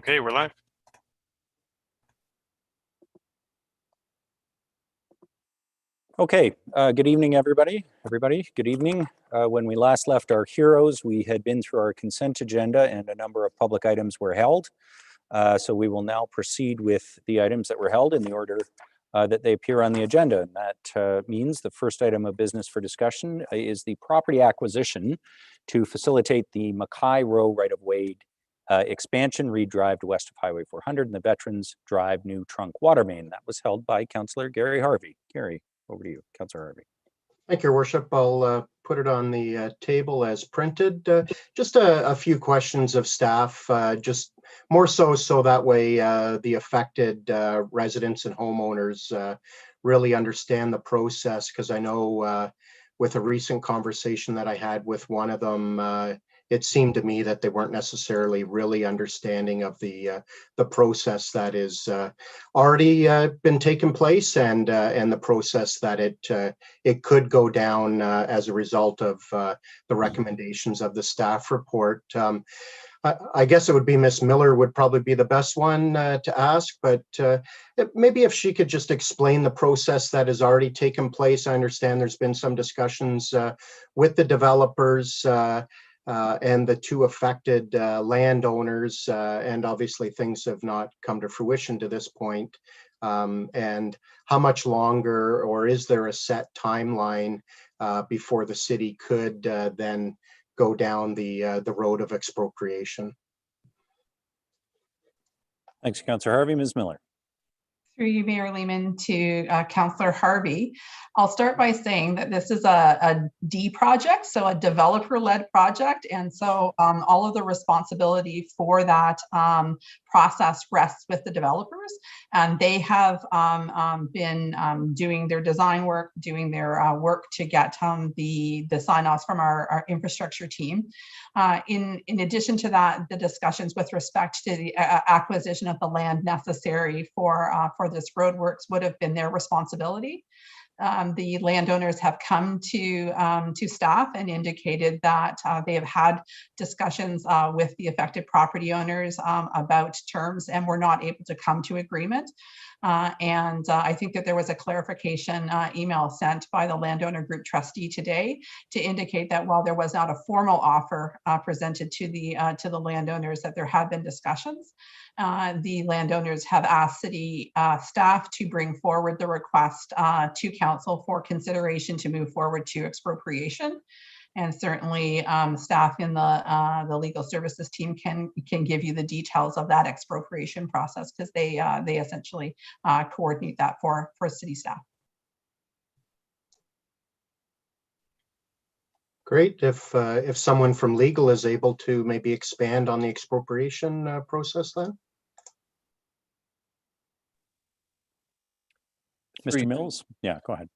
Okay, we're live. Okay, good evening, everybody. Good evening. When we last left our heroes, we had been through our consent agenda and a number of public items were held. So we will now proceed with the items that were held in the order that they appear on the agenda. And that means the first item of business for discussion is the property acquisition to facilitate the MCKAY Row right-of-way expansion, REID Drive to west of Highway 400 and the Veterans Drive new trunk water main. That was held by Councillor Gary Harvey. Gary, over to you, Councillor Harvey. Thank you, Your Worship. I'll put it on the table as printed. Just a few questions of staff, just more so that way the affected residents and homeowners really understand the process, because I know with a recent conversation that I had with one of them, it seemed to me that they weren't necessarily really understanding of the process that is already been taking place, and the process that it could go down as a result of the recommendations of the staff report. I guess it would be Miss Miller would probably be the best one to ask, but maybe if she could just explain the process that has already taken place. I understand there's been some discussions with the developers and the two affected landowners, and obviously things have not come to fruition to this point. And how much longer, or is there a set timeline before the city could then go down the road of expropriation? Thanks, Councillor Harvey. Ms. Miller. Through you, Mayor Lehman, to Councillor Harvey. I'll start by saying that this is a D project, so a developer-led project, and so all of the responsibility for that process rests with the developers, and they have been doing their design work, doing their work to get the sign-offs from our infrastructure team. In addition to that, the discussions with respect to the acquisition of the land necessary for this roadworks would have been their responsibility. The landowners have come to staff and indicated that they have had discussions with the affected property owners about terms and were not able to come to agreement. And I think that there was a clarification email sent by the landowner group trustee today to indicate that while there was not a formal offer presented to the landowners, that there had been discussions. The landowners have asked city staff to bring forward the request to council for consideration to move forward to expropriation. And certainly staff in the legal services team can give you the details of that expropriation process, because they essentially coordinate that for city staff. Great. If someone from legal is able to maybe expand on the expropriation process, then. Mr. Mills? Yeah, go ahead.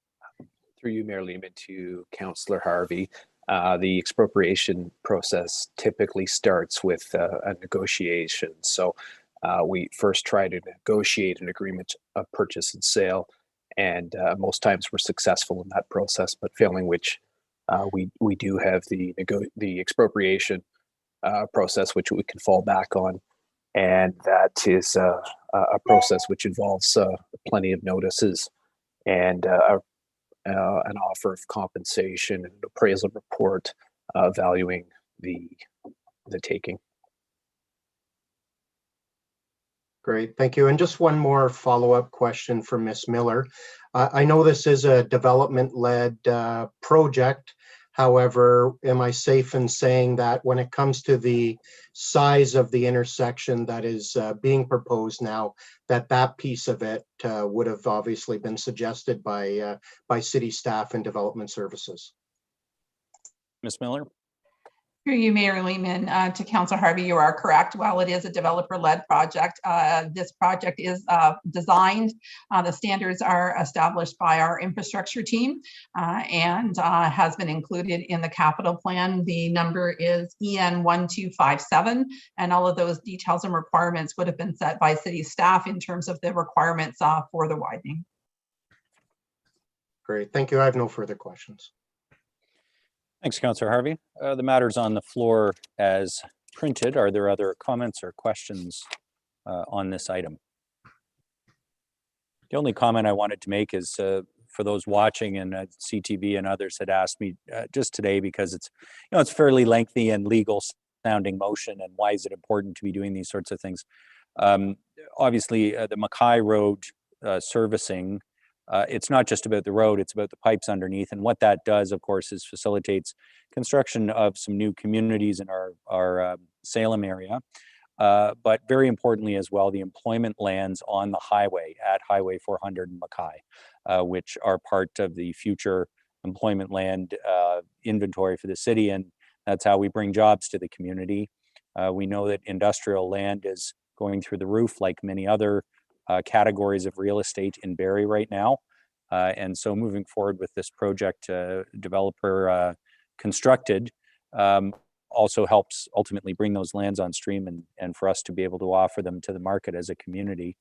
Through you, Mayor Lehman, to Councillor Harvey. The expropriation process typically starts with a negotiation. So we first try to negotiate an agreement of purchase and sale, and most times we're successful in that process, but failing which we do have the expropriation process, which we can fall back on. And that is a process which involves plenty of notices and an offer of compensation and an appraisal report valuing the taking. Great, thank you. And just one more follow-up question for Ms. Miller. I know this is a development-led project. However, am I safe in saying that when it comes to the size of the intersection that is being proposed now, that piece of it would have obviously been suggested by city staff and development services? Ms. Miller? Through you, Mayor Lehman, to Councillor Harvey, you are correct. While it is a developer-led project, this project is designed. The standards are established by our infrastructure team and has been included in the capital plan. The number is EN 1257, and all of those details and requirements would have been set by city staff in terms of the requirements for the widening. Great, thank you. I have no further questions. Thanks, Councillor Harvey. The matter's on the floor as printed. Are there other comments or questions on this item. The only comment I wanted to make is for those watching, and CTV and others had asked me just today, because it's, you know, it's fairly lengthy and legal sounding motion, and why is it important to be doing these sorts of things? Obviously, the MCKAY Road servicing, it's not just about the road, it's about the pipes underneath. And what that does, of course, is facilitates construction of some new communities in our Salem area. But very importantly as well, the employment lands on the highway at Highway 400 in MCKAY, which are part of the future employment land inventory for the city. And that's how we bring jobs to the community. We know that industrial land is going through the roof, like many other categories of real estate in Barrie right now. And so moving forward with this project, developer constructed, also helps ultimately bring those lands on stream, and for us to be able to offer them to the market as a community,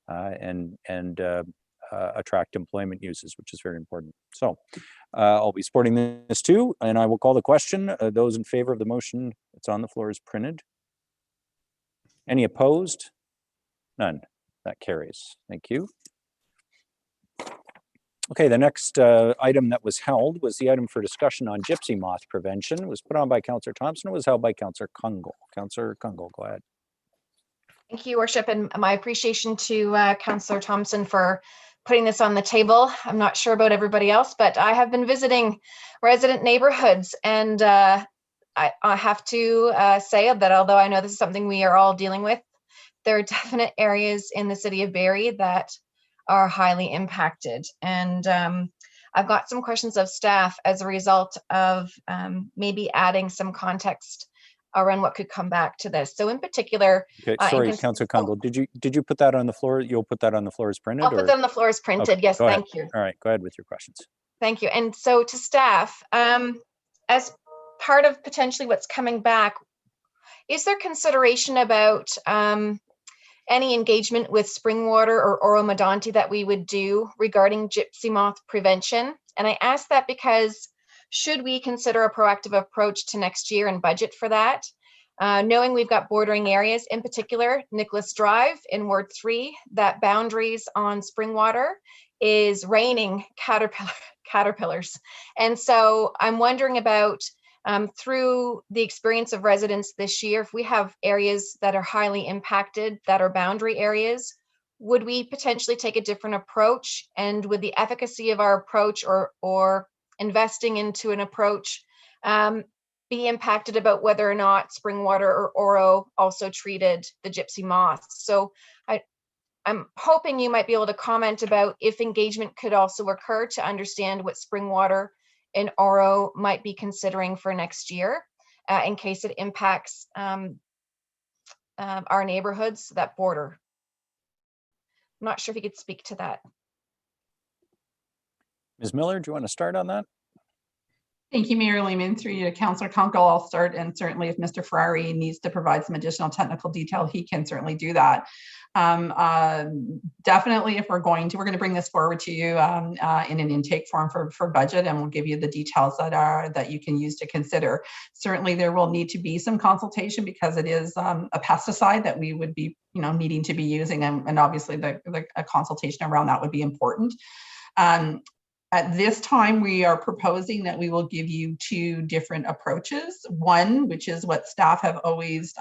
and attract employment uses, which is very important. So I'll be supporting this too, and I will call the question. Those in favor of the motion that's on the floor is printed. Any opposed? None. That carries. Thank you. Okay, the next item that was held was the item for discussion on gypsy moth prevention. It was put on by Councillor Thompson. It was held by Councillor Kungl. Councillor Kungl, go ahead. Thank you, Worship, and my appreciation to Councillor Thompson for putting this on the table. I'm not sure about everybody else, but I have been visiting resident neighborhoods, and I have to say that although I know this is something we are all dealing with, there are definite areas in the city of Barrie that are highly impacted. And I've got some questions of staff as a result of maybe adding some context around what could come back to this. So in particular, okay, sorry, Councillor Kungl, did you put that on the floor? You'll put that on the floor as printed? I'll put that on the floor as printed. Okay, yes, thank you. All right, go ahead with your questions. Thank you. And so to staff, as part of potentially what's coming back, is there consideration about any engagement with Springwater or Oro-Medonte that we would do regarding gypsy moth prevention? And I ask that because should we consider a proactive approach to next year and budget for that? Knowing we've got bordering areas, in particular, Nicholas Drive in Ward 3, that boundaries on Springwater is raining caterpillars. And so I'm wondering about, through the experience of residents this year, if we have areas that are highly impacted, that are boundary areas, would we potentially take a different approach? And would the efficacy of our approach or investing into an approach be impacted about whether or not Springwater or Oro also treated the gypsy moths? So I'm hoping you might be able to comment about if engagement could also occur to understand what Springwater and Oro might be considering for next year in case it impacts our neighborhoods that border. I'm not sure if you could speak to that. Ms. Miller, do you want to start on that? Thank you, Mayor Lehman. Through you to Councillor Kungl, I'll start, and certainly if Mr. Ferrari needs to provide some additional technical detail, he can certainly do that. Definitely, if we're going to bring this forward to you in an intake form for budget, and we'll give you the details that you can use to consider. Certainly, there will need to be some consultation because it is a pesticide that we would be, needing to be using, and obviously a consultation around that would be important. At this time, we are proposing that we will give you two different approaches. One, which is what staff have always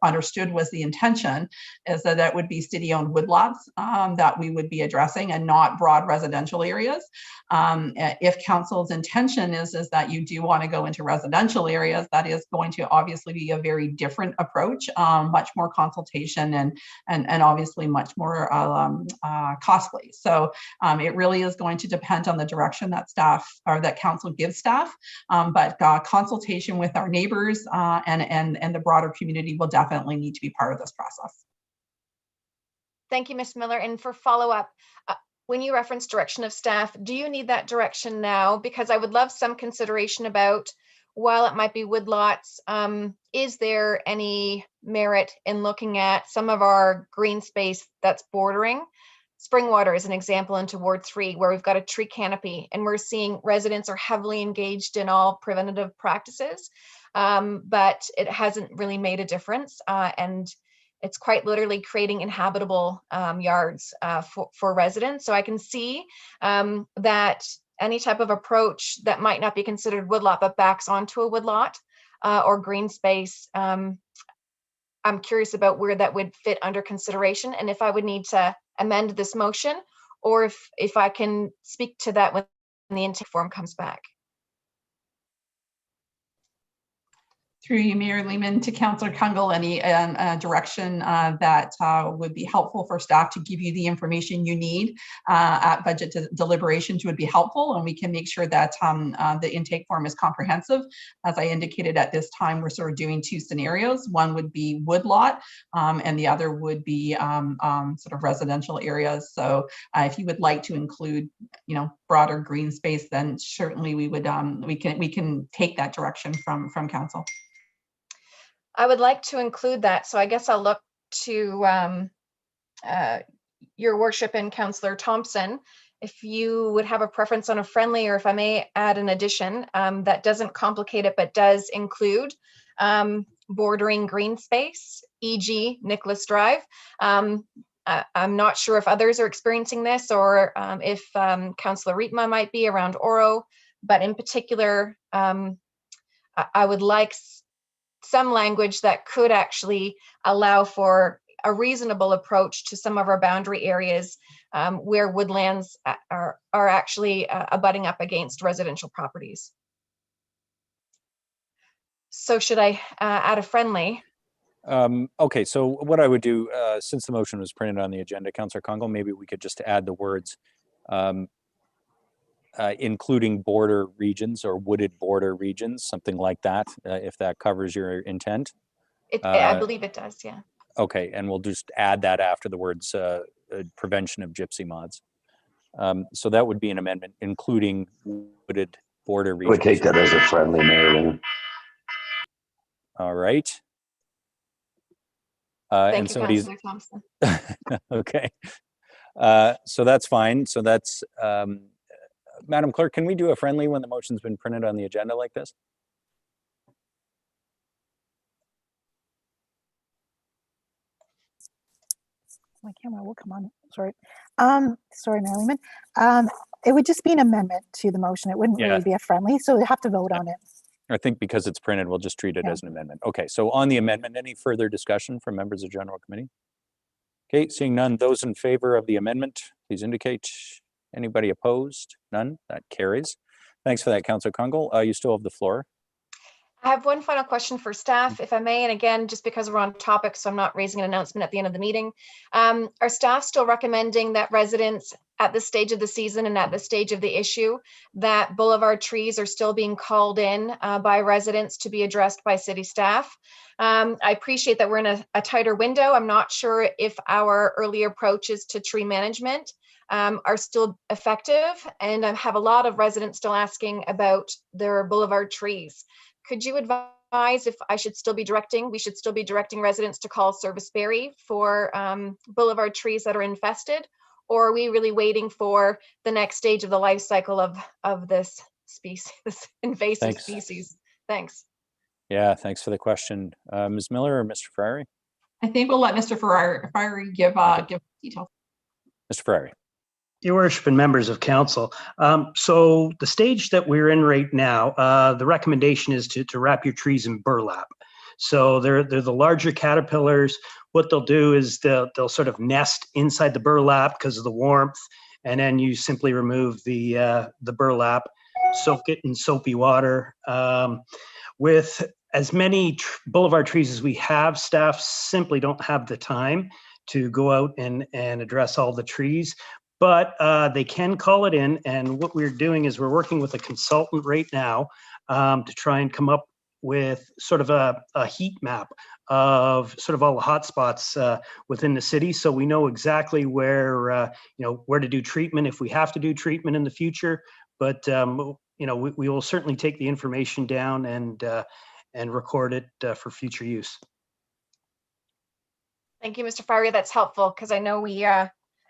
understood was the intention, is that would be city-owned woodlots that we would be addressing and not broad residential areas. If council's intention is that you do want to go into residential areas, that is going to obviously be a very different approach, much more consultation and obviously much more costly. So it really is going to depend on the direction that staff or that council gives staff, but consultation with our neighbors and the broader community will definitely need to be part of this process. Thank you, Ms. Miller. And for follow-up, when you reference direction of staff, do you need that direction now? Because I would love some consideration about, while it might be woodlots, is there any merit in looking at some of our green space that's bordering? Springwater is an example into Ward 3, where we've got a tree canopy and we're seeing residents are heavily engaged in all preventative practices, but it hasn't really made a difference. And it's quite literally creating inhabitable yards for residents. So I can see that any type of approach that might not be considered woodlot but backs onto a woodlot or green space, I'm curious about where that would fit under consideration, and if I would need to amend this motion, or if I can speak to that when the intake form comes back. Through you, Mayor Lehman, to Councillor Kungl, any direction that would be helpful for staff to give you the information you need at budget deliberations would be helpful, and we can make sure that the intake form is comprehensive. As I indicated, at this time, we're sort of doing two scenarios. One would be woodlot, and the other would be sort of residential areas. So if you would like to include, broader green space, then certainly we would we can take that direction from council. I would like to include that, so I guess I'll look to your worship and Councillor Thompson, if you would have a preference on a friendly, or if I may add an addition that doesn't complicate it but does include bordering green space, e.g. Nicholas Drive. I'm not sure if others are experiencing this, or if Councillor Rietma might be around Oro, but in particular, I would like some language that could actually allow for a reasonable approach to some of our boundary areas where woodlands are actually abutting up against residential properties. So should I add a friendly? Okay, so what I would do, since the motion was printed on the agenda, Councillor Kungl, maybe we could just add the words including border regions or wooded border regions, something like that, if that covers your intent. I believe it does, yeah. Okay, and we'll just add that after the words prevention of gypsy moths. So that would be an amendment, including wooded border regions. I would take that as a friendly, Mayor Lehman. All right. Thank you, Councillor Thompson. Okay. So that's fine. So that's, Madam Clerk, can we do a friendly when the motion's been printed on the agenda like this? My camera will come on. Sorry. Sorry, Mayor Lehman. It would just be an amendment to the motion. It wouldn't really be a friendly, so we have to vote on it. I think because it's printed, we'll just treat it as an amendment. Okay, so on the amendment, any further discussion from members of General Committee? Okay, seeing none, those in favor of the amendment, please indicate. Anybody opposed? None, that carries. Thanks for that, Councillor Kungl. You still have the floor. I have one final question for staff, if I may, and again, just because we're on topic, so I'm not raising an announcement at the end of the meeting. Are staff still recommending that residents at this stage of the season and at this stage of the issue, that boulevard trees are still being called in by residents to be addressed by city staff? I appreciate that we're in a tighter window. I'm not sure if our early approaches to tree management are still effective, and I have a lot of residents still asking about their boulevard trees. Could you advise if I should still be directing, we should still be directing residents to call Service Barrie for boulevard trees that are infested, or are we really waiting for the next stage of the life cycle of this species, this invasive species? Thanks. Yeah, thanks for the question. Ms. Miller or Mr. Frary? I think we'll let Mr. Frary give details. Mr. Frary. Your worship and members of council. So the stage that we're in right now, the recommendation is to wrap your trees in burlap. So they're the larger caterpillars. What they'll do is they'll sort of nest inside the burlap because of the warmth, and then you simply remove the burlap, soak it in soapy water. With as many boulevard trees as we have, staff simply don't have the time to go out and address all the trees. But they can call it in, and what we're doing is we're working with a consultant right now to try and come up with sort of a heat map of sort of all the hot spots within the city, so we know exactly where where to do treatment if we have to do treatment in the future. But we will certainly take the information down and record it for future use. Thank you, Mr. Frary. That's helpful, because I know we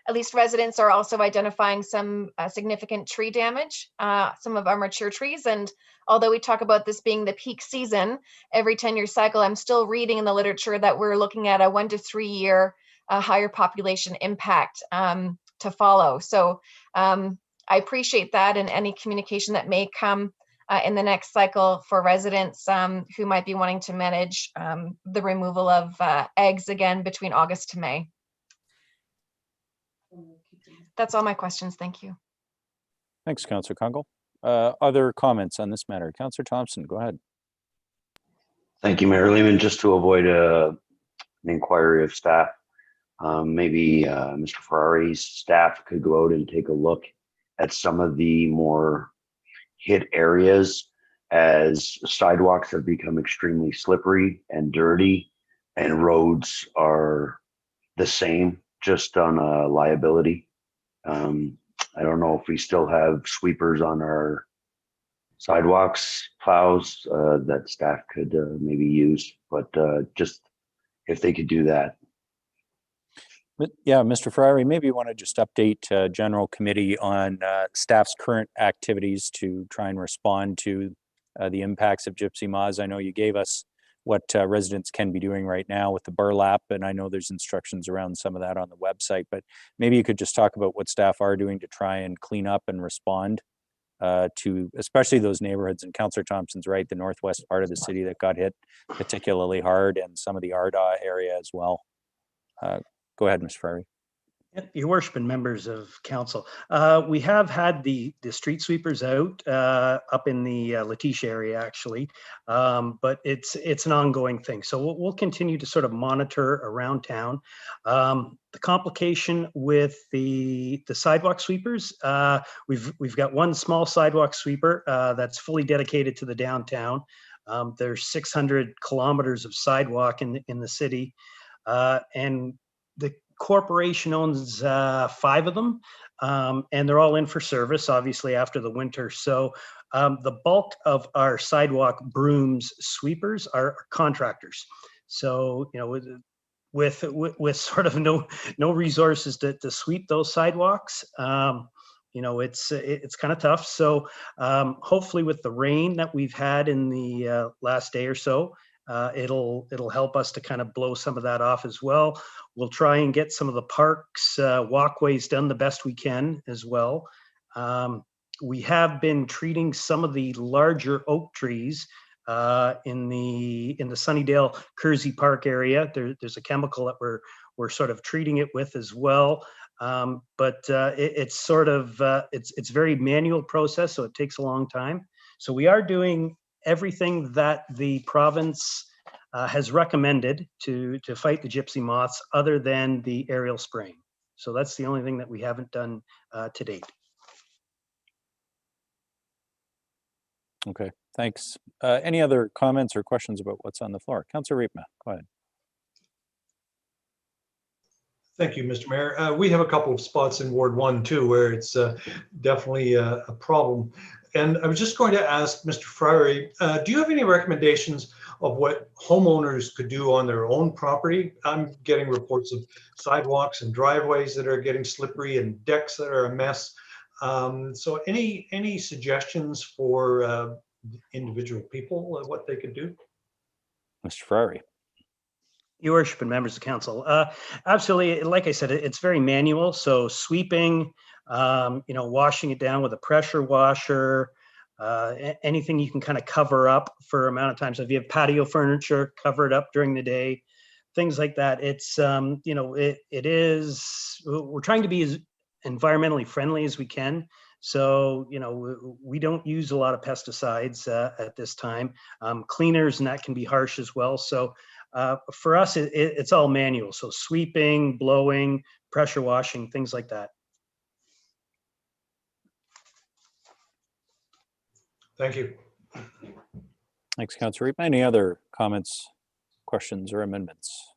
at least residents are also identifying some significant tree damage, some of our mature trees. And although we talk about this being the peak season every 10-year cycle, I'm still reading in the literature that we're looking at a 1 to 3 year higher population impact to follow. So I appreciate that, and any communication that may come in the next cycle for residents who might be wanting to manage the removal of eggs again between August to May. That's all my questions. Thank you. Thanks, Councillor Kunkel. Other comments on this matter? Councillor Thompson, go ahead. Thank you, Mayor Lehman. Just to avoid an inquiry of staff, maybe Mr. Ferrari's staff could go out and take a look at some of the more hit areas, as sidewalks have become extremely slippery and dirty, and roads are the same, just on a liability. I don't know if we still have sweepers on our sidewalks, plows that staff could maybe use, but just if they could do that. But yeah, Mr. Ferrari, maybe you want to just update General Committee on staff's current activities to try and respond to the impacts of gypsy moths. I know you gave us what residents can be doing right now with the burlap, and I know there's instructions around some of that on the website, but maybe you could just talk about what staff are doing to try and clean up and respond to especially those neighborhoods. And Councillor Thompson's right, the northwest part of the city that got hit particularly hard, and some of the Arda area as well. Go ahead, Mr. Ferrari. Your worship and members of council, we have had the street sweepers out up in the Letitia area, actually, but it's an ongoing thing. So we'll continue to sort of monitor around town. The complication with the sidewalk sweepers, we've got one small sidewalk sweeper that's fully dedicated to the downtown. There's 600 kilometers of sidewalk in the city, and the corporation owns 5 of them, and they're all in for service, obviously, after the winter. So the bulk of our sidewalk brooms sweepers are contractors. So, you know, with sort of no resources to sweep those sidewalks, you know, it's kind of tough. So hopefully with the rain that we've had in the last day or so, it'll help us to kind of blow some of that off as well. We'll try and get some of the parks walkways done the best we can as well. We have been treating some of the larger oak trees in the Sunnydale Kersey Park area. There's a chemical that we're sort of treating it with as well. But it's sort of it's very manual process, so it takes a long time. So we are doing everything that the province has recommended to fight the gypsy moths, other than the aerial spraying. So that's the only thing that we haven't done to date. Okay, thanks. Any other comments or questions about what's on the floor? Councillor Riepma, go ahead. Thank you, Mr. Mayor. We have a couple of spots in Ward 1 too, where it's definitely a problem. And I was just going to ask Mr. Ferrari, do you have any recommendations of what homeowners could do on their own property? I'm getting reports of sidewalks and driveways that are getting slippery and decks that are a mess. So any suggestions for individual people, what they could do? Mr. Ferrari. Your worship and members of council, absolutely. Like I said, it's very manual. So sweeping, you know, washing it down with a pressure washer, anything you can kind of cover up for amount of time. So if you have patio furniture, cover it up during the day, things like that. It's, you know, it is, we're trying to be as environmentally friendly as we can. So, you know, we don't use a lot of pesticides at this time. Cleaners and that can be harsh as well. So for us, it's all manual. So sweeping, blowing, pressure washing, things like that. Thank you. Thanks, Councillor Riepma. Any other comments, questions, or amendments?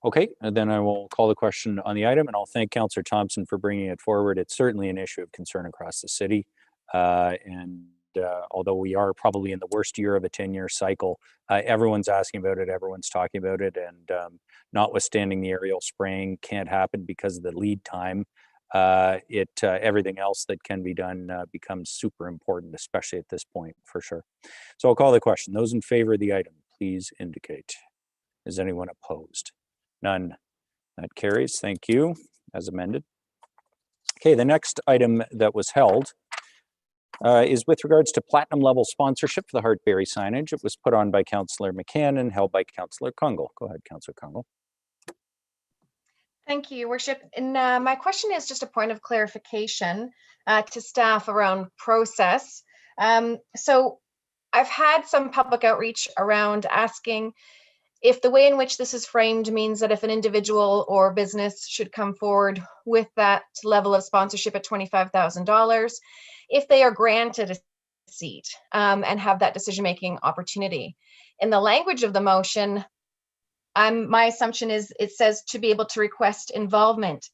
Okay, and then I will call the question on the item, and I'll thank Councillor Thompson for bringing it forward. It's certainly an issue of concern across the city, and although we are probably in the worst year of a 10-year cycle, everyone's asking about it, everyone's talking about it, and notwithstanding the aerial spraying can't happen because of the lead time, everything else that can be done becomes super important, especially at this point, for sure. So I'll call the question. Those in favor of the item, please indicate. Is anyone opposed? None. That carries. Thank you. As amended. Okay, the next item that was held is with regards to platinum level sponsorship for the Hart Barrie signage. It was put on by Councillor McCann and held by Councillor Kungl. Go ahead, Councillor Kungl. Thank you, Your Worship. And my question is just a point of clarification to staff around process. So I've had some public outreach around asking if the way in which this is framed means that if an individual or business should come forward with that level of sponsorship at $25,000, if they are granted a seat and have that decision-making opportunity. In the language of the motion, my assumption is it says to be able to request involvement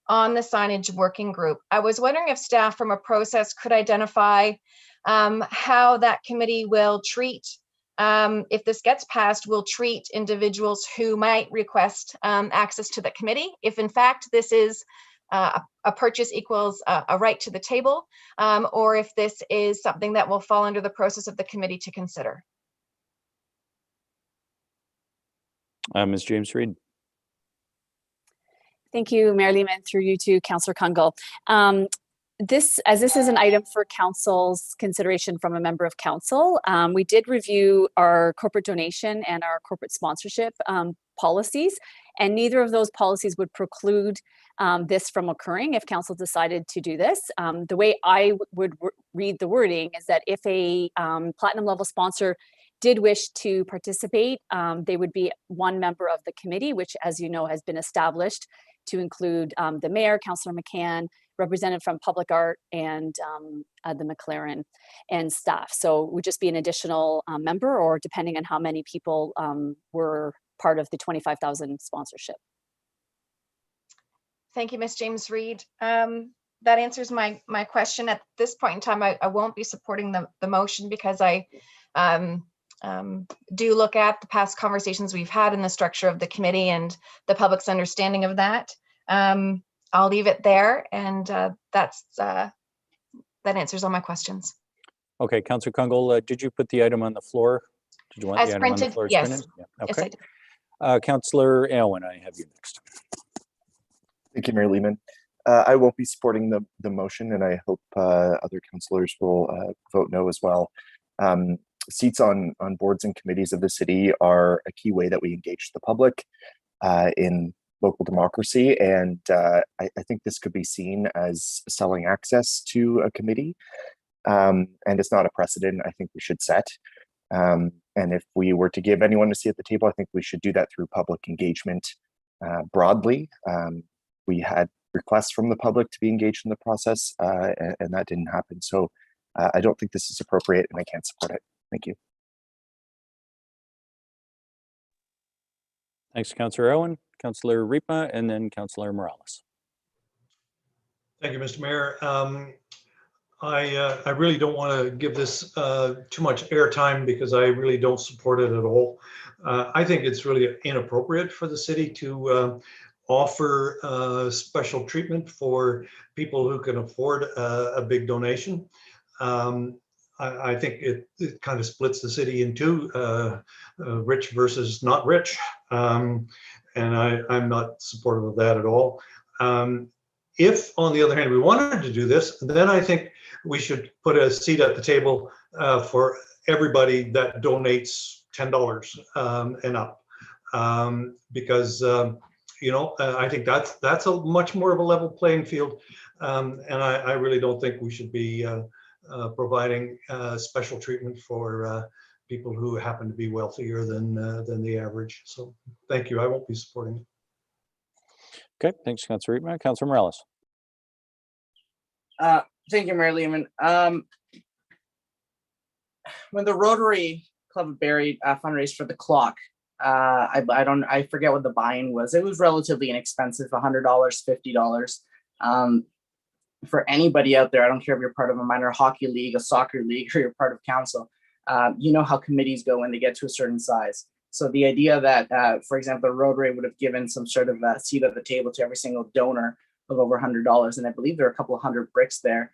on the signage working group. I was wondering if staff from a process could identify how that committee will treat, if this gets passed, will treat individuals who might request access to the committee. If in fact this is a purchase equals a right to the table, or if this is something that will fall under the process of the committee to consider. Ms. James Reid. Thank you, Mayor Lehman, through you to Councillor Kungl. This is an item for council's consideration from a member of council, we did review our corporate donation and our corporate sponsorship policies, and neither of those policies would preclude this from occurring if council decided to do this. The way I would read the wording is that if a platinum level sponsor did wish to participate, they would be one member of the committee, which, as you know, has been established to include the mayor, Councillor McCann, represented from Public Art, and the McLaren and staff. So it would just be an additional member, or depending on how many people were part of the 25,000 sponsorship. Thank you, Ms. James Reid. That answers my question. At this point in time, I won't be supporting the motion because I do look at the past conversations we've had in the structure of the committee and the public's understanding of that. I'll leave it there, and that answers all my questions. Okay, Councillor Kungl, did you put the item on the floor? Did you want as the item printed? on the floor? Yes. Printed? Yeah. Yes, Okay. I did. Councillor Aylwin, I have you next. Thank you, Mayor Lehman. I won't be supporting the motion, and I hope other councillors will vote no as well. Seats on boards and committees of the city are a key way that we engage the public in local democracy, and I think this could be seen as selling access to a committee, and it's not a precedent I think we should set. And if we were to give anyone a seat at the table, I think we should do that through public engagement broadly. We had requests from the public to be engaged in the process, and that didn't happen. So I don't think this is appropriate, and I can't support it. Thank you. Thanks, Councillor Aylwin. Councillor Ripa, and then Councillor Morales. Thank you, Mr. Mayor. I really don't want to give this too much airtime because I really don't support it at all. I think it's really inappropriate for the city to offer special treatment for people who can afford a big donation. I think it kind of splits the city in two, rich versus not rich. And I'm not supportive of that at all. If, on the other hand, we wanted to do this, then I think we should put a seat at the table for everybody that donates $10 and up. Because, you know, I think that's a much more of a level playing field. And I really don't think we should be providing special treatment for people who happen to be wealthier than the average. So thank you. I won't be supporting it. Okay, thanks, Councillor Ripa. Councillor Morales. Thank you, Mayor Lehman. When the Rotary Club of Barrie fundraised for the clock, I forget what the buy-in was. It was relatively inexpensive, $100, $50. for anybody out there, I don't care if you're part of a minor hockey league, a soccer league, or you're part of council, you know how committees go when they get to a certain size. So the idea that, for example, the Rotary would have given some sort of seat at the table to every single donor of over $100, and I believe there are a couple of hundred bricks there,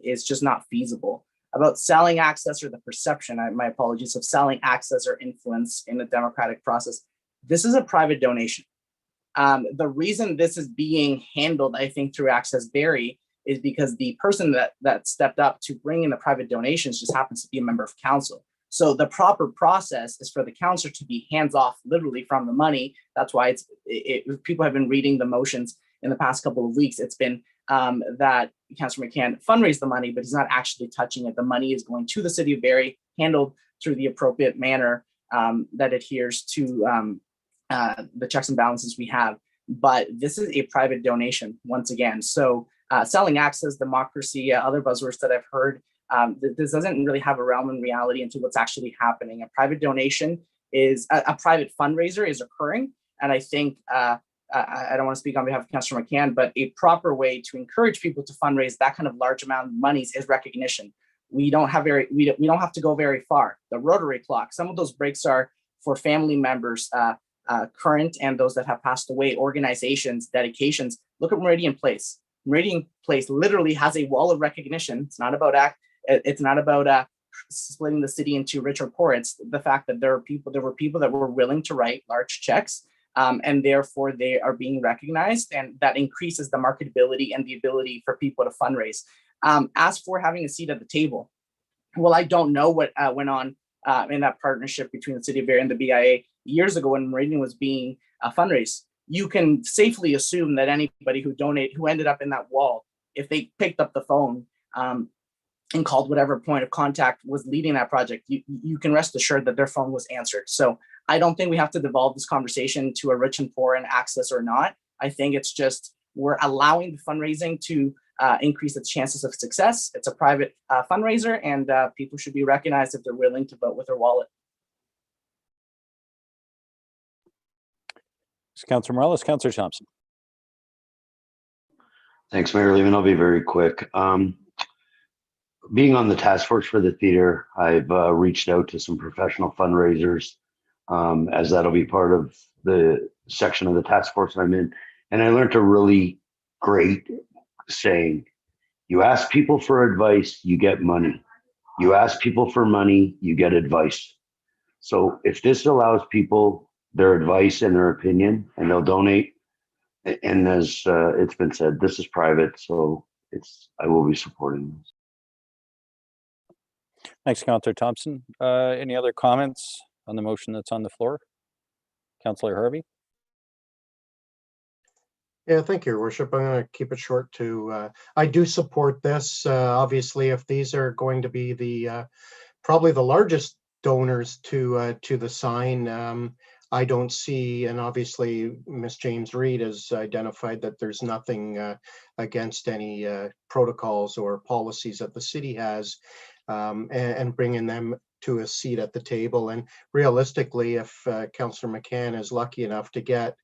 is just not feasible. About selling access, or the perception, my apologies, of selling access or influence in the democratic process, this is a private donation. The reason this is being handled, I think, through Access Barrie is because the person that stepped up to bring in the private donations just happens to be a member of council. So the proper process is for the councillor to be hands off literally from the money. That's why people have been reading the motions in the past couple of weeks. It's been that Councillor McCann fundraised the money, but he's not actually touching it. The money is going to the city of Barrie, handled through the appropriate manner that adheres to the checks and balances we have. But this is a private donation once again. So selling access, democracy, other buzzwords that I've heard, this doesn't really have a realm in reality into what's actually happening. A private donation is a private fundraiser is occurring. And I think, I don't want to speak on behalf of Councillor McCann, but a proper way to encourage people to fundraise that kind of large amount of monies is recognition. We don't have to go very far. The Rotary clock, some of those breaks are for family members, current and those that have passed away, organizations, dedications. Look at Meridian Place. Meridian Place literally has a wall of recognition. It's not about splitting the city into rich or poor. It's the fact that there were people that were willing to write large checks, and therefore they are being recognized, and that increases the marketability and the ability for people to fundraise. As for having a seat at the table, well, I don't know what went on in that partnership between the city of Barrie and the BIA years ago when Meridian was being fundraised. You can safely assume that anybody who ended up in that wall, if they picked up the phone and called whatever point of contact was leading that project, you can rest assured that their phone was answered. So I don't think we have to devolve this conversation to a rich and poor and access or not. I think it's just we're allowing the fundraising to increase its chances of success. It's a private fundraiser, and people should be recognized if they're willing to vote with their wallet. Councillor Morales, Councillor Thompson. Thanks, Mayor Lehman. I'll be very quick. Being on the task force for the theater, I've reached out to some professional fundraisers, as that'll be part of the section of the task force I'm in. And I learned a really great saying: you ask people for advice, you get money. You ask people for money, you get advice. So if this allows people their advice and their opinion, and they'll donate, and as it's been said, this is private, so I will be supporting this. Thanks, Councillor Thompson. Any other comments on the motion that's on the floor? Councillor Harvey. Yeah, thank you, Your Worship. I'm going to keep it short too. I do support this. Obviously, if these are going to be the probably the largest donors to the sign, I don't see, and obviously Ms. James Reed has identified that there's nothing against any protocols or policies that the city has, and bringing them to a seat at the table. And realistically, if Councillor McCann is lucky enough to get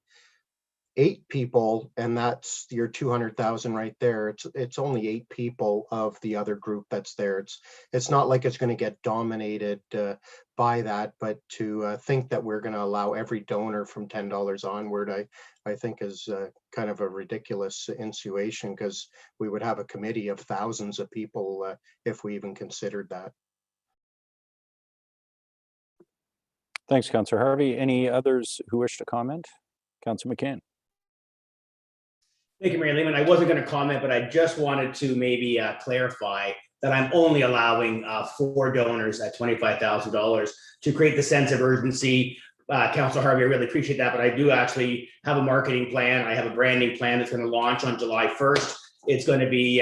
8 people, and that's your 200,000 right there, it's only 8 people of the other group that's there. It's not like it's going to get dominated by that, but to think that we're going to allow every donor from $10 onward, I think is kind of a ridiculous insinuation, because we would have a committee of thousands of people if we even considered that. Thanks, Councillor Harvey. Any others who wish to comment? Councillor McCann. Thank you, Mayor Lehman. I wasn't going to comment, but I just wanted to maybe clarify that I'm only allowing 4 donors at $25,000 to create the sense of urgency. Councillor Harvey, I really appreciate that, but I do actually have a marketing plan. I have a branding plan that's going to launch on July 1st. It's going to be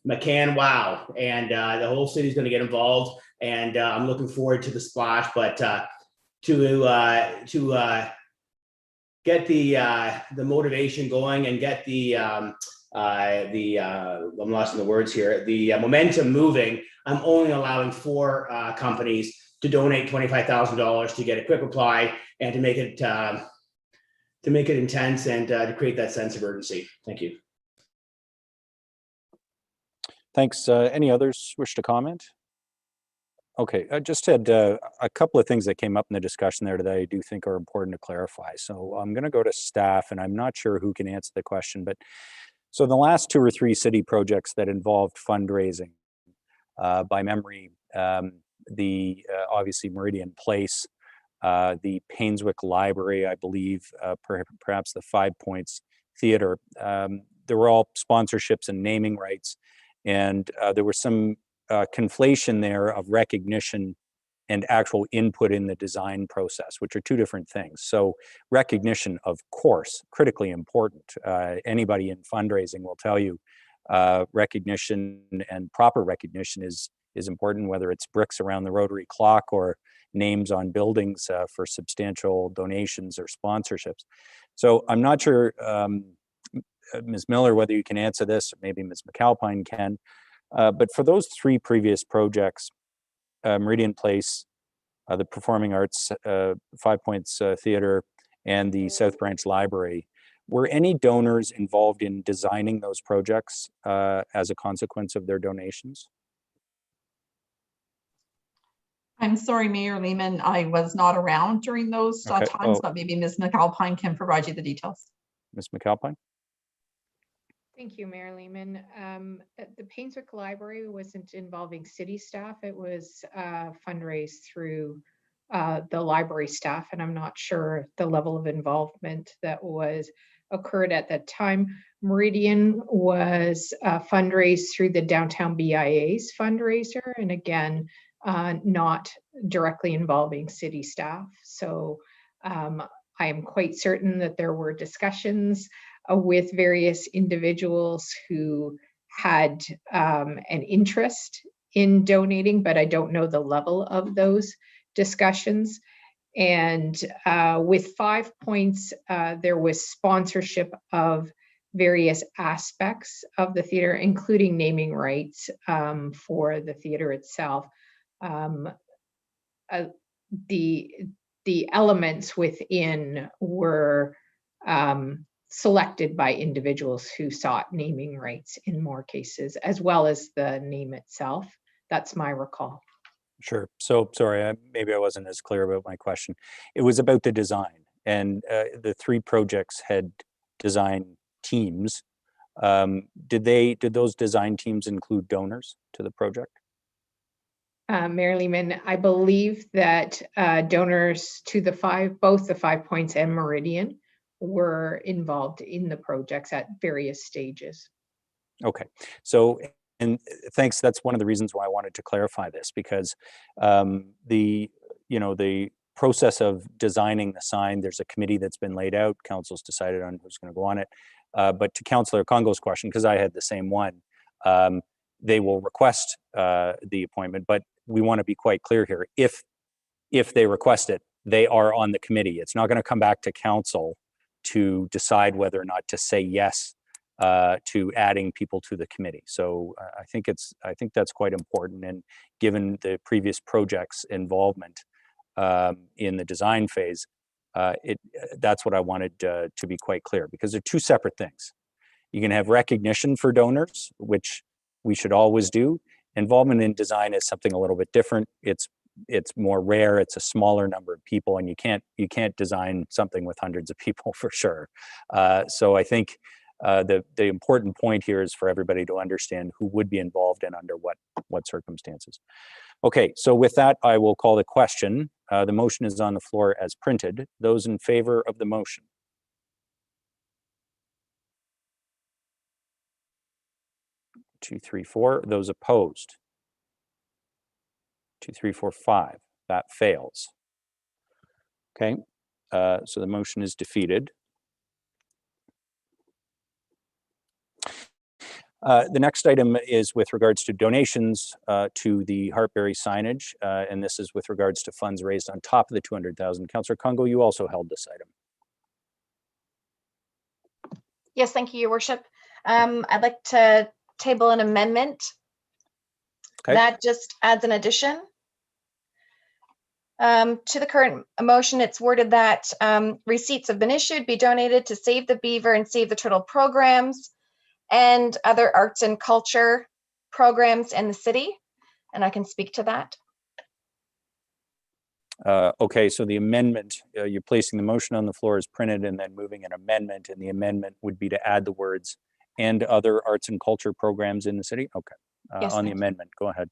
McCann Wow, and the whole city is going to get involved, and I'm looking forward to the splash. But to get the motivation going and get I'm lost in the words here, the momentum moving, I'm only allowing 4 companies to donate $25,000 to get a quick reply and to make it intense and to create that sense of urgency. Thank you. Thanks. Any others wish to comment? Okay, I just had a couple of things that came up in the discussion there that I do think are important to clarify. So I'm going to go to staff, and I'm not sure who can answer the question, but so the last 2 or 3 city projects that involved fundraising, by memory, the obviously Meridian Place, the Painswick Library, I believe, perhaps the 5 Points Theatre, there were all sponsorships and naming rights, and there was some conflation there of recognition and actual input in the design process, which are 2 different things. So recognition, of course, critically important. Anybody in fundraising will tell you recognition and proper recognition is important, whether it's bricks around the Rotary clock or names on buildings for substantial donations or sponsorships. So I'm not sure, Ms. Miller, whether you can answer this, or maybe Ms. McAlpine can. But for those 3 previous projects, Meridian Place, the Performing Arts, 5 Points Theatre, and the South Branch Library, were any donors involved in designing those projects as a consequence of their donations? I'm sorry, Mayor Lehman, I was not around during those times, but maybe Ms. McAlpine can provide you the details. Ms. McAlpine? Thank you, Mayor Lehman. The Painswick Library wasn't involving city staff. It was fundraised through the library staff, and I'm not sure the level of involvement that occurred at that time. Meridian was fundraised through the Downtown BIA's fundraiser, and again, not directly involving city staff. So I am quite certain that there were discussions with various individuals who had an interest in donating, but I don't know the level of those discussions. And with 5 Points, there was sponsorship of various aspects of the theater, including naming rights for the theater itself. The elements within were selected by individuals who sought naming rights in more cases, as well as the name itself. That's my recall. Sure. So sorry, maybe I wasn't as clear about my question. It was about the design, and the 3 projects had design teams. Did those design teams include donors to the project? Mayor Lehman, I believe that donors to both the 5 Points and Meridian were involved in the projects at various stages. Okay, so, and thanks, that's one of the reasons why I wanted to clarify this, because the process of designing the sign, there's a committee that's been laid out, council's decided on who's going to go on it. But to Councillor Congo's question, because I had the same one, they will request the appointment, but we want to be quite clear here. If they request it, they are on the committee. It's not going to come back to council to decide whether or not to say yes to adding people to the committee. So I think that's quite important. And given the previous project's involvement in the design phase, that's what I wanted to be quite clear, because they're 2 separate things. You can have recognition for donors, which we should always do. Involvement in design is something a little bit different. It's more rare. It's a smaller number of people, and you can't design something with hundreds of people for sure. So I think the important point here is for everybody to understand who would be involved and under what circumstances. Okay, so with that, I will call the question. The motion is on the floor as printed. Those in favor of the motion? Two, three, four. Those opposed? 2, 3, 4, 5. That fails. Okay, so the motion is defeated. The next item is with regards to donations to the Barrie signage, and this is with regards to funds raised on top of the 200,000. Councillor Congo, you also held this item. Yes, thank you, Your Worship. I'd like to table an amendment. Okay. That just adds an addition to the current motion. It's worded that receipts have been issued, be donated to Save the Beaver and Save the Turtle programs and other arts and culture programs in the city, and I can speak to that. Okay, so the amendment, you're placing the motion on the floor as printed and then moving an amendment, and the amendment would be to add the words "and other arts and culture programs in the city." Okay, Yes, on the amendment, go ahead.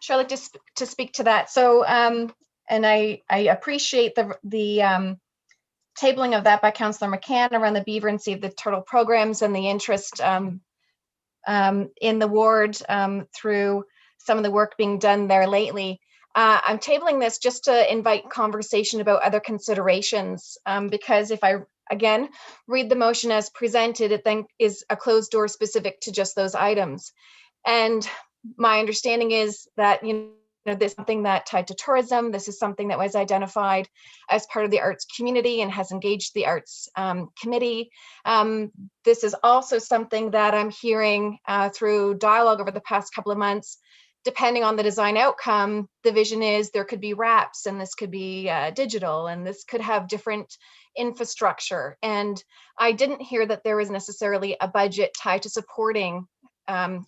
Sure, I'd like to speak to that. So, and I appreciate the tabling of that by Councillor McCann around the beaver and save the turtle programs and the interest in the ward through some of the work being done there lately. I'm tabling this just to invite conversation about other considerations, because if I, again, read the motion as presented, it then is a closed door specific to just those items. And my understanding is that, you know, this is something that tied to tourism. This is something that was identified as part of the arts community and has engaged the arts committee. This is also something that I'm hearing through dialogue over the past couple of months. Depending on the design outcome, the vision is there could be wraps, and this could be digital, and this could have different infrastructure. And I didn't hear that there was necessarily a budget tied to supporting,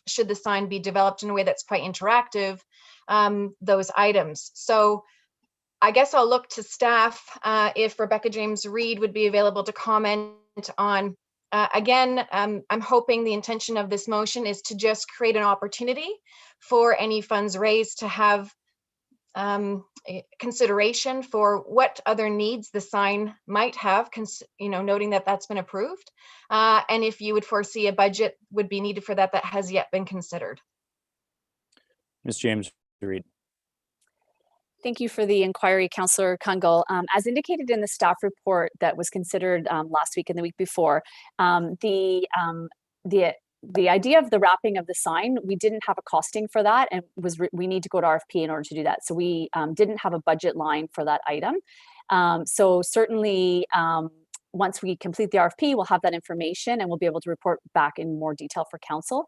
should the sign be developed in a way that's quite interactive, those items. So I guess I'll look to staff if Rebecca James Reid would be available to comment on. Again, I'm hoping the intention of this motion is to just create an opportunity for any funds raised to have consideration for what other needs the sign might have, you know, noting that that's been approved. And if you would foresee a budget would be needed for that, that has yet been considered. Ms. James Reid. Thank you for the inquiry, Councillor Kungl. As indicated in the staff report that was considered last week and the week before, the idea of the wrapping of the sign, we didn't have a costing for that, and we need to go to RFP in order to do that. So we didn't have a budget line for that item. So certainly, once we complete the RFP, we'll have that information and we'll be able to report back in more detail for council.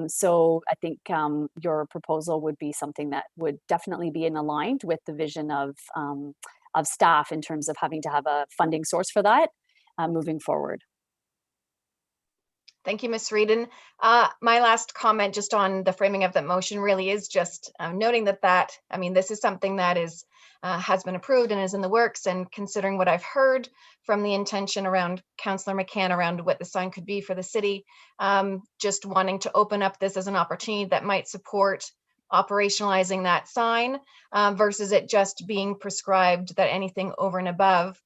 So I think your proposal would be something that would definitely be aligned with the vision of staff in terms of having to have a funding source for that moving forward. Thank you, Ms. Reid. And my last comment just on the framing of that motion really is just noting that I mean, this is something that is has been approved and is in the works, and considering what I've heard from the intention around Councillor McCann around what the sign could be for the city, just wanting to open up this as an opportunity that might support operationalizing that sign versus it just being prescribed that anything over and above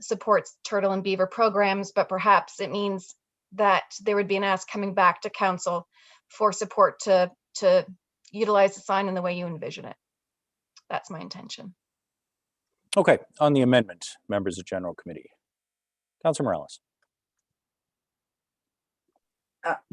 supports turtle and beaver programs, but perhaps it means that there would be an ask coming back to council for support to utilize the sign in the way you envision it. That's my intention. Okay, on the amendment, members of General Committee. Councillor Morales.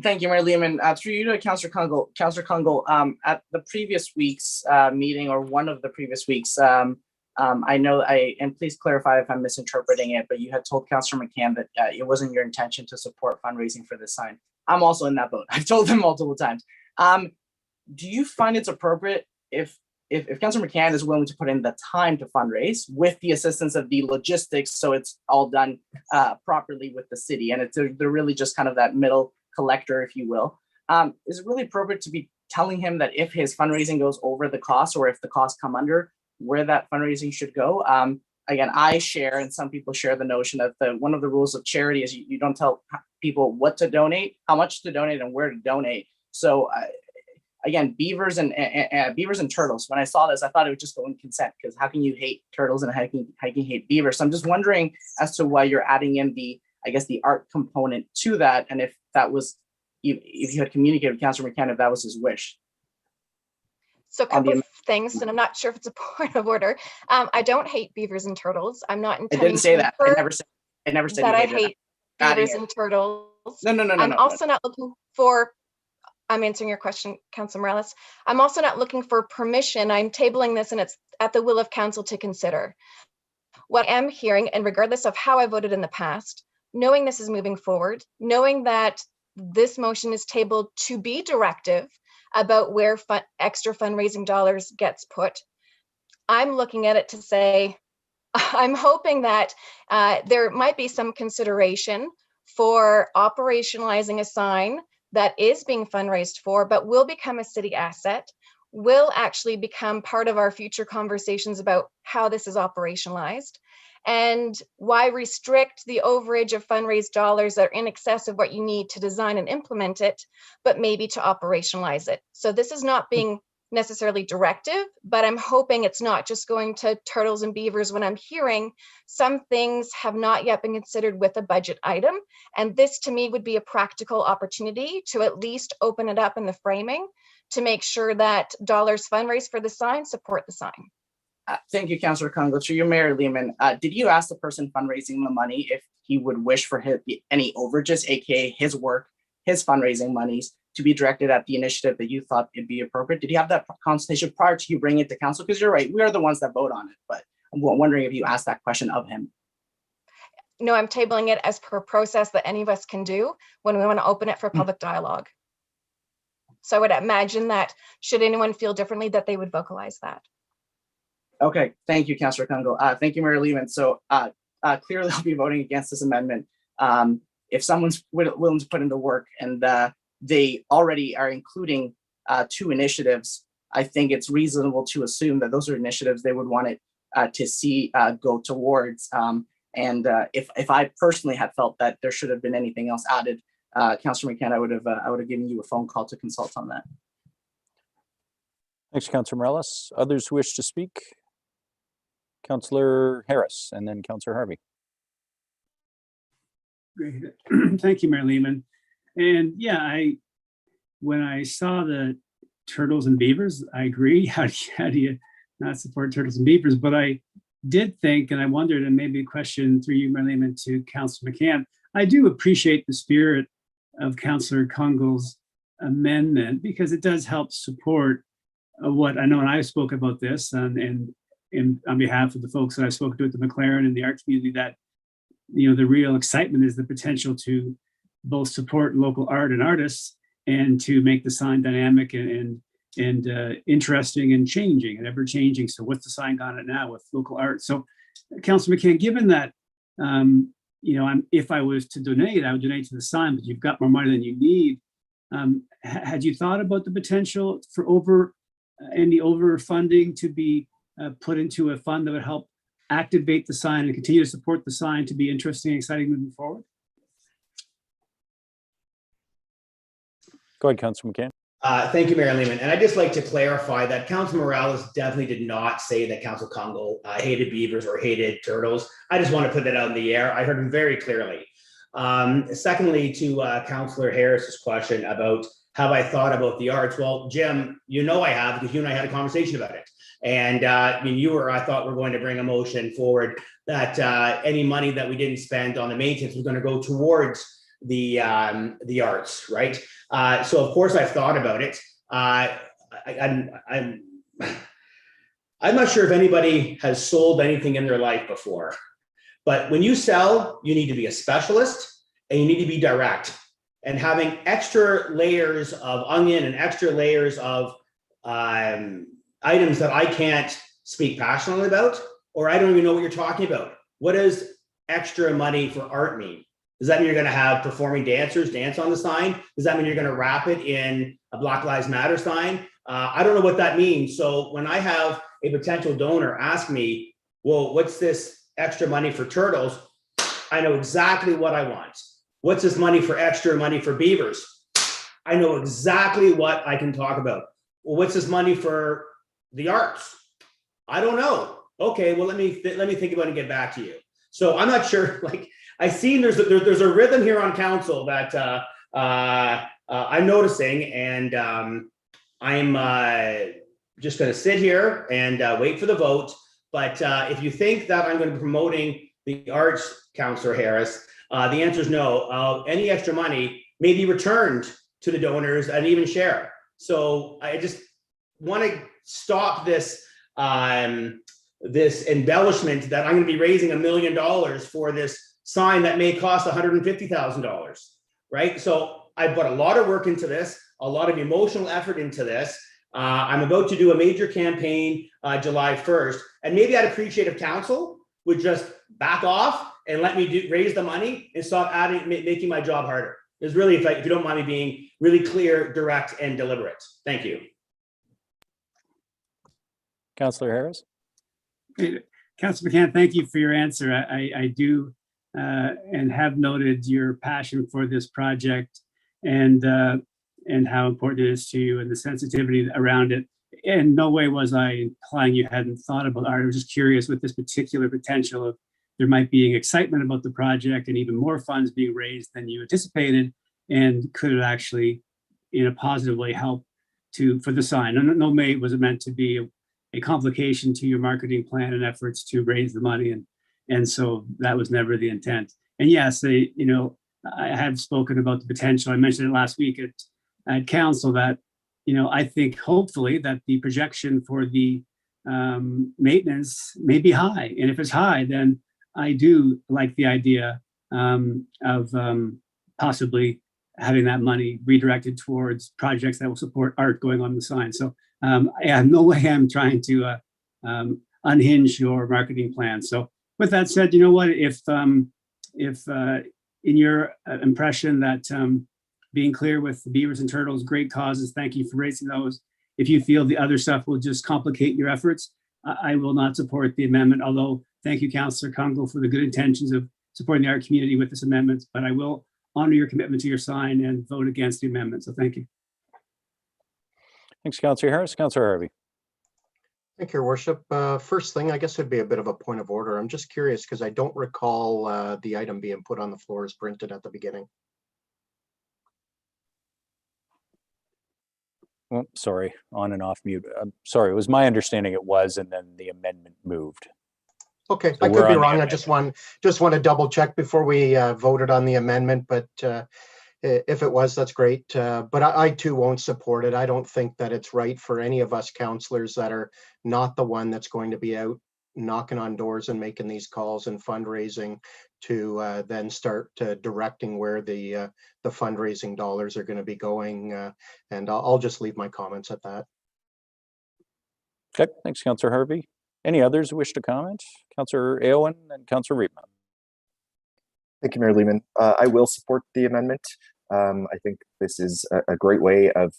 Thank you, Mayor Lehman. Through you to Councillor Kungl. Councillor Kungl, at the previous week's meeting, or one of the previous weeks, I know, and please clarify if I'm misinterpreting it, but you had told Councillor McCann that it wasn't your intention to support fundraising for this sign. I'm also in that boat. I've told him multiple times. Do you find it's appropriate if Councillor McCann is willing to put in the time to fundraise with the assistance of the logistics, so it's all done properly with the city, and they're really just kind of that middle collector, if you will, is it really appropriate to be telling him that if his fundraising goes over the cost, or if the costs come under, where that fundraising should go? Again, I share, and some people share, the notion that one of the rules of charity is you don't tell people what to donate, how much to donate, and where to donate. So again, beavers and turtles, when I saw this, I thought it would just go in consent, because how can you hate turtles and how can you hate beavers? So I'm just wondering as to why you're adding in the art component to that, and if that was, if you had communicated with Councillor McCann, if that was his wish. So a couple of things, and I'm not sure if it's a point of order. I don't hate beavers and turtles. I'm not intending. I didn't say that. I never said that I hate beavers and turtles. No. I'm also not looking for. I'm answering your question, Councillor Morales. I'm also not looking for permission. I'm tabling this, and it's at the will of council to consider. What I am hearing, and regardless of how I voted in the past, knowing this is moving forward, knowing that this motion is tabled to be directive about where extra fundraising dollars gets put, I'm looking at it to say, I'm hoping that there might be some consideration for operationalizing a sign that is being fundraised for, but will become a city asset, will actually become part of our future conversations about how this is operationalized. And why restrict the overage of fundraised dollars that are in excess of what you need to design and implement it, but maybe to operationalize it. So this is not being necessarily directive, but I'm hoping it's not just going to turtles and beavers when I'm hearing some things have not yet been considered with a budget item. And this to me would be a practical opportunity to at least open it up in the framing to make sure that dollars fundraised for the sign support the sign. Thank you, Councillor Congo. Through you, Mayor Lehman, did you ask the person fundraising the money if he would wish for any overages, aka his work, his fundraising monies, to be directed at the initiative that you thought it'd be appropriate? Did you have that consultation prior to you bringing it to council? Because you're right, we are the ones that vote on it, but I'm wondering if you asked that question of him. No, I'm tabling it as per process that any of us can do when we want to open it for public dialogue. So I would imagine that should anyone feel differently, that they would vocalize that. Okay, thank you, Councillor Congo. Thank you, Mayor Lehman. So clearly I'll be voting against this amendment. If someone's willing to put in the work and they already are including 2 initiatives, I think it's reasonable to assume that those are initiatives they would want it to see go towards. If I personally had felt that there should have been anything else added, Councillor McCann, I would have given you a phone call to consult on that. Thanks, Councillor Morales. Others who wish to speak? Councillor Harris and then Councillor Harvey. Great. Thank you, Mayor Lehman. And yeah, when I saw the turtles and beavers, I agree. How do you not support turtles and beavers? But I did think, and I wondered, and maybe a question through you, Mayor Lehman, to Councillor McCann. I do appreciate the spirit of Councillor Congo's amendment because it does help support what I know, and I spoke about this and on behalf of the folks that I've spoken to at the McLaren and the art community, that the real excitement is the potential to both support local art and artists and to make the sign dynamic and interesting and changing and ever changing. So what's the sign on it now with local art? So Councillor McCann, given that if I was to donate, I would donate to the sign, but you've got more money than you need. Had you thought about the potential for any overfunding to be put into a fund that would help activate the sign and continue to support the sign to be interesting and exciting moving forward? Go ahead, Councillor McCann. Thank you, Mayor Lehman. And I'd just like to clarify that Councillor Morales definitely did not say that Councillor Congo hated beavers or hated turtles. I just want to put that out in the air. I heard him very clearly. Secondly, to Councillor Harris's question about have I thought about the arts? Well, Jim, I have, because you and I had a conversation about it. And I thought we're going to bring a motion forward that any money that we didn't spend on the maintenance was going to go towards the arts, right? So of course I've thought about it. I'm not sure if anybody has sold anything in their life before, but when you sell, you need to be a specialist and you need to be direct. And having extra layers of onion and extra layers of items that I can't speak passionately about, or I don't even know what you're talking about. What does extra money for art mean? Does that mean you're going to have performing dancers dance on the sign? Does that mean you're going to wrap it in a Black Lives Matter sign? I don't know what that means. So when I have a potential donor ask me, well, what's this extra money for turtles? I know exactly what I want. What's this money for extra money for beavers? I know exactly what I can talk about. Well, what's this money for the arts? I don't know. Okay, well, let me think about it and get back to you. So I'm not sure, I see there's a rhythm here on council that I'm noticing, and I'm just going to sit here and wait for the vote. But if you think that I'm going to be promoting the arts, Councillor Harris, the answer is no. Any extra money may be returned to the donors and even share. So I just want to stop this this embellishment that I'm going to be raising $1 million for this sign that may cost $150,000, right? So I put a lot of work into this, a lot of emotional effort into this. I'm about to do a major campaign July 1st, and maybe I'd appreciate if council would just back off and let me raise the money and stop making my job harder. Is really, if you don't mind me being really clear, direct, and deliberate. Thank you. Councillor Harris. Councillor McCann, thank you for your answer. I do and have noted your passion for this project and how important it is to you and the sensitivity around it. In no way was I implying you hadn't thought about art. I was just curious with this particular potential of there might be excitement about the project and even more funds being raised than you anticipated. And could it actually, in a positive way, help for the sign? No way was it meant to be a complication to your marketing plan and efforts to raise the money. And so that was never the intent. And yes, I have spoken about the potential. I mentioned it last week at council that, I think hopefully that the projection for the maintenance may be high. And if it's high, then I do like the idea of possibly having that money redirected towards projects that will support art going on the sign. So no way I'm trying to unhinge your marketing plan. So with that said, you know what, if in your impression that being clear with the beavers and turtles, great causes, thank you for raising those. If you feel the other stuff will just complicate your efforts, I will not support the amendment, although thank you, Councillor Kungl, for the good intentions of supporting the art community with this amendment, but I will honor your commitment to your sign and vote against the amendment. So thank you. Thanks, Councillor Harris. Councillor Harvey. Thank you, Your Worship. First thing, I guess it'd be a bit of a point of order. I'm just curious because I don't recall the item being put on the floor as printed at the beginning. Oh, sorry, on and off mute. I'm sorry, it was my understanding it was, and then the amendment moved. Okay, So I could be wrong. I just want to double check before we voted on the amendment, but if it was, that's great. But I too won't support it. I don't think that it's right for any of us councillors that are not the one that's going to be out knocking on doors and making these calls and fundraising to then start directing where the fundraising dollars are going to be going. And I'll just leave my comments at that. Okay, thanks, Councillor Harvey. Any others who wish to comment? Councillor Aylwin and Councillor Riepma. Thank you, Mayor Lehman. I will support the amendment. I think this is a great way of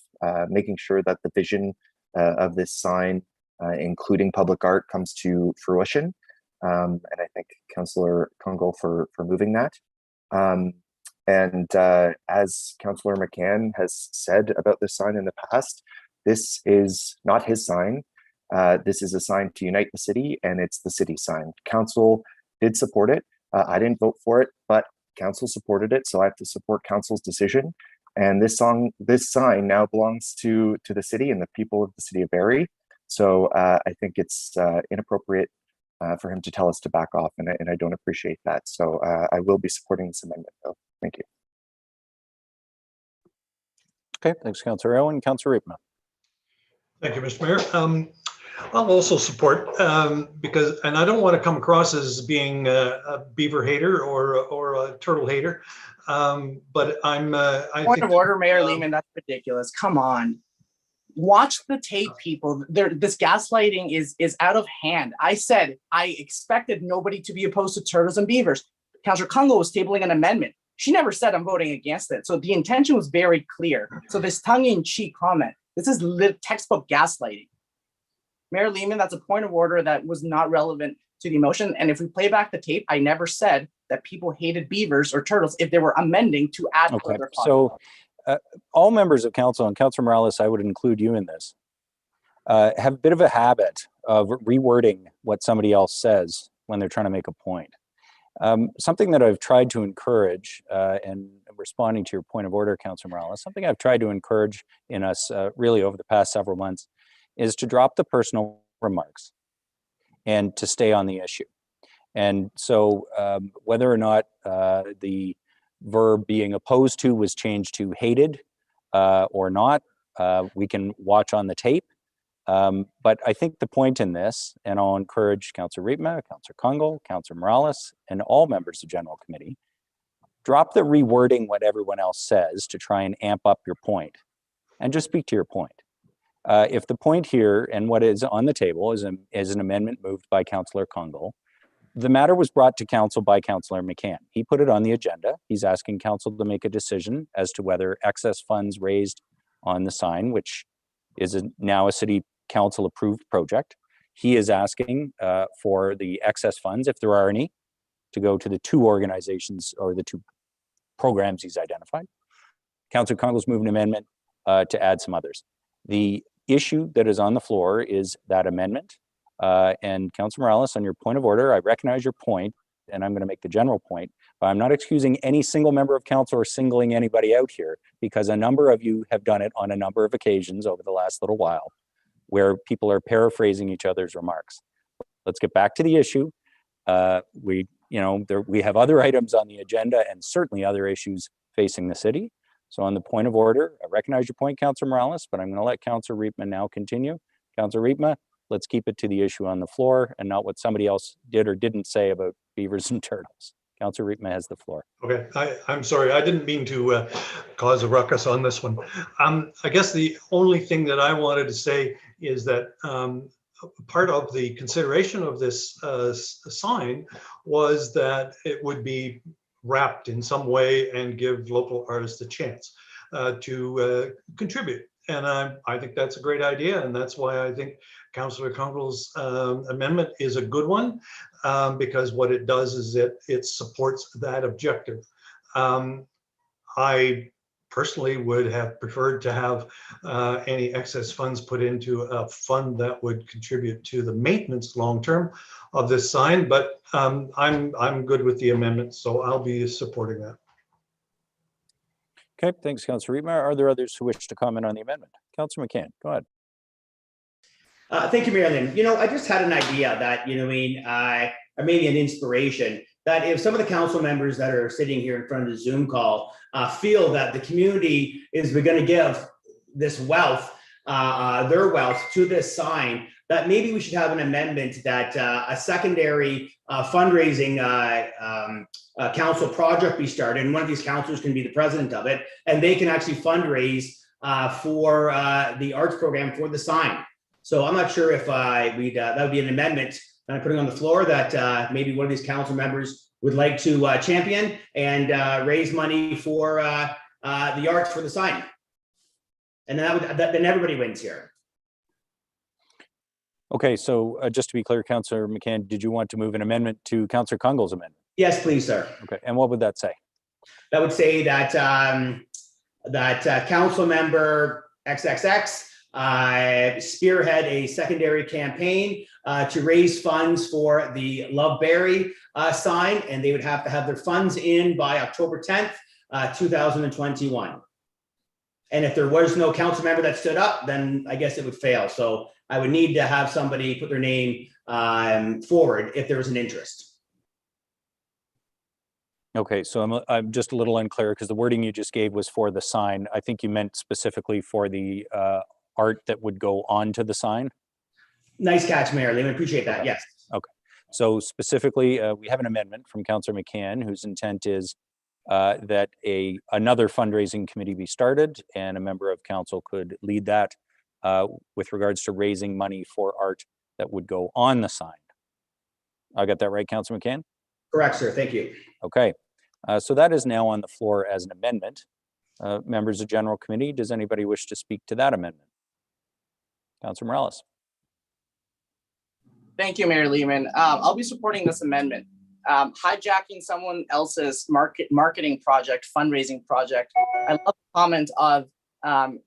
making sure that the vision of this sign, including public art, comes to fruition. And I thank Councillor Kungl for moving that. As Councillor McCann has said about this sign in the past, this is not his sign. This is a sign to unite the city, and it's the city sign. Council did support it. I didn't vote for it, but council supported it, so I have to support council's decision. And this sign now belongs to the city and the people of the city of Barrie. So I think it's inappropriate for him to tell us to back off, and I don't appreciate that. So I will be supporting this amendment, though. Thank you. Okay, thanks, Councillor Owen. Councillor Riepma. Thank you, Mr. Mayor. I'll also support because, and I don't want to come across as being a beaver hater or a turtle hater, but I'm. Point of order, Mayor Lehman. That's ridiculous. Come on, watch the tape, people. This gaslighting is out of hand. I said I expected nobody to be opposed to turtles and beavers. Councillor Kungl was tabling an amendment. She never said I'm voting against it. So the intention was very clear. So this tongue-in-cheek comment, this is textbook gaslighting. Mayor Lehman, that's a point of order that was not relevant to the motion. And if we play back the tape, I never said that people hated beavers or turtles if they were amending to add further content. So all members of council, and Councillor Morales, I would include you in this, have a bit of a habit of rewording what somebody else says when they're trying to make a point. Something that I've tried to encourage, and responding to your point of order, Councillor Morales, something I've tried to encourage in us really over the past several months is to drop the personal remarks and to stay on the issue. And so whether or not the verb being opposed to was changed to hated or not, we can watch on the tape. But I think the point in this, and I'll encourage Councillor Riepma, Councillor Kungl, Councillor Morales, and all members of General Committee, drop the rewording what everyone else says to try and amp up your point, and just speak to your point. If the point here and what is on the table is an amendment moved by Councillor Kungl The matter was brought to council by Councillor McCann. He put it on the agenda. He's asking council to make a decision as to whether excess funds raised on the sign, which is now a city council approved project. He is asking for the excess funds, if there are any, to go to the two organizations or the two programs he's identified. Councillor Congo's moved an amendment to add some others. The issue that is on the floor is that amendment. And Councillor Morales, on your point of order, I recognize your point, and I'm going to make the general point, but I'm not excusing any single member of council or singling anybody out here, because a number of you have done it on a number of occasions over the last little while, where people are paraphrasing each other's remarks. Let's get back to the issue. We have other items on the agenda and certainly other issues facing the city. So on the point of order, I recognize your point, Councillor Morales, but I'm going to let Councillor Riepma now continue. Councillor Riepma, let's keep it to the issue on the floor and not what somebody else did or didn't say about beavers and turtles. Councillor Riepma has the floor. Okay, I'm sorry, I didn't mean to cause a ruckus on this one. I guess the only thing that I wanted to say is that part of the consideration of this sign was that it would be wrapped in some way and give local artists a chance to contribute. And I think that's a great idea, and that's why I think Councillor Congo's amendment is a good one, because what it does is it supports that objective. I personally would have preferred to have any excess funds put into a fund that would contribute to the maintenance long-term of this sign, but I'm good with the amendment, so I'll be supporting that. Okay, thanks, Councillor Riepma. Are there others who wish to comment on the amendment? Councillor McCann, go ahead. Thank you, Marilyn. I just had an idea that, or maybe an inspiration, that if some of the council members that are sitting here in front of the Zoom call feel that the community is going to give this wealth, their wealth to this sign, that maybe we should have an amendment that a secondary fundraising council project be started, and one of these councilors can be the president of it, and they can actually fundraise for the arts program for the sign. So I'm not sure if that would be an amendment that I'm putting on the floor that maybe one of these council members would like to champion and raise money for the arts for the sign. And then everybody wins here. Okay, so just to be clear, Councillor McCann, did you want to move an amendment to Councillor Congo's amendment? Yes, please, sir. Okay, and what would that say? That would say that council member XXX spearhead a secondary campaign to raise funds for the Love Barrie sign, and they would have to have their funds in by October 10th, 2021. And if there was no council member that stood up, then I guess it would fail. So I would need to have somebody put their name forward if there was an interest. Okay, so I'm just a little unclear because the wording you just gave was for the sign. I think you meant specifically for the art that would go onto the sign. Nice catch, Mayor. I appreciate that. Yes. Okay, so specifically, we have an amendment from Councillor McCann, whose intent is that another fundraising committee be started, and a member of council could lead that with regards to raising money for art that would go on the sign. I got that right, Councillor McCann? Correct, sir. Thank you. Okay, so that is now on the floor as an amendment. Members of General Committee, does anybody wish to speak to that amendment? Councillor Morales. Thank you, Mayor Lehman. I'll be supporting this amendment. Hijacking someone else's marketing project, fundraising project. I love the comment of, and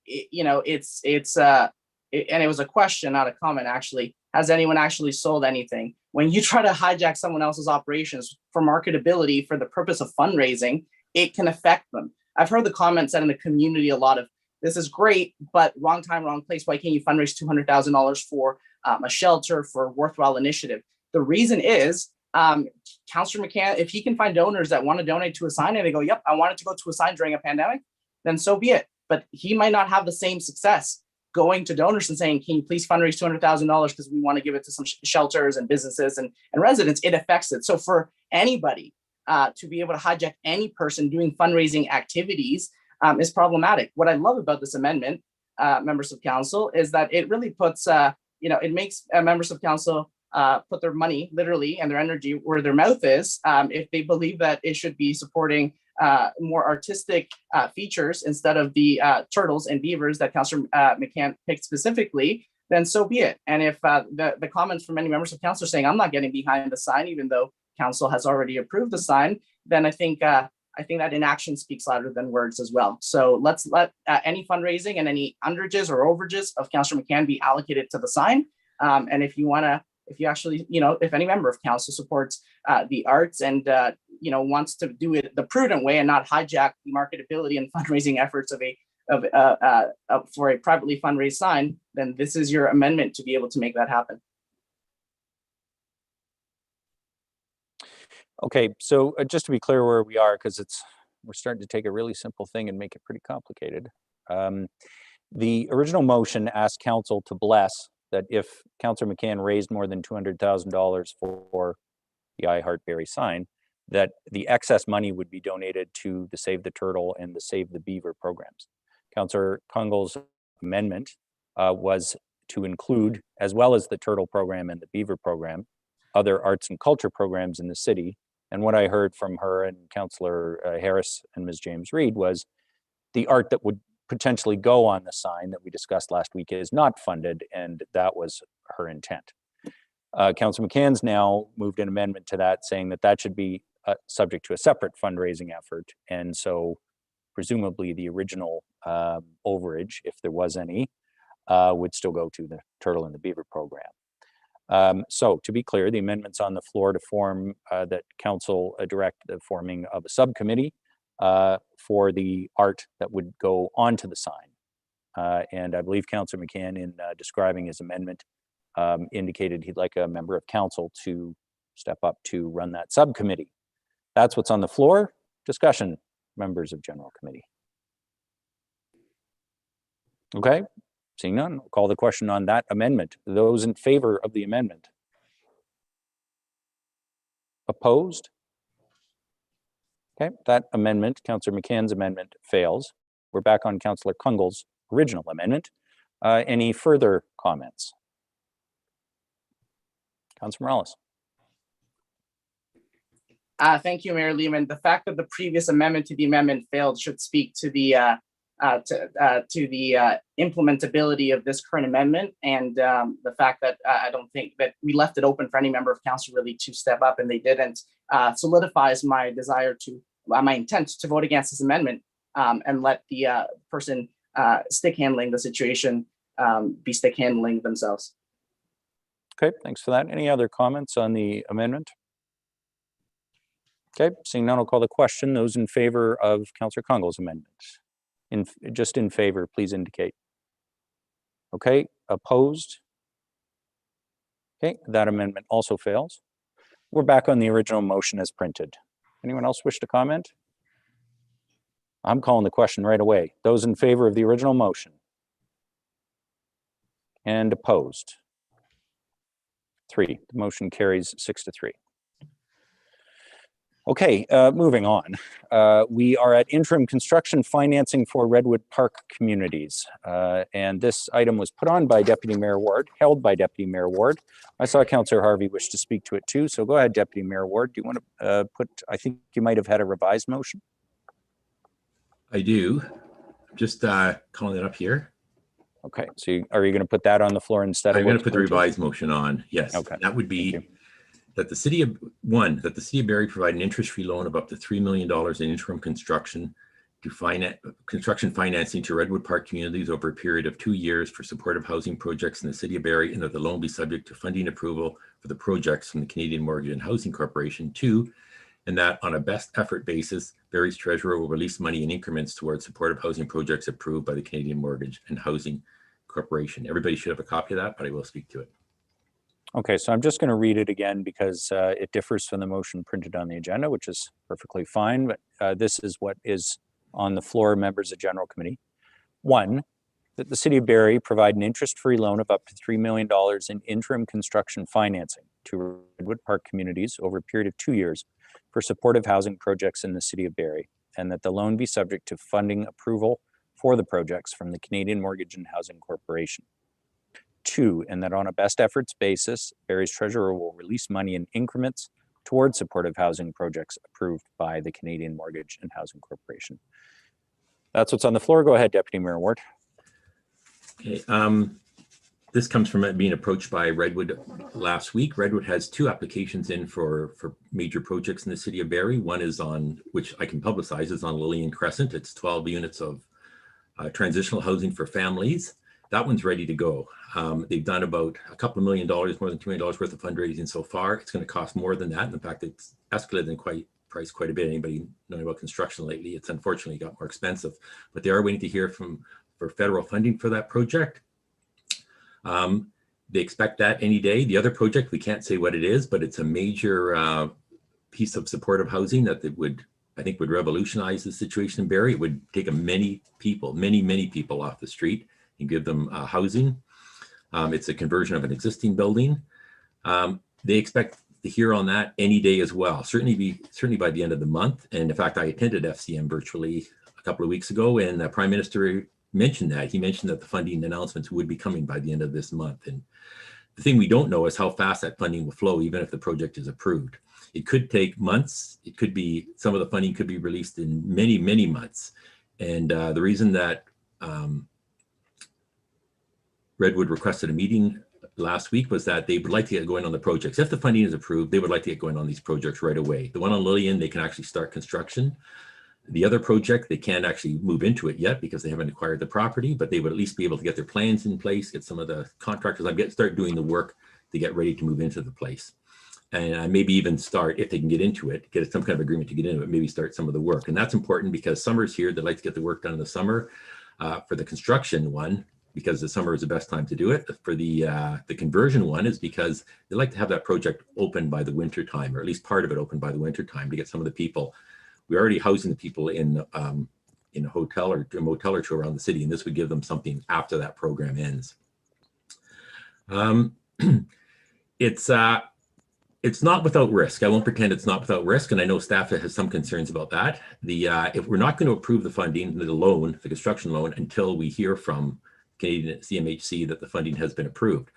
it was a question, not a comment actually. Has anyone actually sold anything? When you try to hijack someone else's operations for marketability for the purpose of fundraising, it can affect them. I've heard the comments said in the community a lot of, this is great, but wrong time, wrong place. Why can't you fundraise $200,000 for a shelter, for a worthwhile initiative? The reason is, Councillor McCann, if he can find donors that want to donate to a sign and they go, yep, I wanted to go to a sign during a pandemic, then so be it. But he might not have the same success going to donors and saying, can you please fundraise $200,000 because we want to give it to some shelters and businesses and residents. It affects it. So for anybody to be able to hijack any person doing fundraising activities is problematic. What I love about this amendment, members of council, is that it really puts, it makes members of council put their money literally and their energy where their mouth is. If they believe that it should be supporting more artistic features instead of the turtles and beavers that Councillor McCann picked specifically, then so be it. And if the comments from many members of council are saying, I'm not getting behind the sign, even though council has already approved the sign, then I think that inaction speaks louder than words as well. So let's let any fundraising and any underages or overages of Councillor McCann be allocated to the sign. And if you want to, if you actually, if any member of council supports the arts and, wants to do it the prudent way and not hijack the marketability and fundraising efforts for a privately fundraised sign, then this is your amendment to be able to make that happen. Okay, so just to be clear where we are, because we're starting to take a really simple thing and make it pretty complicated. The original motion asked council to bless that if Councillor McCann raised more than $200,000 for the I Heart Barrie sign, that the excess money would be donated to the Save the Turtle and the Save the Beaver programs. Councillor Kungol's amendment was to include, as well as the Turtle program and the Beaver program, other arts and culture programs in the city. And what I heard from her and Councillor Harris and Ms. James Reid was the art that would potentially go on the sign that we discussed last week is not funded, and that was her intent. Councillor McCann's now moved an amendment to that saying that that should be subject to a separate fundraising effort, and so presumably the original overage, if there was any, would still go to the Turtle and the Beaver program. So to be clear, the amendment's on the floor to form that council direct the forming of a subcommittee for the art that would go onto the sign. And I believe Councillor McCann, in describing his amendment, indicated he'd like a member of council to step up to run that subcommittee. That's what's on the floor. Discussion, members of general committee. Okay, seeing none, I'll call the question on that amendment. Those in favor of the amendment? Opposed? Okay, that amendment, Councillor McCann's amendment, fails. We're back on Councillor Kungol's original amendment. Any further comments? Councillor Morales. Thank you, Mayor Lehman. The fact that the previous amendment to the amendment failed should speak to the implementability of this current amendment, and the fact that I don't think that we left it open for any member of council really to step up, and they didn't, solidifies my desire to, my intent to vote against this amendment, and let the person stick handling the situation be stick handling themselves. Okay, thanks for that. Any other comments on the amendment? Okay, seeing none, I'll call the question. Those in favor of Councillor Kungol's amendment? Just in favor, please indicate. Okay, opposed? Okay, that amendment also fails. We're back on the original motion as printed. Anyone else wish to comment? I'm calling the question right away. Those in favor of the original motion? And opposed? 3. The motion carries 6-3. Okay, moving on. We are at interim construction financing for Redwood Park communities. And this item was put on by Deputy Mayor Ward, held by Deputy Mayor Ward. I saw Councillor Harvey wish to speak to it too. So go ahead, Deputy Mayor Ward. Do you want to I think you might have had a revised motion? I do. I'm just calling it up here. Okay, so are you going to put that on the floor instead? I'm going to put the revised motion on. Yes. Okay. That would be that the city of Barrie provide an interest-free loan of up to $3 million in interim construction financing to Redwood Park communities over a period of 2 years for supportive housing projects in the city of Barrie, and that the loan be subject to funding approval for the projects from the Canadian Mortgage and Housing Corporation. 2, and that on a best effort basis, Barrie's treasurer will release money in increments towards supportive housing projects approved by the Canadian Mortgage and Housing Corporation. Everybody should have a copy of that, but I will speak to it. Okay, so I'm just going to read it again because it differs from the motion printed on the agenda, which is perfectly fine, but this is what is on the floor, members of General Committee. 1, that the City of Barrie provide an interest-free loan of up to $3 million in interim construction financing to Redwood Park communities over a period of 2 years for supportive housing projects in the City of Barrie, and that the loan be subject to funding approval for the projects from the Canadian Mortgage and Housing Corporation. 2, and that on a best efforts basis, Barrie's treasurer will release money in increments towards supportive housing projects approved by the Canadian Mortgage and Housing Corporation. That's what's on the floor. Go ahead, Deputy Mayor Ward. Okay, this comes from being approached by Redwood last week. Redwood has 2 applications in for major projects in the city of Barrie. One is on, which I can publicize, is on Lillian Crescent. It's 12 units of transitional housing for families. That one's ready to go. They've done about a couple of $1 million, more than $2 million worth of fundraising so far. It's going to cost more than that. In fact, it's escalated in price quite a bit. Anybody knowing about construction lately, it's unfortunately got more expensive. But they are waiting to hear for federal funding for that project. They expect that any day. The other project, we can't say what it is, but it's a major piece of supportive housing that I think would revolutionize the situation in Barrie. It would take many people off the street and give them housing. It's a conversion of an existing building. They expect to hear on that any day as well, certainly by the end of the month. And in fact, I attended FCM virtually a couple of weeks ago, and the Prime Minister mentioned that. He mentioned that the funding announcements would be coming by the end of this month. And the thing we don't know is how fast that funding will flow, even if the project is approved. It could take months. It could be, some of the funding could be released in many, many months. And the reason that Redwood requested a meeting last week was that they would like to get going on the projects. If the funding is approved, they would like to get going on these projects right away. The one on Lillian, they can actually start construction. The other project, they can't actually move into it yet because they haven't acquired the property, but they would at least be able to get their plans in place, get some of the contractors, start doing the work to get ready to move into the place. And maybe even start, if they can get into it, get some kind of agreement to get into it, maybe start some of the work. And that's important because summer's here. They like to get the work done in the summer for the construction one, because the summer is the best time to do it. For the conversion one is because they like to have that project open by the winter time, or at least part of it open by the winter time, to get some of the people. We're already housing the people in a hotel or a motel or two around the city, and this would give them something after that program ends. It's not without risk. I won't pretend it's not without risk, and I know staff has some concerns about that. If we're not going to approve the funding, the loan, the construction loan, until we hear from Canadian CMHC that the funding has been approved.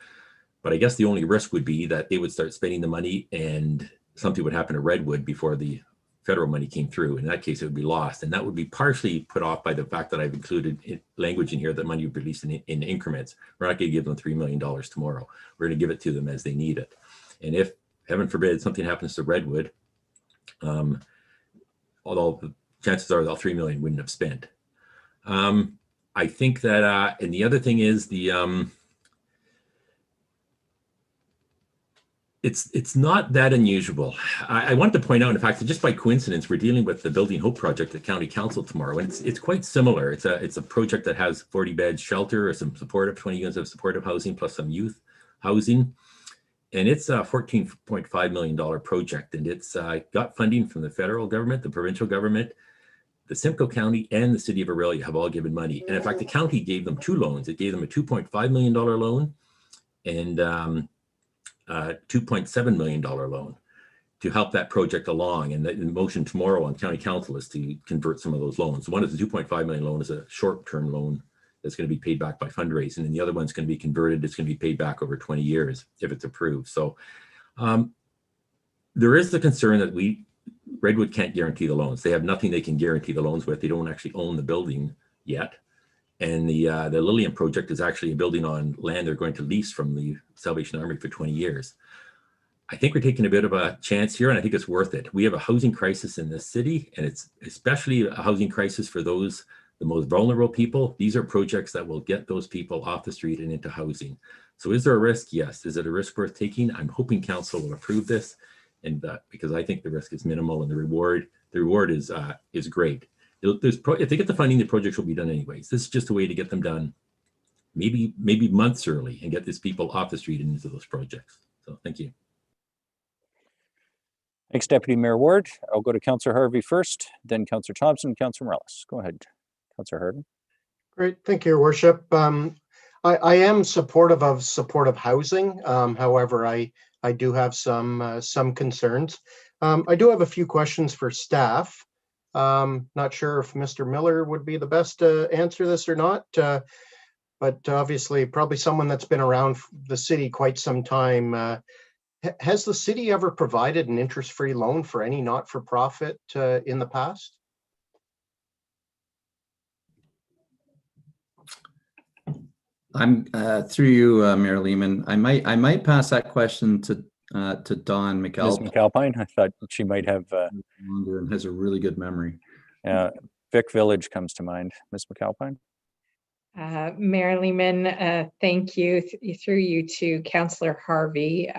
But I guess the only risk would be that they would start spending the money and something would happen to Redwood before the federal money came through. In that case, it would be lost. And that would be partially put off by the fact that I've included language in here that money would be released in increments. We're not going to give them $3 million tomorrow. We're going to give it to them as they need it. And if, heaven forbid, something happens to Redwood, although the chances are that $3 million wouldn't have spent. I think that, and the other thing is it's not that unusual. I wanted to point out, in fact, that just by coincidence, we're dealing with the Building Hope project at County Council tomorrow, and it's quite similar. It's a project that has 40 beds shelter, or some supportive, 20 units of supportive housing, plus some youth housing. And it's a $14.5 million project, and it's got funding from the federal government, the provincial government, the Simcoe County, and the City of Aurelia have all given money. And in fact, the county gave them 2 loans. It gave them a $2.5 million loan and $2.7 million loan to help that project along. And the motion tomorrow on County Council is to convert some of those loans. One is the $2.5 million loan is a short-term loan that's going to be paid back by fundraising, and the other one's going to be converted. It's going to be paid back over 20 years if it's approved. So there is the concern that Redwood can't guarantee the loans. They have nothing they can guarantee the loans with. They don't actually own the building yet. And the Lillian project is actually a building on land they're going to lease from the Salvation Army for 20 years. I think we're taking a bit of a chance here, and I think it's worth it. We have a housing crisis in this city, and it's especially a housing crisis for the most vulnerable people. These are projects that will get those people off the street and into housing. So is there a risk? Yes. Is it a risk worth taking? I'm hoping council will approve this, and because I think the risk is minimal and the reward is great. If they get the funding, the projects will be done anyways. This is just a way to get them done, maybe months early, and get these people off the street and into those projects. So thank you. Thanks, Deputy Mayor Ward. I'll go to Councillor Harvey first, then Councillor Thompson, Councillor Morales. Go ahead, Councillor Harvey. Great, thank you, Your Worship. I am supportive of supportive housing. However, I do have some concerns. I do have a few questions for staff. Not sure if Mr. Miller would be the best to answer this or not. but obviously probably someone that's been around the city quite some time. Has the city ever provided an interest-free loan for any not-for-profit in the past? I'm through you, Mayor Lehman. I might pass that question to Dawn Ms. McAlpine. McAlpine, I thought she might have. And has a really good memory. Vic Village comes to mind. Ms. McAlpine. Mayor Lehman, thank you. Through you to Councillor Harvey.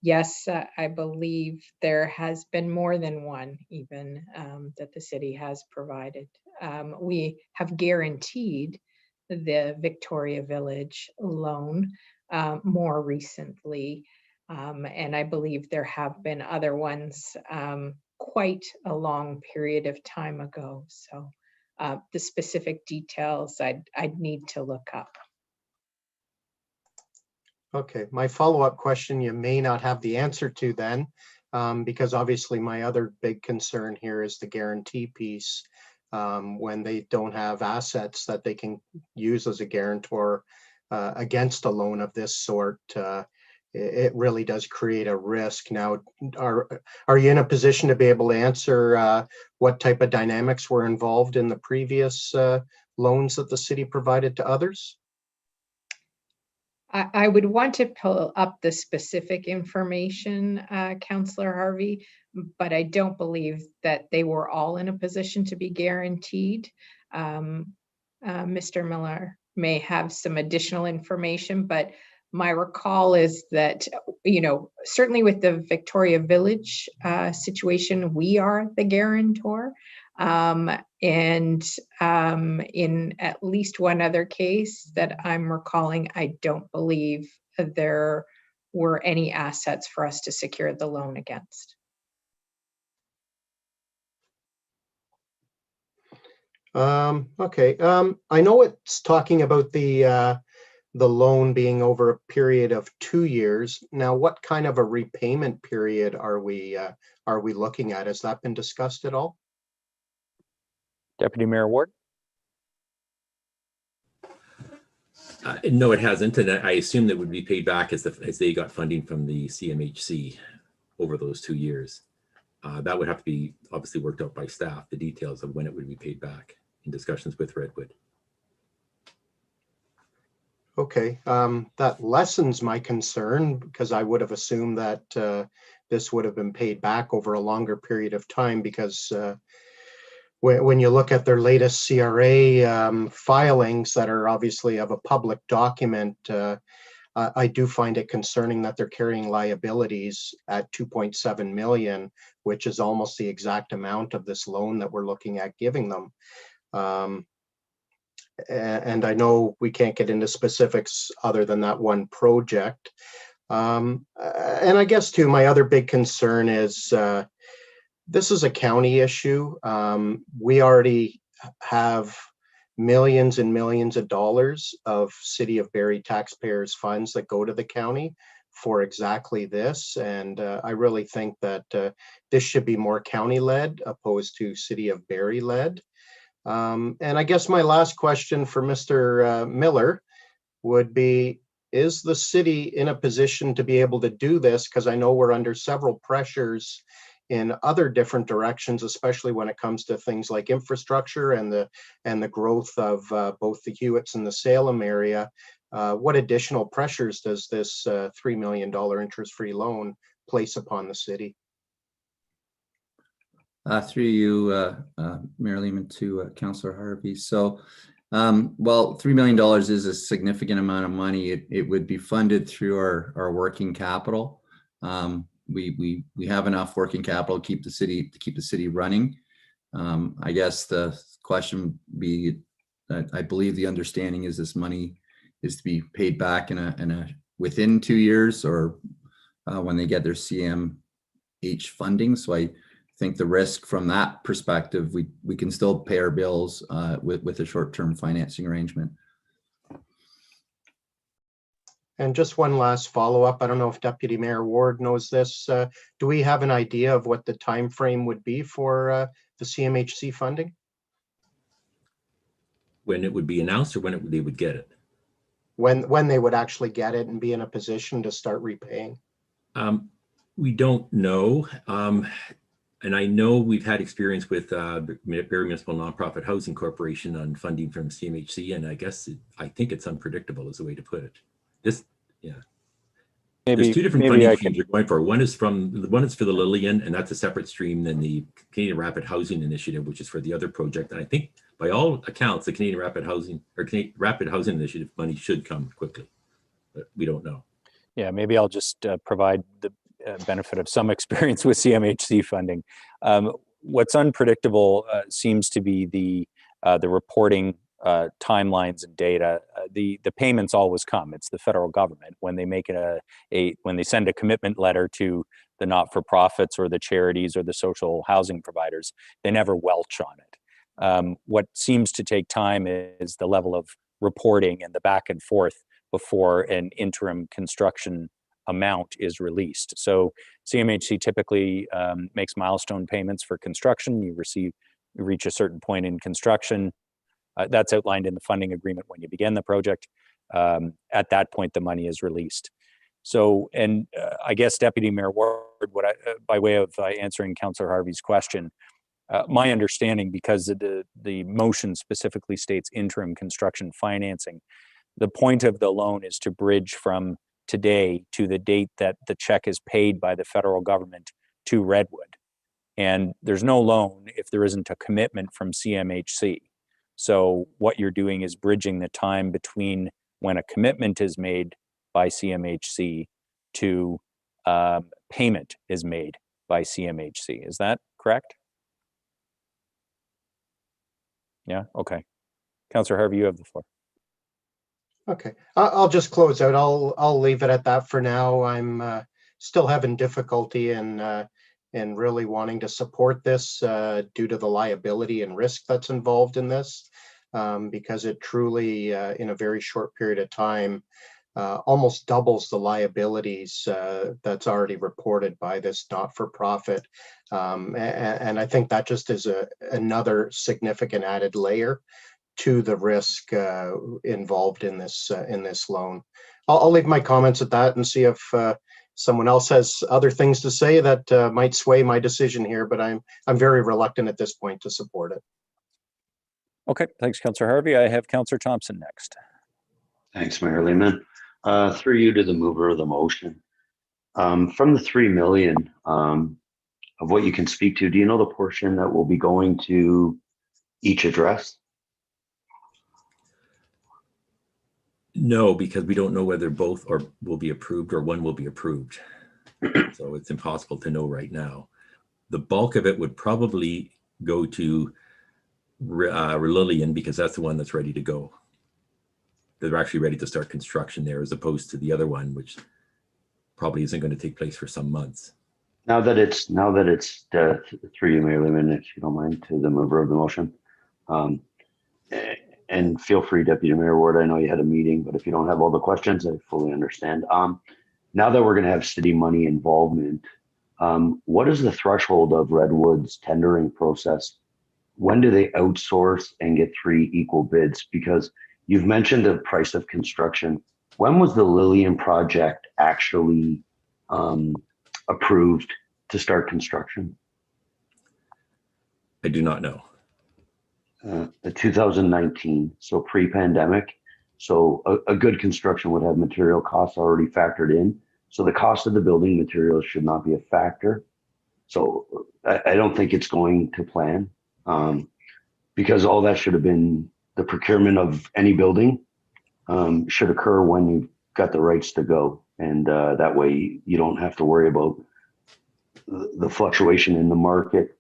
Yes, I believe there has been more than one even that the city has provided. We have guaranteed the Victoria Village loan more recently. And I believe there have been other ones quite a long period of time ago. So the specific details I'd need to look up. Okay, my follow-up question you may not have the answer to then, because obviously my other big concern here is the guarantee piece. When they don't have assets that they can use as a guarantor against a loan of this sort, it really does create a risk. Now, are you in a position to be able to answer what type of dynamics were involved in the previous loans that the city provided to others? I would want to pull up the specific information, Councillor Harvey, but I don't believe that they were all in a position to be guaranteed. Mr. Miller may have some additional information, but my recall is that, you know, certainly with the Victoria Village situation, we are the guarantor. And in at least one other case that I'm recalling, I don't believe there were any assets for us to secure the loan against. Okay, I know it's talking about the loan being over a period of 2 years. Now, what kind of a repayment period are we looking at? Has that been discussed at all? Deputy Mayor Ward? No, it hasn't, and I assume that would be paid back as they got funding from the CMHC over those 2 years. That would have to be obviously worked out by staff, the details of when it would be paid back in discussions with Redwood. Okay, that lessens my concern because I would have assumed that this would have been paid back over a longer period of time, because when you look at their latest CRA filings that are obviously of a public document, I do find it concerning that they're carrying liabilities at 2.7 million, which is almost the exact amount of this loan that we're looking at giving them. And I know we can't get into specifics other than that one project. And I guess too, my other big concern is this is a county issue. We already have millions and millions of dollars of City of Barrie taxpayers' funds that go to the county for exactly this. And I really think that this should be more county-led opposed to City of Barrie-led. And I guess my last question for Mr. Miller would be, is the city in a position to be able to do this? Because I know we're under several pressures in other different directions, especially when it comes to things like infrastructure and the growth of both the Hewitts and the Salem area. What additional pressures does this $3 million interest-free loan place upon the city? Through you, Mayor Lehman, to Councillor Harvey. So, well, $3 million is a significant amount of money. It would be funded through our working capital. We have enough working capital to keep the city running. I guess the question would be, I believe the understanding is this money is to be paid back within 2 years, or when they get their CMH funding. So I think the risk from that perspective, we can still pay our bills with a short-term financing arrangement. And just one last follow-up. I don't know if Deputy Mayor Ward knows this. Do we have an idea of what the time frame would be for the CMHC funding? When it would be announced or when they would get it? When they would actually get it and be in a position to start repaying? We don't know. And I know we've had experience with Barrie Municipal Nonprofit Housing Corporation on funding from CMHC, and I think it's unpredictable is the way to put it. There's two different funding streams you're going for. One is for the Lillian, and that's a separate stream than the Canadian Rapid Housing Initiative, which is for the other project. And I think by all accounts, the Canadian Rapid Housing Initiative money should come quickly, but we don't know. Yeah, maybe I'll just provide the benefit of some experience with CMHC funding. What's unpredictable seems to be the reporting timelines and data. The payments always come. It's the federal government when they make when they send a commitment letter to the not-for-profits or the charities or the social housing providers. They never welch on it. What seems to take time is the level of reporting and the back and forth before an interim construction amount is released. So CMHC typically makes milestone payments for construction. You reach a certain point in construction. That's outlined in the funding agreement when you begin the project. At that point, the money is released. So, and I guess Deputy Mayor Ward, by way of answering Councillor Harvey's question, my understanding, because the motion specifically states interim construction financing, the point of the loan is to bridge from today to the date that the check is paid by the federal government to Redwood. And there's no loan if there isn't a commitment from CMHC. So what you're doing is bridging the time between when a commitment is made by CMHC to payment is made by CMHC. Is that correct? Yeah, okay. Councillor Harvey, you have the floor. Okay, I'll just close out. I'll leave it at that for now. I'm still having difficulty in really wanting to support this due to the liability and risk that's involved in this, because it truly, in a very short period of time, almost doubles the liabilities that's already reported by this not-for-profit. And I think that just is another significant added layer to the risk involved in this loan. I'll leave my comments at that and see if someone else has other things to say that might sway my decision here, but I'm very reluctant at this point to support it. Okay, thanks, Councillor Harvey. I have Councillor Thompson next. Thanks, Mayor Lehman. Through you to the mover of the motion. From the 3 million of what you can speak to, do you know the portion that will be going to each address? No, because we don't know whether both will be approved or one will be approved. So it's impossible to know right now. The bulk of it would probably go to Lillian because that's the one that's ready to go. They're actually ready to start construction there as opposed to the other one, which probably isn't going to take place for some months. Now that it's through you, Mayor Lehman, if you don't mind, to the mover of the motion. And feel free, Deputy Mayor Ward, I know you had a meeting, but if you don't have all the questions, I fully understand. Now that we're going to have city money involvement, what is the threshold of Redwood's tendering process? When do they outsource and get 3 equal bids? Because you've mentioned the price of construction. When was the Lillian project actually approved to start construction? I do not know. 2019, so pre-pandemic. So a good construction would have material costs already factored in. So the cost of the building materials should not be a factor. So I don't think it's going to plan because all that should have been the procurement of any building should occur when you've got the rights to go. And that way you don't have to worry about the fluctuation in the market.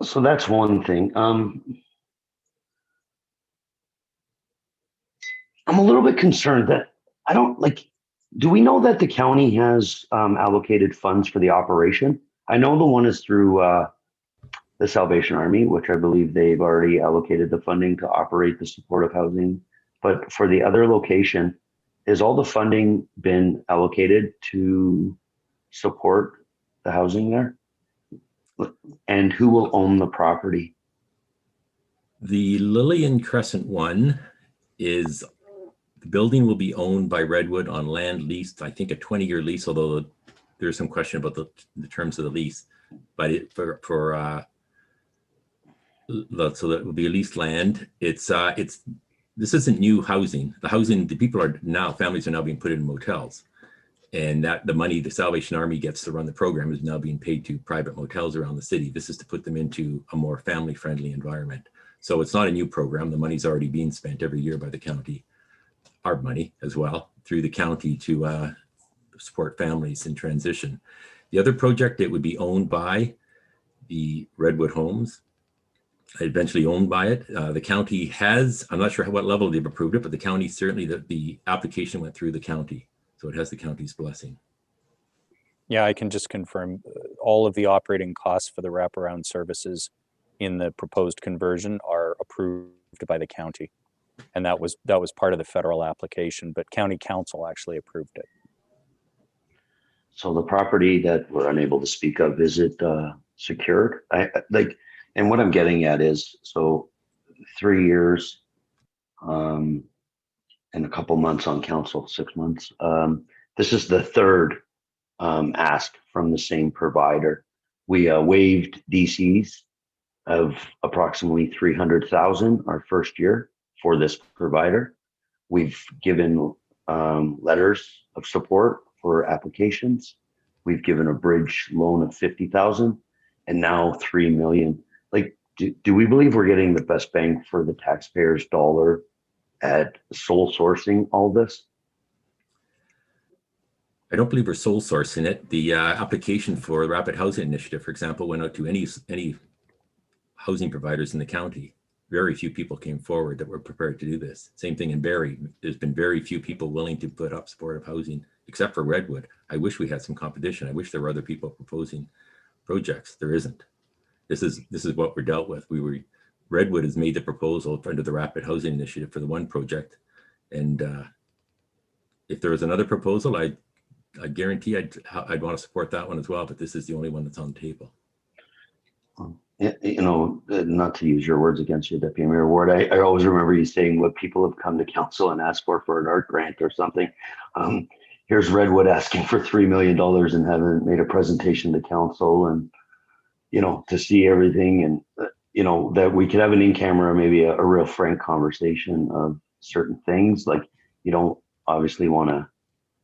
So that's one thing. I'm a little bit concerned that I don't do we know that the county has allocated funds for the operation? I know the one is through the Salvation Army, which I believe they've already allocated the funding to operate the supportive housing. But for the other location, has all the funding been allocated to support the housing there? And who will own the property? The Lillian Crescent one is, the building will be owned by Redwood on land leased, I think a 20-year lease, although there's some question about the terms of the lease. But so that will be leased land. This isn't new housing. The housing, the people are now, families are now being put in motels. And that the money the Salvation Army gets to run the program is now being paid to private motels around the city. This is to put them into a more family-friendly environment. So it's not a new program. The money's already being spent every year by the county, our money as well, through the county to support families in transition. The other project, it would be owned by the Redwood Homes, eventually owned by it. The county has, I'm not sure what level they've approved it, but the county certainly, the application went through the county. So it has the county's blessing. Yeah, I can just confirm all of the operating costs for the wraparound services in the proposed conversion are approved by the county. And that was part of the federal application, but county council actually approved it. So the property that we're unable to speak of, is it secured? And what I'm getting at is, so 3 years, and a couple months on council, 6 months. This is the third ask from the same provider. We waived DCs of approximately $300,000 our first year for this provider. We've given letters of support for applications. We've given a bridge loan of $50,000 and now $3 million. Like, do we believe we're getting the best bang for the taxpayers' dollar at sole sourcing all this? I don't believe we're sole sourcing it. The application for the Rapid Housing Initiative, for example, went out to any housing providers in the county. Very few people came forward that were prepared to do this. Same thing in Barrie. There's been very few people willing to put up supportive housing, except for Redwood. I wish we had some competition. I wish there were other people proposing projects. There isn't. This is what we're dealt with. Redwood has made the proposal under the Rapid Housing Initiative for the one project. And if there was another proposal, I guarantee I'd want to support that one as well, but this is the only one that's on the table. You know, not to use your words against you, Deputy Mayor Ward, I always remember you saying what people have come to council and asked for an art grant or something. Here's Redwood asking for $3 million and haven't made a presentation to council, and, you know, to see everything, and, you know, that we could have an in-camera, maybe a real frank conversation of certain things. Like, you don't obviously want to,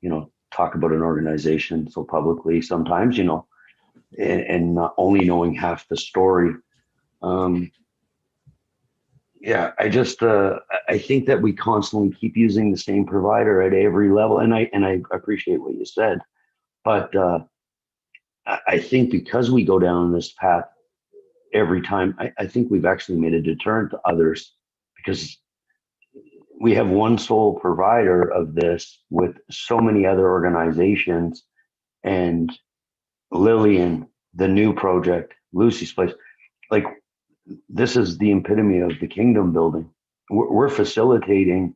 you know, talk about an organization so publicly sometimes, you know, and not only knowing half the story. Yeah, I think that we constantly keep using the same provider at every level, and I appreciate what you said, but I think because we go down this path every time, I think we've actually made a deterrent to others, because we have one sole provider of this with so many other organizations, and Lillian, the new project, Lucy's Place, like, this is the epitome of the kingdom building. We're facilitating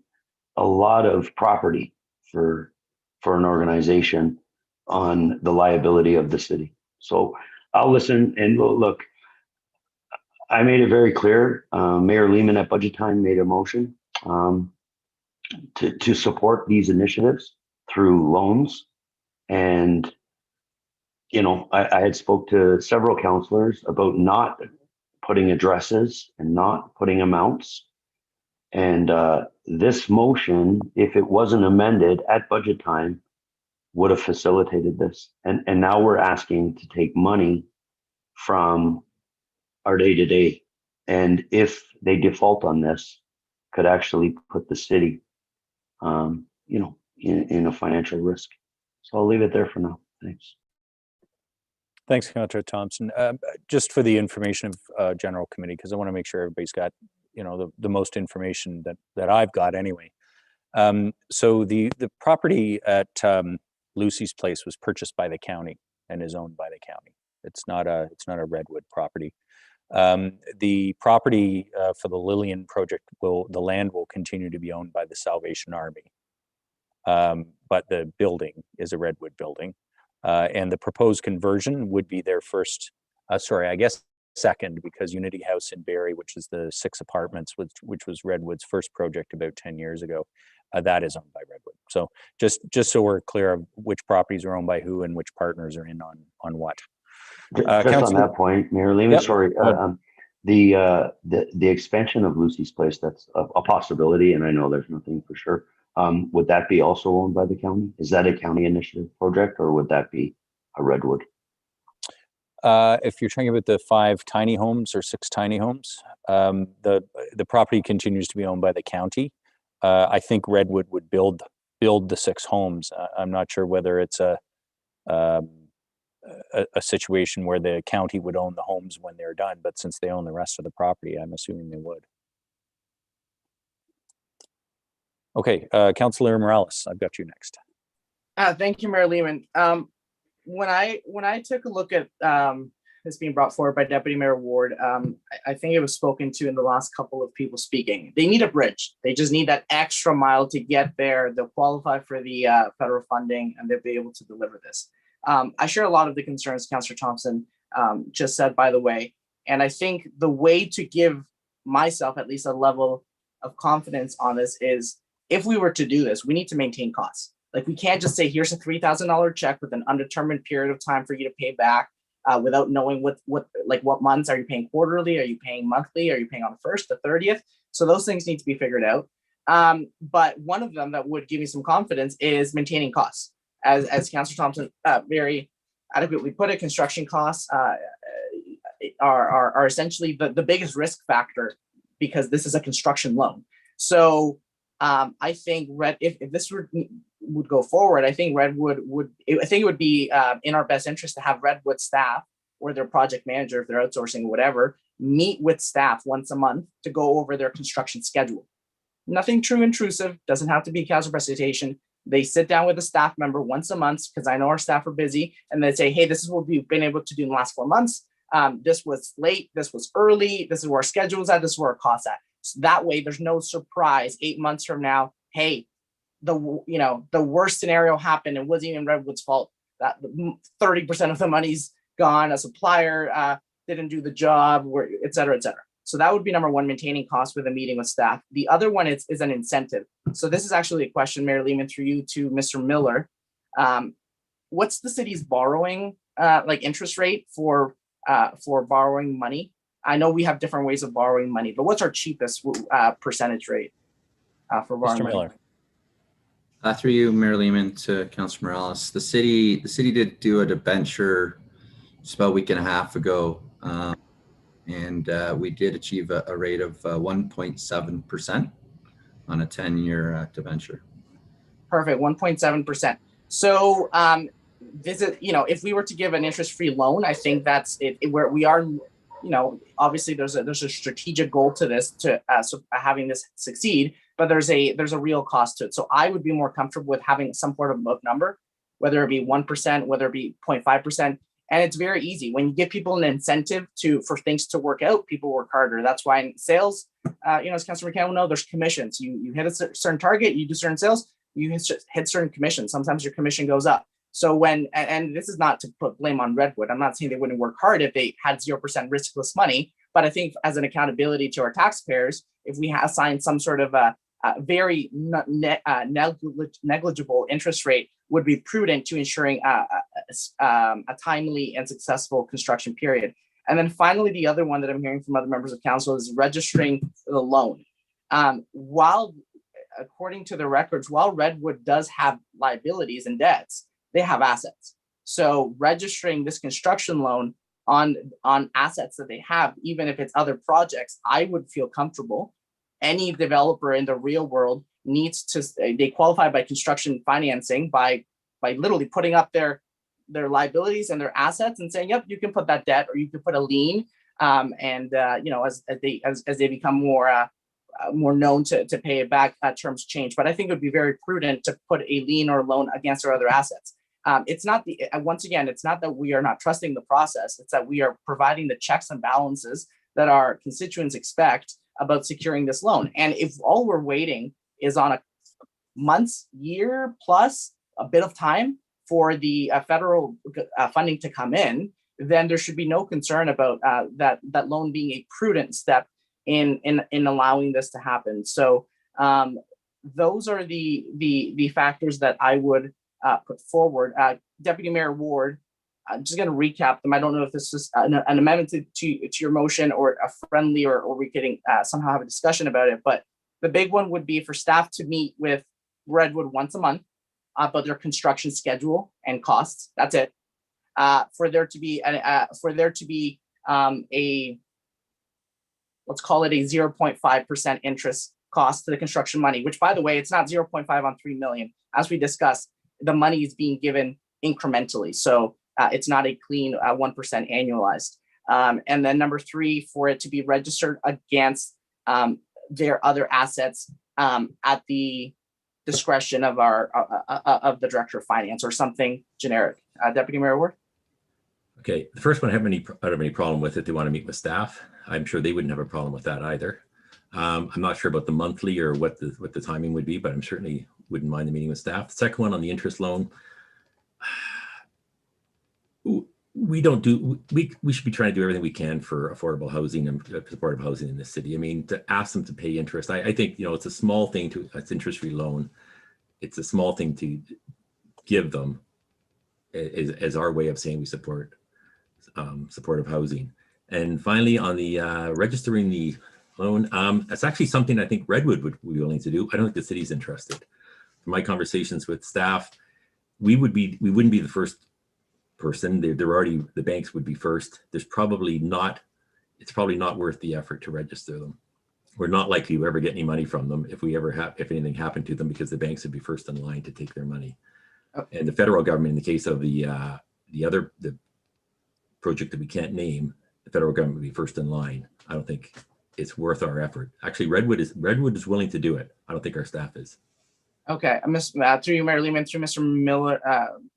a lot of property for an organization on the liability of the city. So I'll listen, and look, I made it very clear. Mayor Lehman at budget time made a motion to support these initiatives through loans. And, you know, I had spoke to several councillors about not putting addresses and not putting amounts. And this motion, if it wasn't amended at budget time, would have facilitated this. And now we're asking to take money from our day-to-day. And if they default on this, could actually put the city, you know, in a financial risk. So I'll leave it there for now. Thanks. Thanks, Councillor Thompson. Just for the information of General Committee, because I want to make sure everybody's got, you know, the most information that I've got anyway. So the property at Lucy's Place was purchased by the county and is owned by the county. It's not a Redwood property. The property for the Lillian project the land will continue to be owned by the Salvation Army, but the building is a Redwood building. And the proposed conversion would be their first sorry, I guess second, because Unity House in Barrie, which is the 6 apartments, which was Redwood's first project about 10 years ago, that is owned by Redwood. So just so we're clear of which properties are owned by who and which partners are in on what. Just on that point, Mayor Lehman, Yep. sorry, the expansion of Lucy's Place, that's a possibility, and I know there's nothing for sure. Would that be also owned by the county? Is that a county initiative project, or would that be a Redwood? If you're talking about the 5 tiny homes or 6 tiny homes, the property continues to be owned by the county. I think Redwood would build the 6 homes. I'm not sure whether it's a situation where the county would own the homes when they're done, but since they own the rest of the property, I'm assuming they would. Okay, Councillor Morales, I've got you next. Thank you, Mayor Lehman. When I took a look at this being brought forward by Deputy Mayor Ward, I think it was spoken to in the last couple of people speaking. They need a bridge. They just need that extra mile to get there. They'll qualify for the federal funding, and they'll be able to deliver this. I share a lot of the concerns Councillor Thompson just said, by the way, and I think the way to give myself at least a level of confidence on this is, if we were to do this, we need to maintain costs. Like, we can't just say, here's a $3,000 check with an undetermined period of time for you to pay back without knowing what months. Are you paying quarterly? Are you paying monthly? Are you paying on the 1st, the 30th? So those things need to be figured out. But one of them that would give me some confidence is maintaining costs. As Councillor Thompson very adequately put it, construction costs are essentially the biggest risk factor, because this is a construction loan. So I think if this would go forward, I think Redwood it would be in our best interest to have Redwood staff, or their project manager, if they're outsourcing or whatever, meet with staff once a month to go over their construction schedule. Nothing too intrusive, doesn't have to be council presentation. They sit down with a staff member once a month, because I know our staff are busy, and they say, hey, this is what we've been able to do in the last 4 months. This was late, this was early, this is where our schedule is at, this is where our costs at. So that way there's no surprise 8 months from now, hey, the worst scenario happened, and wasn't even Redwood's fault. That 30% of the money's gone, a supplier didn't do the job, et cetera, et cetera. So that would be number one, maintaining costs with a meeting with staff. The other one is an incentive. So this is actually a question, Mayor Lehman, through you to Mr. Miller. What's the city's borrowing interest rate for borrowing money? I know we have different ways of borrowing money, but what's our cheapest percentage rate for borrowing Mr. money? Miller. Through you, Mayor Lehman, to Councillor Morales. The city did do a debenture just about a week and a half ago, and we did achieve a rate of 1.7% on a 10-year debenture. Perfect, 1.7%. So if we were to give an interest-free loan, I think that's it. Where we are, obviously there's a strategic goal to this, to having this succeed, but there's a real cost to it. So I would be more comfortable with having some sort of number, whether it be 1%, whether it be 0.5%. And it's very easy. When you give people an incentive for things to work out, people work harder. That's why in sales, as Councilor McCann will know, there's commissions. You hit a certain target, you do certain sales, you hit certain commissions. Sometimes your commission goes up. So and this is not to put blame on Redwood. I'm not saying they wouldn't work hard if they had 0% riskless money, but I think as an accountability to our taxpayers, if we assign some sort of a very negligible interest rate, would be prudent to ensuring a timely and successful construction period. And then finally, the other one that I'm hearing from other members of council is registering the loan. While, according to the records, while Redwood does have liabilities and debts, they have assets. So registering this construction loan on assets that they have, even if it's other projects, I would feel comfortable. Any developer in the real world needs to, they qualify by construction financing by literally putting up their liabilities and their assets and saying, yep, you can put that debt, or you can put a lien. As they become more known to pay it back, terms change. But I think it would be very prudent to put a lien or loan against our other assets. It's not once again, it's not that we are not trusting the process. It's that we are providing the checks and balances that our constituents expect about securing this loan. And if all we're waiting is on a months, year plus, a bit of time for the federal funding to come in, then there should be no concern about that loan being a prudent step in allowing this to happen. So those are the factors that I would put forward. Deputy Mayor Ward, I'm just going to recap them. I don't know if this is an amendment to your motion or a friendly, or we could somehow have a discussion about it. But the big one would be for staff to meet with Redwood once a month about their construction schedule and costs. That's it. For there to be a let's call it a 0.5% interest cost to the construction money, which, by the way, it's not 0.5 on 3 million. As we discussed, the money is being given incrementally. So it's not a clean 1% annualized. And then number 3, for it to be registered against their other assets at the discretion of the Director of Finance, or something generic. Deputy Mayor Ward? Okay, the first one I don't have any problem with it. They want to meet with staff. I'm sure they wouldn't have a problem with that either. I'm not sure about the monthly or what the timing would be, but I'm certainly wouldn't mind the meeting with staff. The second one on the interest loan, we should be trying to do everything we can for affordable housing and supportive housing in this city. I mean, to ask them to pay interest, I think, it's a small thing it's interest-free loan. It's a small thing to give them as our way of saying we support supportive housing. And finally, on the registering the loan, that's actually something I think Redwood would be willing to do. I don't think the city's interested. From my conversations with staff, we wouldn't be the first person. The banks would be first. It's probably not worth the effort to register them. We're not likely to ever get any money from them if anything happened to them, because the banks would be first in line to take their money. And the federal government, in the case of the project that we can't name, the federal government would be first in line. I don't think it's worth our effort. Actually, Redwood is willing to do it. I don't think our staff is. Okay, through you, Mayor Lehman, through Mr.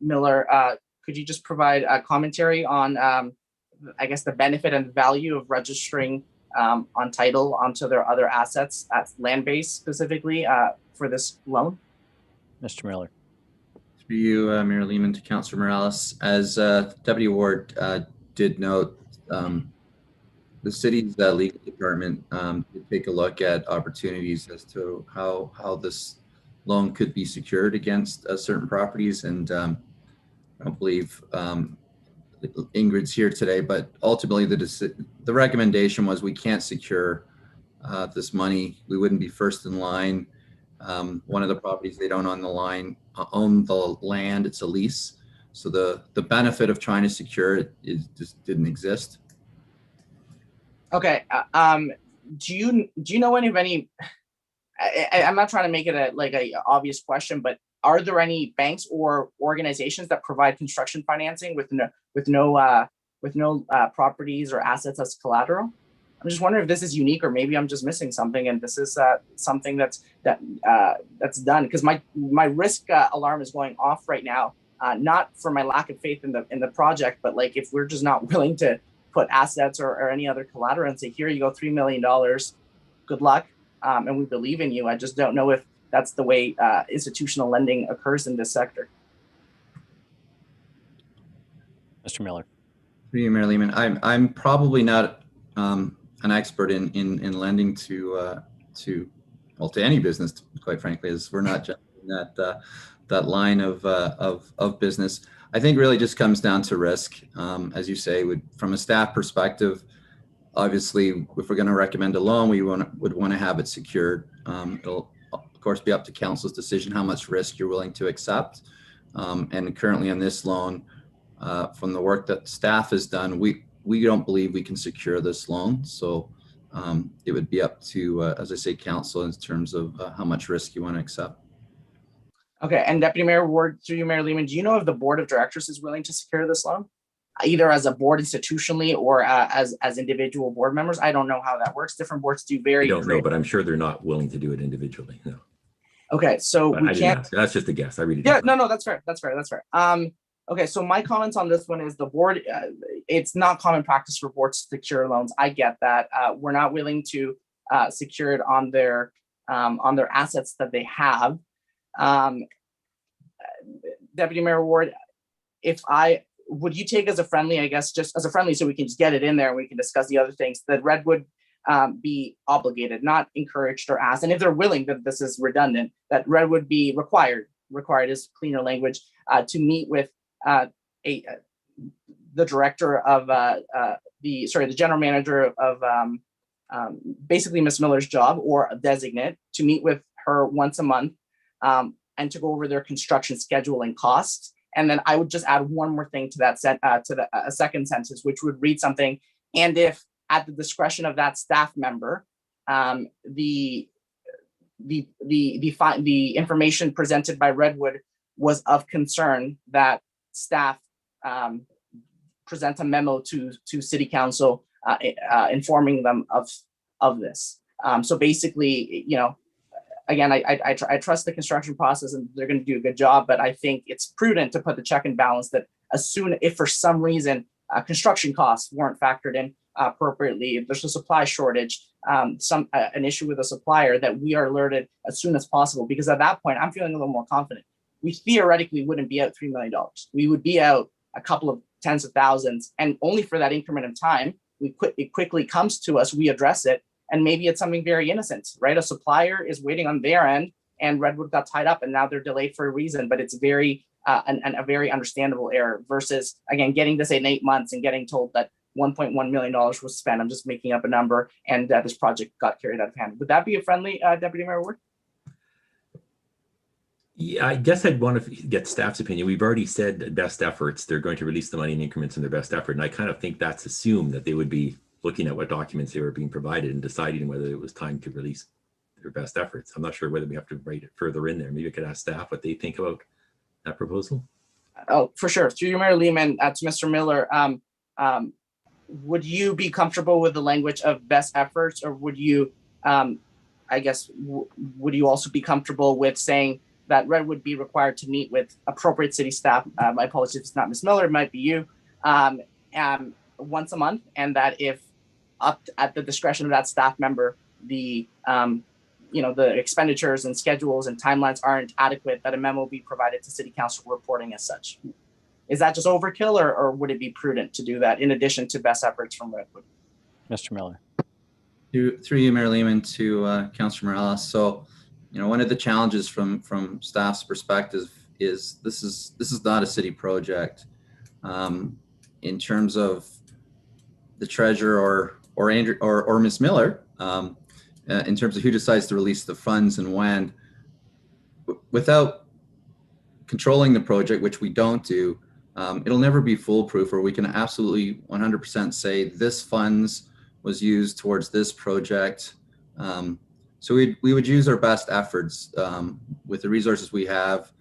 Miller, could you just provide a commentary on, I guess, the benefit and value of registering on title onto their other assets at land base specifically for this loan? Mr. Miller. Through you, Mayor Lehman, to Councillor Morales. As Deputy Ward did note, the city's legal department did take a look at opportunities as to how this loan could be secured against certain properties, and I don't believe Ingrid's here today, but ultimately the recommendation was we can't secure this money. We wouldn't be first in line. One of the properties they don't own the land, it's a lease. So the benefit of trying to secure it just didn't exist. Okay. Do you know any of any? I'm not trying to make it a obvious question, but are there any banks or organizations that provide construction financing with no properties or assets as collateral? I'm just wondering if this is unique, or maybe I'm just missing something, and this is something that's done, because my risk alarm is going off right now. Not for my lack of faith in the project, but like if we're just not willing to put assets or any other collateral and say, here you go, $3 million, good luck, and we believe in you. I just don't know if that's the way institutional lending occurs in this sector. Mr. Miller. Through you, Mayor Lehman. I'm probably not an expert in lending to any business, quite frankly, as we're not just in that line of business. I think really just comes down to risk. As you say, from a staff perspective, obviously, if we're going to recommend a loan, we would want to have it secured. It'll of course be up to council's decision how much risk you're willing to accept. And currently on this loan, from the work that staff has done, we don't believe we can secure this loan. So it would be up to, as I say, council in terms of how much risk you want to accept. Okay, and Deputy Mayor Ward, through you, Mayor Lehman, do you know if the board of directors is willing to secure this loan, either as a board institutionally or as individual board members? I don't know how that works. Different boards do very. I don't know, but I'm sure they're not willing to do it individually. No. Okay, so we can't. That's just a guess. I really. Yeah, no, that's fair. That's fair. Okay, so my comments on this one is the board. It's not common practice for boards to secure loans. I get that. We're not willing to secure it on their assets that they have. Deputy Mayor Ward, if I would you take as a friendly, I guess, just as a friendly, so we can just get it in there and we can discuss the other things, that Redwood be obligated, not encouraged or asked, and if they're willing, that this is redundant, that Redwood be required is cleaner language, to meet with the director of the general manager of basically Ms. Miller's job, or a designate, to meet with her once a month, and to go over their construction schedule and costs. And then I would just add one more thing to that a second sentence, which would read something: and if at the discretion of that staff member, the information presented by Redwood was of concern, that staff present a memo to City Council informing them of this. So basically, you know, again, I trust the construction process and they're going to do a good job, but I think it's prudent to put the check and balance that if for some reason construction costs weren't factored in appropriately, if there's a supply shortage, an issue with a supplier, that we are alerted as soon as possible, because at that point I'm feeling a little more confident. We theoretically wouldn't be out $3 million. We would be out a couple of tens of thousands, and only for that increment of time. It quickly comes to us, we address it, and maybe it's something very innocent, right? A supplier is waiting on their end, and Redwood got tied up, and now they're delayed for a reason, but it's a very understandable error, versus, again, getting this in 8 months and getting told that $1.1 million was spent. I'm just making up a number, and this project got carried out of hand. Would that be a friendly, Deputy Mayor Ward? Yeah, I guess I'd want to get staff's opinion. We've already said best efforts. They're going to release the money in increments in their best effort. And I kind of think that's assumed that they would be looking at what documents they were being provided and deciding whether it was time to release their best efforts. I'm not sure whether we have to write it further in there. Maybe I could ask staff what they think about that proposal. Oh, for sure. Through you, Mayor Lehman, to Mr. Miller, would you be comfortable with the language of best efforts, or would you, I guess, would you also be comfortable with saying that Redwood be required to meet with appropriate city staff? My apologies if it's not Ms. Miller, it might be you, once a month, and that if up at the discretion of that staff member, the expenditures and schedules and timelines aren't adequate, that a memo be provided to City Council reporting as such. Is that just overkill, or would it be prudent to do that in addition to best efforts from Redwood? Mr. Miller. Through you, Mayor Lehman, to Councillor Morales. So, one of the challenges from staff's perspective is this is not a city project. In terms of the treasurer or Andrew or Ms. Miller, in terms of who decides to release the funds and when, without controlling the project, which we don't do, it'll never be foolproof, or we can absolutely 100% say this funds was used towards this project. So we would use our best efforts with the resources we have,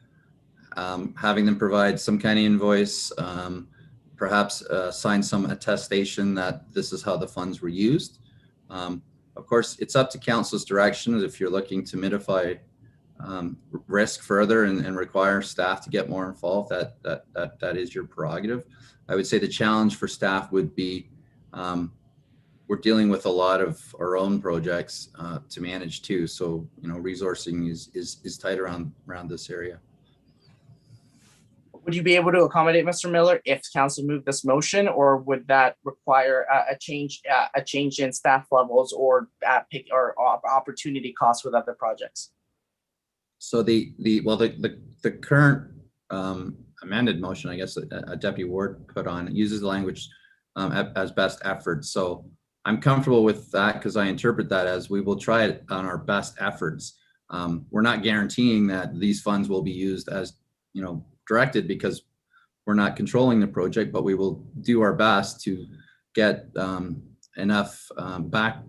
having them provide some kind of invoice, perhaps sign some attestation that this is how the funds were used. Of course, it's up to council's direction if you're looking to mitigate risk further and require staff to get more involved. That is your prerogative. I would say the challenge for staff would be we're dealing with a lot of our own projects to manage too. So, resourcing is tight around this area. Would you be able to accommodate Mr. Miller if council moved this motion, or would that require a change in staff levels or opportunity costs with other projects? So the current amended motion, I guess, a Deputy Ward put on, uses the language as best efforts. So I'm comfortable with that because I interpret that as we will try it on our best efforts. We're not guaranteeing that these funds will be used as directed, because we're not controlling the project, but we will do our best to get enough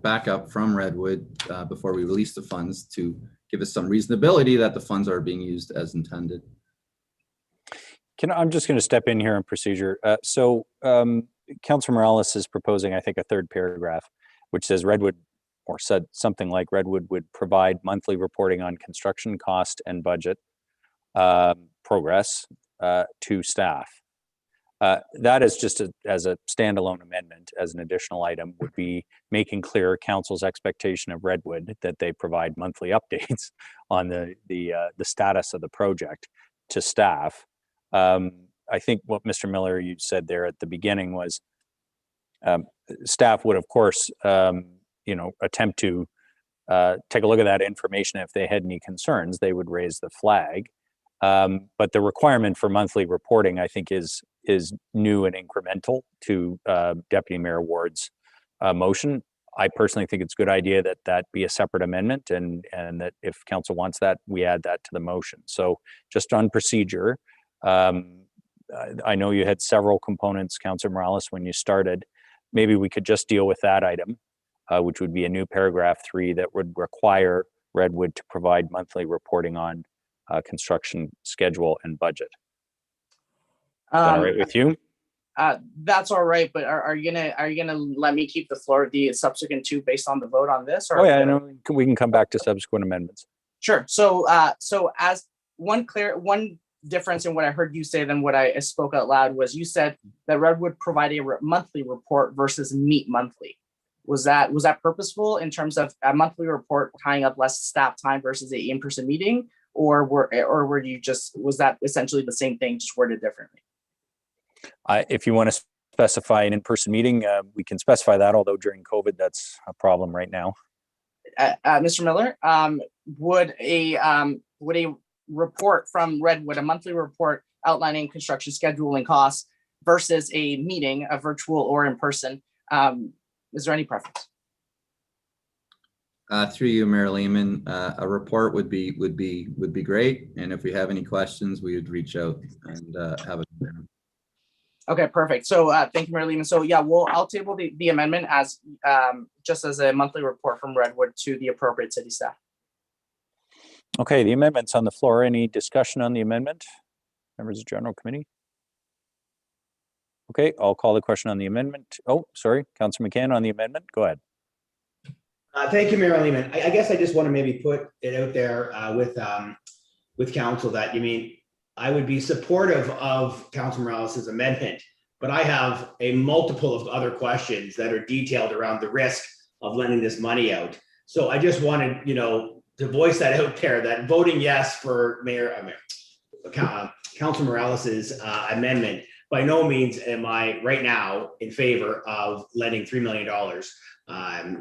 backup from Redwood before we release the funds to give us some reasonability that the funds are being used as intended. I'm just going to step in here on procedure. Councillor Morales is proposing, I think, a third paragraph, which says Redwood, or said something like Redwood would provide monthly reporting on construction cost and budget progress to staff. That is just as a standalone amendment, as an additional item, would be making clear council's expectation of Redwood that they provide monthly updates on the status of the project to staff. I think what Mr. Miller, you said there at the beginning was staff would, of course, attempt to take a look at that information. If they had any concerns, they would raise the flag. But the requirement for monthly reporting, I think, is new and incremental to Deputy Mayor Ward's motion. I personally think it's a good idea that that be a separate amendment, and that if council wants that, we add that to the motion. So just on procedure, I know you had several components, Councillor Morales, when you started. Maybe we could just deal with that item, which would be a new paragraph 3 that would require Redwood to provide monthly reporting on construction schedule and budget. Is that all right with you? That's all right, but are you gonna let me keep the floor of the subsequent 2 based on the vote on this? Or I know we can come back to subsequent amendments. Sure. So as one difference in what I heard you say than what I spoke out loud was you said that Redwood provide a monthly report versus meet monthly. Was that purposeful in terms of a monthly report tying up less staff time versus a in-person meeting, or were you just, was that essentially the same thing, just worded differently? If you want to specify an in-person meeting, we can specify that, although during COVID, that's a problem right now. Mr. Miller, would a report from Redwood, a monthly report outlining construction schedule and costs versus a meeting, a virtual or in person, is there any preference? Through you, Mayor Lehman, a report would be great, and if we have any questions, we would reach out and have it. Okay, perfect. So thank you, Mayor Lehman. So yeah, I'll table the amendment as just as a monthly report from Redwood to the appropriate city staff. Okay, the amendment's on the floor. Any discussion on the amendment? Members of General Committee? Okay, I'll call the question on the amendment. Oh, sorry, Councillor McCann on the amendment. Go ahead. Thank you, Mayor Lehman. I guess I just want to maybe put it out there with council that, I would be supportive of Councillor Morales' amendment, but I have a multiple of other questions that are detailed around the risk of lending this money out. So I just wanted, to voice that out there, that voting yes for Councillor Morales' amendment, by no means am I right now in favor of lending $3 million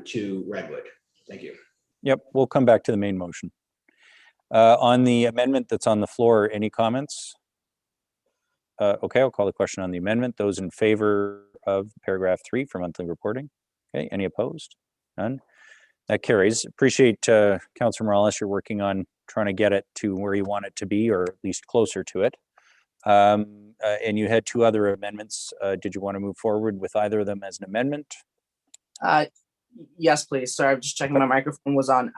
to Redwood. Thank you. Yep, we'll come back to the main motion. On the amendment that's on the floor, any comments? Okay, I'll call the question on the amendment. Those in favor of paragraph 3 for monthly reporting? Okay, any opposed? None? That carries. Appreciate Councillor Morales, you're working on trying to get it to where you want it to be, or at least closer to it. And you had 2 other amendments. Did you want to move forward with either of them as an amendment? Yes, please. Sorry, I'm just checking my microphone was on.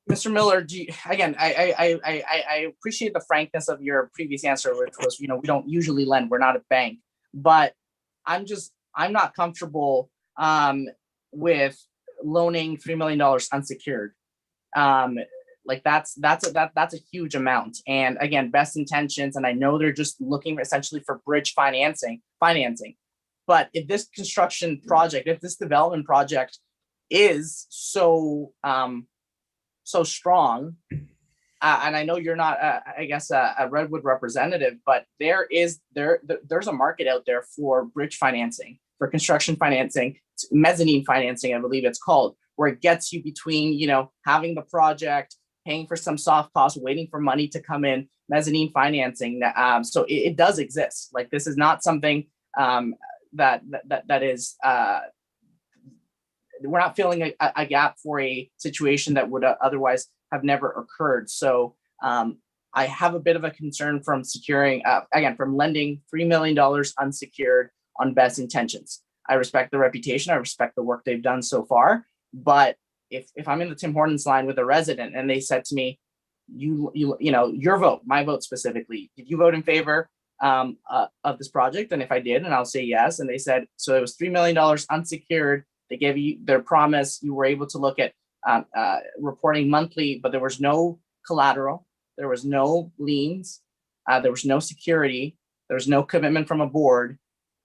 Mr. Miller, I appreciate the frankness of your previous answer, which was, we don't usually lend, we're not a bank, but I'm not comfortable with loaning $3 million unsecured. Like that's a huge amount. And again, best intentions, and I know they're just looking essentially for bridge financing. But if this construction project, if this development project is so strong, and I know you're not, a Redwood representative, but there's a market out there for bridge financing, for construction financing, mezzanine financing, I believe it's called, where it gets you between, having the project, paying for some soft costs, waiting for money to come in, mezzanine financing. So it does exist. Like, this is not something that is, we're not filling a gap for a situation that would otherwise have never occurred. So I have a bit of a concern from securing, from lending $3 million unsecured on best intentions. I respect the reputation. I respect the work they've done so far. But if I'm in the Tim Hortons line with a resident and they said to me, your vote, my vote specifically, did you vote in favor of this project? And if I did, and I'll say yes. And they said, so it was $3 million unsecured. They gave you their promise. You were able to look at reporting monthly, but there was no collateral. There was no liens. There was no security. There was no commitment from a board.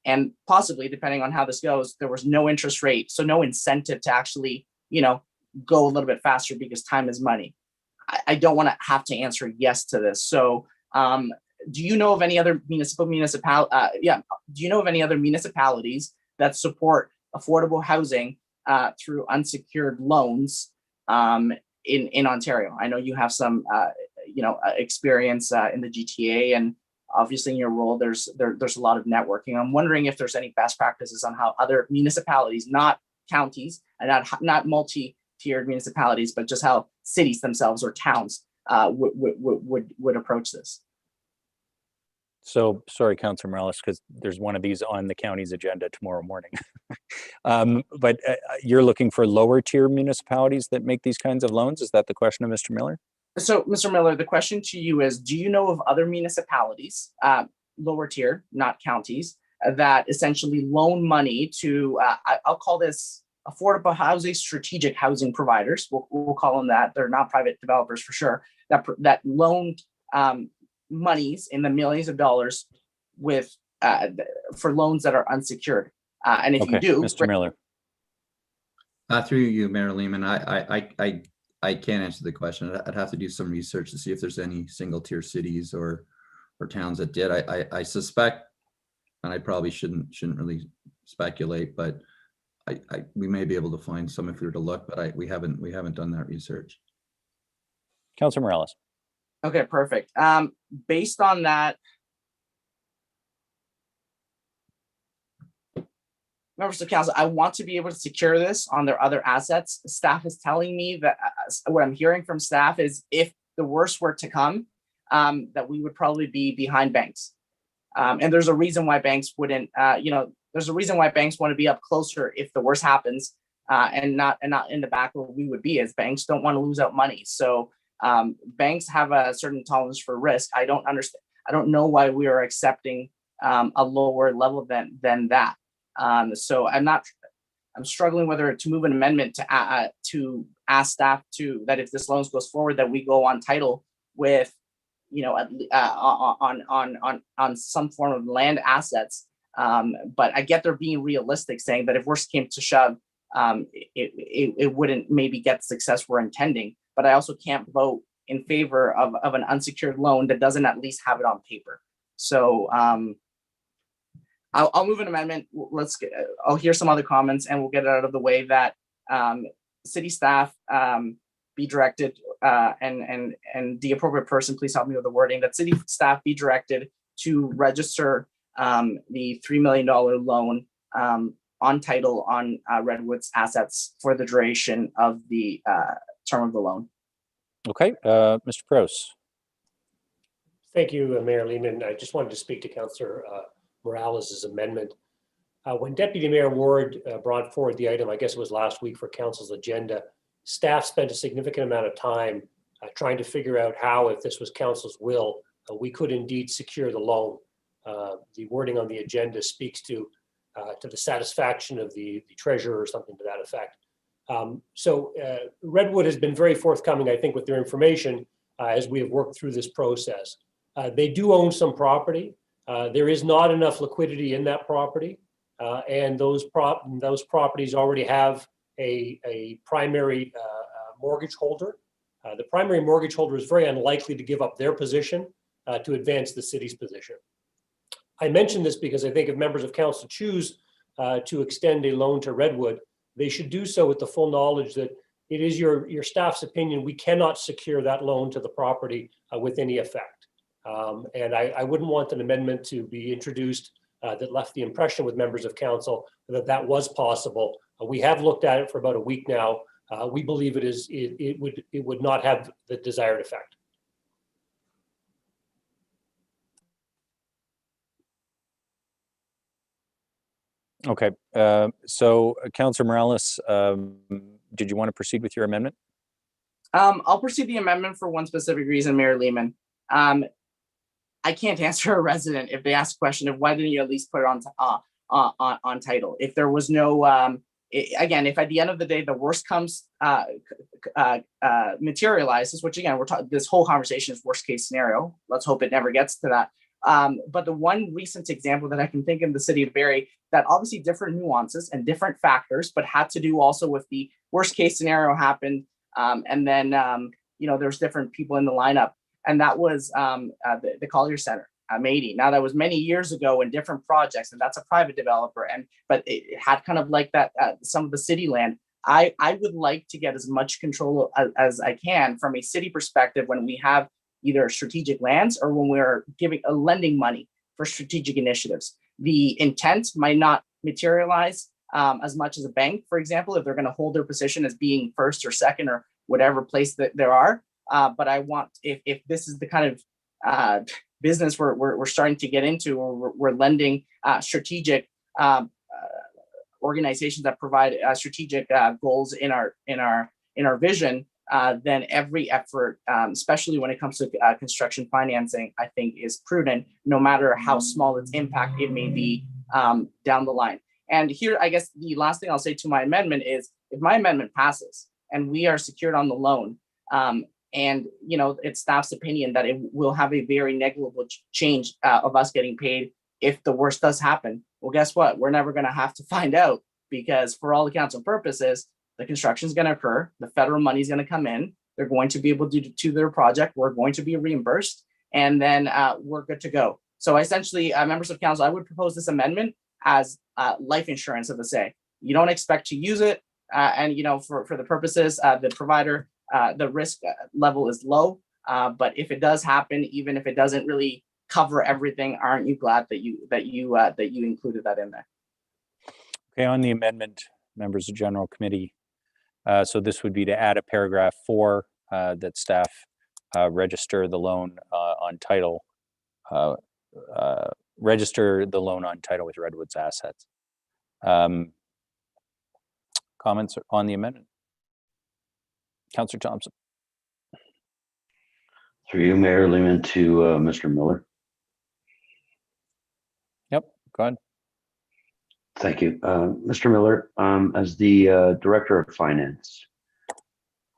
And possibly, depending on how this goes, there was no interest rate. So no incentive to actually, go a little bit faster because time is money. I don't want to have to answer yes to this. So do you know of any other do you know of any other municipalities that support affordable housing through unsecured loans in Ontario? I know you have some experience in the GTA, and obviously in your role there's a lot of networking. I'm wondering if there's any best practices on how other municipalities, not counties and not multi-tiered municipalities, but just how cities themselves or towns would approach this. So sorry, Councillor Morales, because there's one of these on the county's agenda tomorrow morning. But you're looking for lower tier municipalities that make these kinds of loans? Is that the question of Mr. Miller? So, Mr. Miller, the question to you is, do you know of other municipalities, lower tier, not counties, that essentially loan money to, I'll call this affordable housing, strategic housing providers, we'll call them that. They're not private developers for sure, that loan monies in the millions of dollars with for loans that are unsecured. And if you do, Mr. Miller. Through you, Mayor Lehman, I can't answer the question. I'd have to do some research to see if there's any single tier cities or towns that did. I suspect, and I probably shouldn't really speculate, but we may be able to find some if we were to look, but we haven't done that research. Councillor Morales. Okay, perfect. Based on that, members of council, I want to be able to secure this on their other assets. Staff is telling me that what I'm hearing from staff is if the worst were to come, that we would probably be behind banks. And there's a reason why banks wouldn't, there's a reason why banks want to be up closer if the worst happens, and not in the back where we would be, as banks don't want to lose out money. So banks have a certain tolerance for risk. I don't understand. I don't know why we are accepting a lower level than that. So I'm struggling whether to move an amendment to ask staff that if this loan goes forward, that we go on title with, on some form of land assets. But I get they're being realistic, saying that if worst came to shove, it wouldn't maybe get the success we're intending. But I also can't vote in favor of an unsecured loan that doesn't at least have it on paper. So I'll move an amendment. I'll hear some other comments and we'll get it out of the way that city staff be directed, and the appropriate person, please help me with the wording, that city staff be directed to register the $3 million loan on title on Redwood's assets for the duration of the term of the loan. Okay, Mr. Prose. Thank you, Mayor Lehman. I just wanted to speak to Councillor Morales' amendment. When Deputy Mayor Ward brought forward the item, I guess it was last week for Council's agenda, staff spent a significant amount of time trying to figure out how, if this was Council's will, we could indeed secure the loan. The wording on the agenda speaks to the satisfaction of the treasurer or something to that effect. So Redwood has been very forthcoming, I think, with their information as we have worked through this process. They do own some property. There is not enough liquidity in that property, and those properties already have a primary mortgage holder. The primary mortgage holder is very unlikely to give up their position to advance the city's position. I mention this because I think if members of council choose to extend a loan to Redwood, they should do so with the full knowledge that it is your staff's opinion we cannot secure that loan to the property with any effect. And I wouldn't want an amendment to be introduced that left the impression with members of council that that was possible. We have looked at it for about a week now. We believe it would not have the desired effect. Okay, so Councillor Morales, did you want to proceed with your amendment? I'll proceed the amendment for one specific reason, Mayor Lehman. I can't answer a resident if they ask a question of why didn't you at least put it on title. If there was no, again, if at the end of the day the worst comes materializes, which again this whole conversation is worst case scenario. Let's hope it never gets to that. But the one recent example that I can think in the city of Barrie that obviously different nuances and different factors, but had to do also with the worst case scenario happened, and then there's different people in the lineup. And that was the Collier Center. M80. Now that was many years ago in different projects, and that's a private developer. But it had kind of like that some of the city land. I would like to get as much control as I can from a city perspective when we have either strategic lands or when we're lending money for strategic initiatives. The intent might not materialize as much as a bank, for example, if they're going to hold their position as being first or second or whatever place that there are. But I want, if this is the kind of business we're starting to get into, or we're lending strategic organizations that provide strategic goals in our vision, then every effort, especially when it comes to construction financing, I think is prudent, no matter how small its impact it may be down the line. And here, I guess the last thing I'll say to my amendment is, if my amendment passes and we are secured on the loan, and it's staff's opinion that it will have a very negligible change of us getting paid if the worst does happen, well, guess what? We're never going to have to find out, because for all accounts and purposes, the construction is going to occur. The federal money is going to come in. They're going to be able to do their project. We're going to be reimbursed, and then we're good to go. So essentially, members of council, I would propose this amendment as life insurance of the say. You don't expect to use it, and for the purposes, the provider, the risk level is low. But if it does happen, even if it doesn't really cover everything, aren't you glad that you included that in there? Okay, on the amendment, members of General Committee, so this would be to add a paragraph 4 that staff register the loan on title, register the loan on title with Redwood's assets. Comments on the amendment? Councillor Thompson. Through you, Mayor Lehman, to Mr. Miller. Yep, go ahead. Thank you. Mr. Miller, as the Director of Finance,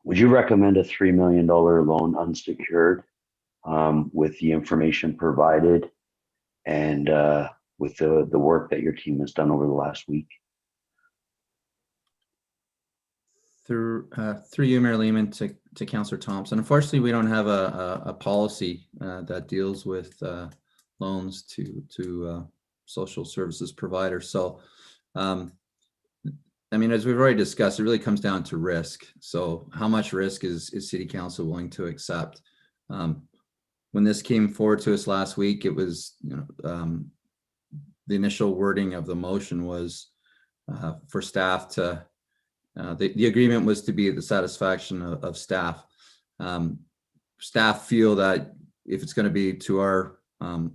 would you recommend a $3 million loan unsecured with the information provided and with the work that your team has done over the last week? Through you, Mayor Lehman, to Councillor Thompson. Unfortunately, we don't have a policy that deals with loans to social services providers. So, I mean, as we've already discussed, it really comes down to risk. So how much risk is City Council willing to accept? When this came forward to us last week, it was, the initial wording of the motion was for staff to, the agreement was to be at the satisfaction of staff. Staff feel that if it's going to be to our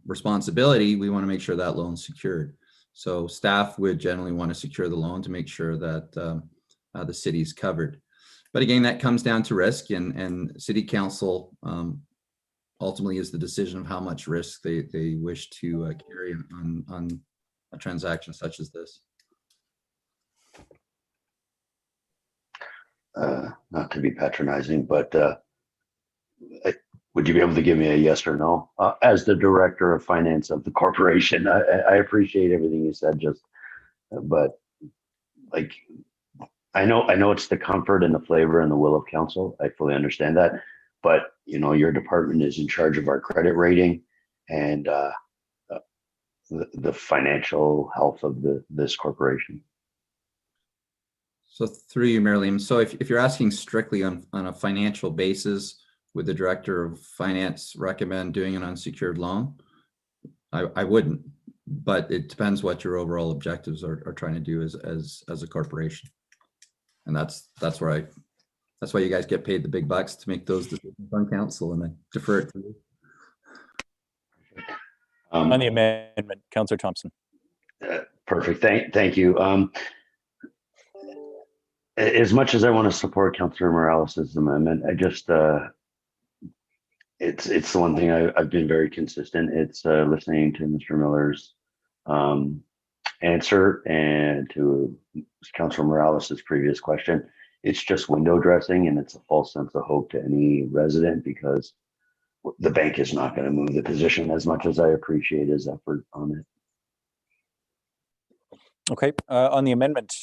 responsibility, we want to make sure that loan's secured. So staff would generally want to secure the loan to make sure that the city is covered. But again, that comes down to risk, and City Council ultimately is the decision of how much risk they wish to carry on a transaction such as this. Not to be patronizing, but would you be able to give me a yes or no? As the Director of Finance of the corporation, I appreciate everything you said, but like, I know it's the comfort and the flavor and the will of council. I fully understand that, but your department is in charge of our credit rating and the financial health of this corporation. So through you, Mayor Lehman. So if you're asking strictly on a financial basis, would the Director of Finance recommend doing an unsecured loan? I wouldn't, but it depends what your overall objectives are trying to do as a corporation. And that's why you guys get paid the big bucks to make those decisions on council, and I defer it to you. On the amendment, Councillor Thompson. Perfect. Thank you. As much as I want to support Councillor Morales' amendment, I just it's the one thing I've been very consistent. It's listening to Mr. Miller's answer and to Councillor Morales' previous question. It's just window dressing, and it's a false sense of hope to any resident, because the bank is not going to move the position, as much as I appreciate his effort on it. Okay, on the amendment,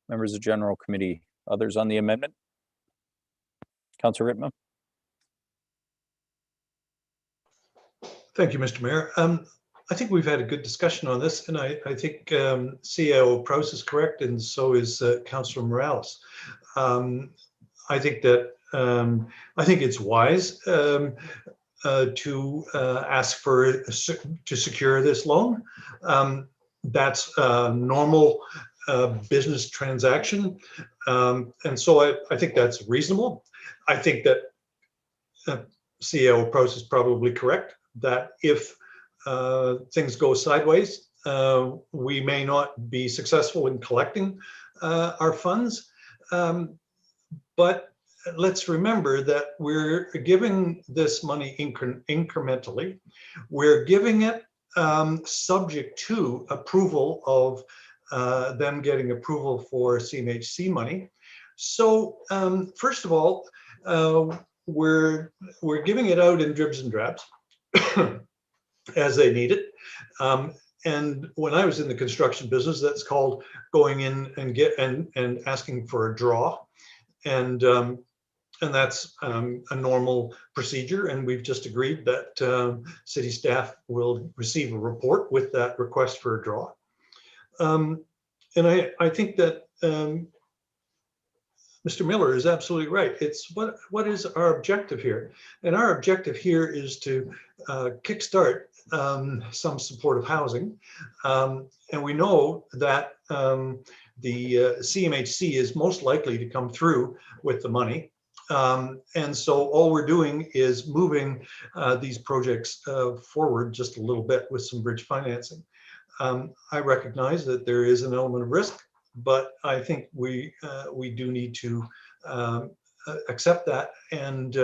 members of General Committee, others on the amendment? Councillor Rittman. Thank you, Mr. Mayor. I think we've had a good discussion on this, and I think CAO Prowse is correct, and so is Councillor Morales. I think that I think it's wise to ask for to secure this loan. That's a normal business transaction, and so I think that's reasonable. I think that CAO Prowse is probably correct that if things go sideways, we may not be successful in collecting our funds. But let's remember that we're giving this money incrementally. We're giving it subject to approval of them getting approval for CMHC money. So first of all, we're giving it out in dribs and drabs as they need it. And when I was in the construction business, that's called going in and asking for a draw. And that's a normal procedure. And we've just agreed that city staff will receive a report with that request for a draw. And I think that Mr. Miller is absolutely right. It's what is our objective here? And our objective here is to kickstart some supportive housing. And we know that the CMHC is most likely to come through with the money. And so all we're doing is moving these projects forward just a little bit with some bridge financing. I recognize that there is an element of risk, but I think we do need to accept that and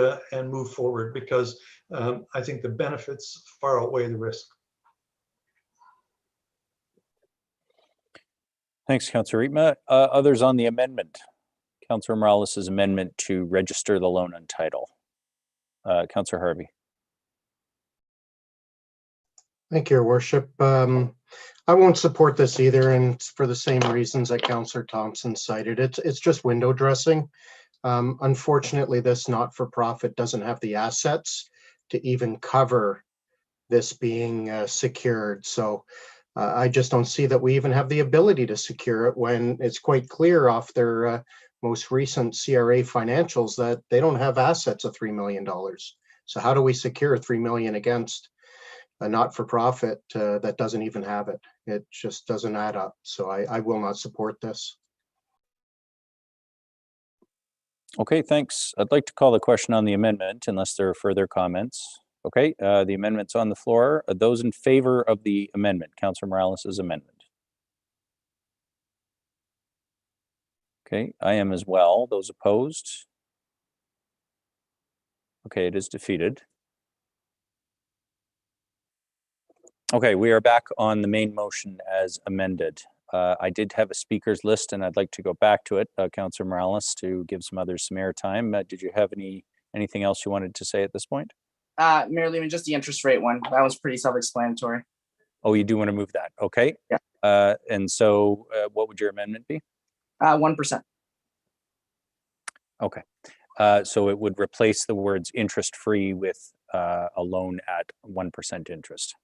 move forward, because I think the benefits far outweigh the risk. Thanks, Councillor Riepma. Others on the amendment? Councillor Morales' amendment to register the loan on title. Councillor Harvey. Thank you, Your Worship. I won't support this either, and for the same reasons that Councillor Thompson cited. It's just window dressing. Unfortunately, this not-for-profit doesn't have the assets to even cover this being secured. So I just don't see that we even have the ability to secure it when it's quite clear off their most recent CRA financials that they don't have assets of $3 million. So how do we secure $3 million against a not-for-profit that doesn't even have it? It just doesn't add up. So I will not support this. Okay, thanks. I'd like to call the question on the amendment unless there are further comments. Okay, the amendment's on the floor. Those in favor of the amendment, Councillor Morales' amendment? Okay, I am as well. Those opposed? Okay, it is defeated. Okay, we are back on the main motion as amended. I did have a speakers list and I'd like to go back to it, Councillor Morales, to give some others some airtime. Did you have anything else you wanted to say at this point? Mayor Lehman, just the interest rate one. That was pretty self-explanatory. Oh, you do want to move that? Okay. Yeah. And so what would your amendment be? 1%. Okay. So it would replace the words interest-free with a loan at 1% interest.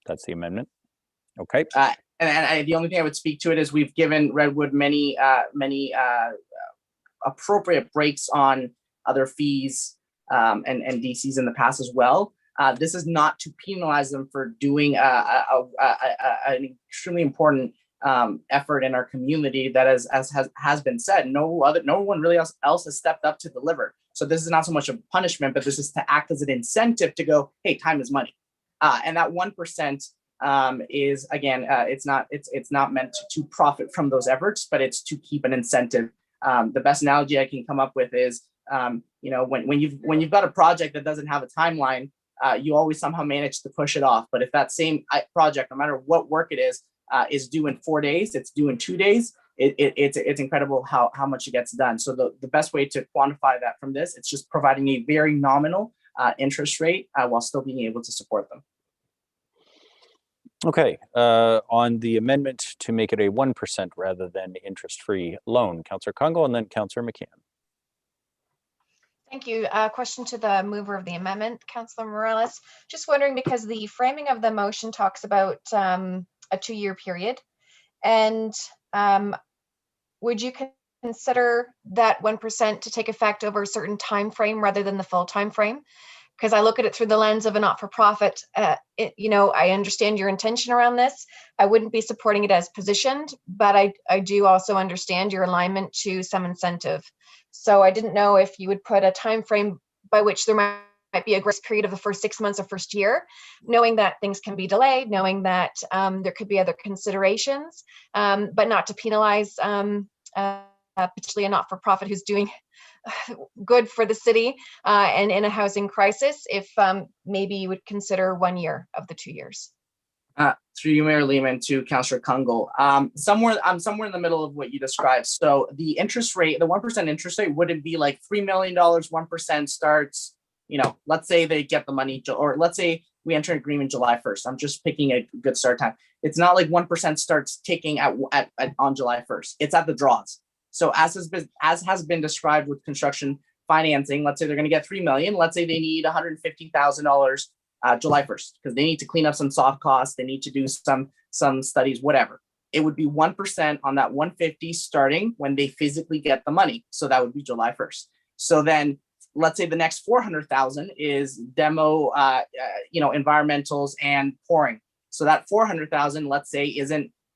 That's the amendment. Okay. And the only thing I would speak to it is we've given Redwood many appropriate breaks on other fees and DCs in the past as well. This is not to penalize them for doing an extremely important effort in our community that has been said. No one really else has stepped up to deliver. So this is not so much a punishment, but this is to act as an incentive to go, hey, time is money. And that 1% is, again, it's not meant to profit from those efforts, but it's to keep an incentive. The best analogy I can come up with is, when you've got a project that doesn't have a timeline, you always somehow manage to push it off. But if that same project, no matter what work it is due in 4 days, it's due in 2 days, it's incredible how much it gets done. So the best way to quantify that from this, it's just providing a very nominal interest rate while still being able to support them. Okay, on the amendment to make it a 1% rather than interest-free loan, Councillor Kungl and then Councillor McCann. Thank you. Question to the mover of the amendment, Councillor Morales. Just wondering, because the framing of the motion talks about a 2-year period, and would you consider that 1% to take effect over a certain time frame rather than the full time frame? Because I look at it through the lens of a not-for-profit. You know, I understand your intention around this. I wouldn't be supporting it as positioned, but I do also understand your alignment to some incentive. So I didn't know if you would put a time frame by which there might be a grace period of the first 6 months or first year, knowing that things can be delayed, knowing that there could be other considerations, but not to penalize potentially a not-for-profit who's doing good for the city and in a housing crisis, if maybe you would consider 1 year of the 2 years. Through you, Mayor Lehman, to Councillor Kungl. I'm somewhere in the middle of what you described. So the interest rate, the 1% interest rate wouldn't be like $3 million, 1% starts, you know, let's say they get the money, or let's say we enter an agreement July 1st. I'm just picking a good start time. It's not like 1% starts ticking on July 1st. It's at the draws. So as has been described with construction financing, let's say they're going to get $3 million. Let's say they need $150,000 July 1st because they need to clean up some soft costs. They need to do some studies, whatever. It would be 1% on that 150 starting when they physically get the money. So that would be July 1st. So then let's say the next 400,000 is demo, environmentals and pouring. So that 400,000, let's say,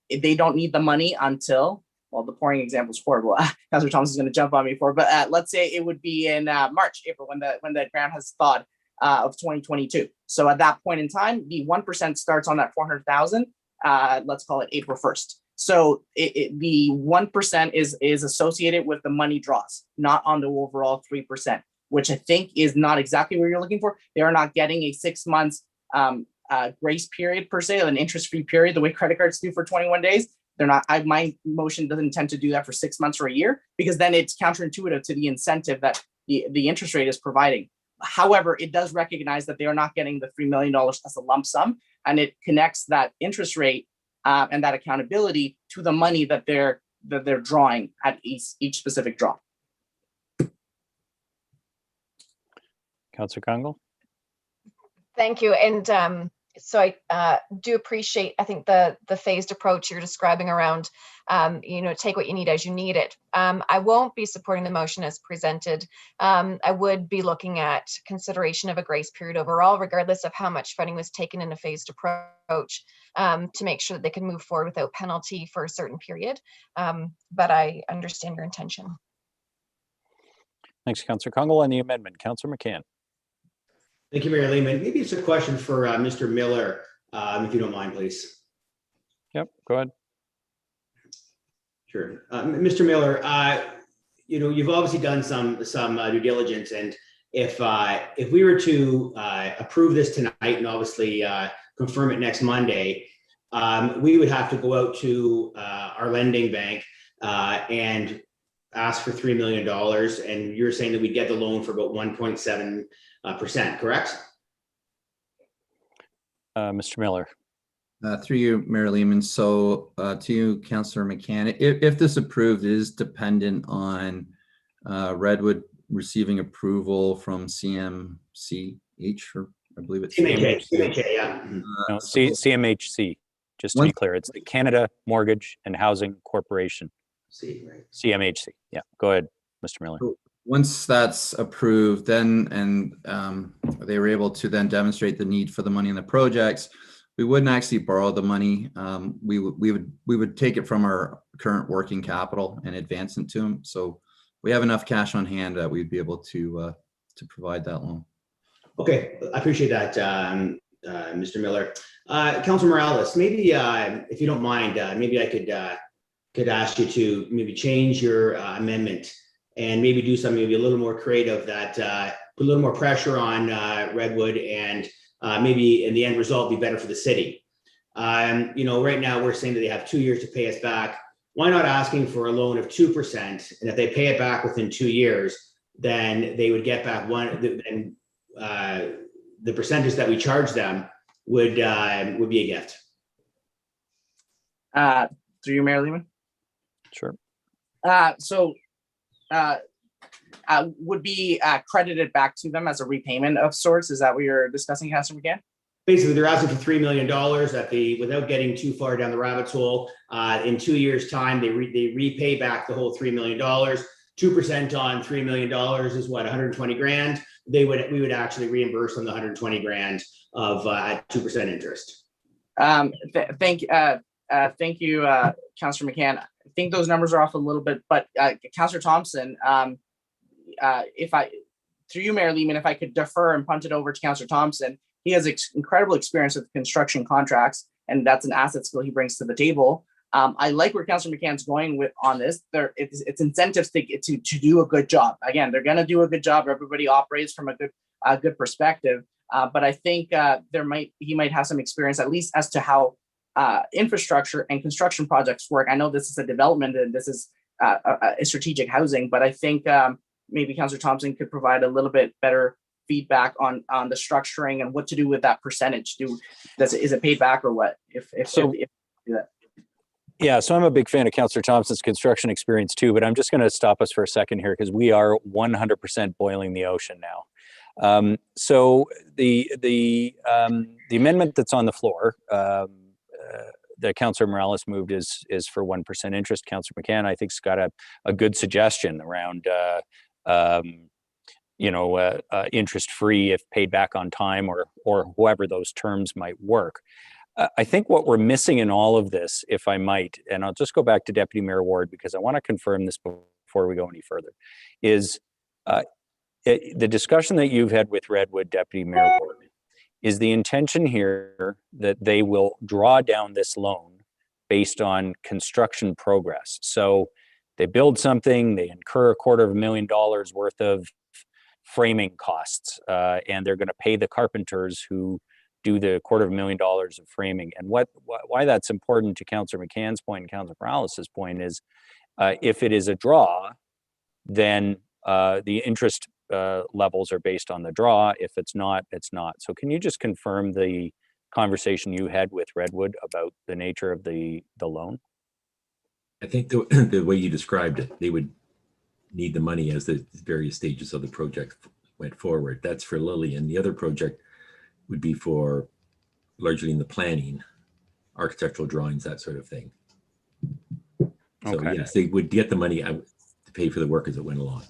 they don't need the money until. Well, the pouring example is horrible. Councillor Thomas is going to jump on me for, but let's say it would be in March, April, when the grant has thawed of 2022. So at that point in time, the 1% starts on that 400,000. Let's call it April 1st. So the 1% is associated with the money draws, not on the overall 3%, which I think is not exactly what you're looking for. They are not getting a 6 months grace period per se, an interest-free period, the way credit cards do for 21 days. They're not. My motion doesn't intend to do that for 6 months or a year, because then it's counterintuitive to the incentive that the interest rate is providing. However, it does recognize that they are not getting the $3 million as a lump sum, and it connects that interest rate and that accountability to the money that they're drawing at each specific draw. Councillor Kungl. Thank you. And so I do appreciate, I think, the phased approach you're describing around, take what you need as you need it. I won't be supporting the motion as presented. I would be looking at consideration of a grace period overall, regardless of how much funding was taken in a phased approach, to make sure that they can move forward without penalty for a certain period. But I understand your intention. Thanks, Councillor Kungl. And the amendment, Councillor McCann. Thank you, Mayor Lehman. Maybe it's a question for Mr. Miller, if you don't mind, please. Yep, go ahead. Sure. Mr. Miller, you've obviously done some due diligence, and if we were to approve this tonight and obviously confirm it next Monday, we would have to go out to our lending bank and ask for $3 million, and you're saying that we'd get the loan for about 1.7%, correct? Mr. Miller. Through you, Mayor Lehman. So to you, Councillor McCann, if this approved, it is dependent on Redwood receiving approval from CMCH, or I believe it's CMHC, yeah. No, CMHC. Just to be clear, it's the Canada Mortgage and Housing Corporation. Right. CMHC. Yeah, go ahead, Mr. Miller. Once that's approved, then they were able to then demonstrate the need for the money in the projects, we wouldn't actually borrow the money. We would take it from our current working capital and advance it to them. So we have enough cash on hand that we'd be able to provide that loan. Okay, I appreciate that, Mr. Miller. Councilor Morales, maybe if you don't mind, maybe I could ask you to maybe change your amendment and maybe do something maybe a little more creative that put a little more pressure on Redwood, and maybe in the end result be better for the city. Right now we're saying that they have 2 years to pay us back. Why not asking for a loan of 2%? And if they pay it back within 2 years, then they would get back and the percentage that we charge them would be a gift. Through you, Mayor Lehman. Sure. So would be credited back to them as a repayment of sorts. Is that what you're discussing, Councillor McCann? Basically, they're asking for $3 million without getting too far down the rabbit hole. In 2 years' time, they repay back the whole $3 million. 2% on $3 million is what, 120 grand. We would actually reimburse them the 120 grand of at 2% interest. Thank you, Councillor McCann. I think those numbers are off a little bit, but Councillor Thompson, through you, Mayor Lehman, if I could defer and punt it over to Councillor Thompson. He has incredible experience with construction contracts, and that's an asset skill he brings to the table. I like where Councillor McCann's going with on this. It's incentives to do a good job. Again, they're going to do a good job. Everybody operates from a good perspective, but I think he might have some experience, at least as to how infrastructure and construction projects work. I know this is a development and this is a strategic housing, but I think maybe Councillor Thompson could provide a little bit better feedback on the structuring and what to do with that percentage. Is it paid back or what? If do that. Yeah, so I'm a big fan of Councillor Thompson's construction experience too, but I'm just going to stop us for a second here because we are 100% boiling the ocean now. So the amendment that's on the floor that Councillor Morales moved is for 1% interest. Councillor McCann, I think, has got a good suggestion around interest-free if paid back on time or however those terms might work. I think what we're missing in all of this, if I might, and I'll just go back to Deputy Mayor Ward because I want to confirm this before we go any further, is the discussion that you've had with Redwood, Deputy Mayor Ward, is the intention here that they will draw down this loan based on construction progress. So they build something, they incur $250,000 worth of framing costs, and they're going to pay the carpenters who do the $250,000 of framing. And why that's important to Councillor McCann's point and Councillor Morales' point is if it is a draw, then the interest levels are based on the draw. If it's not, it's not. So can you just confirm the conversation you had with Redwood about the nature of the loan? I think the way you described it, they would need the money as the various stages of the project went forward. That's for Lily, and the other project would be for largely in the planning, architectural drawings, that sort of thing. So okay. Yes, they would get the money out to pay for the work as it went along.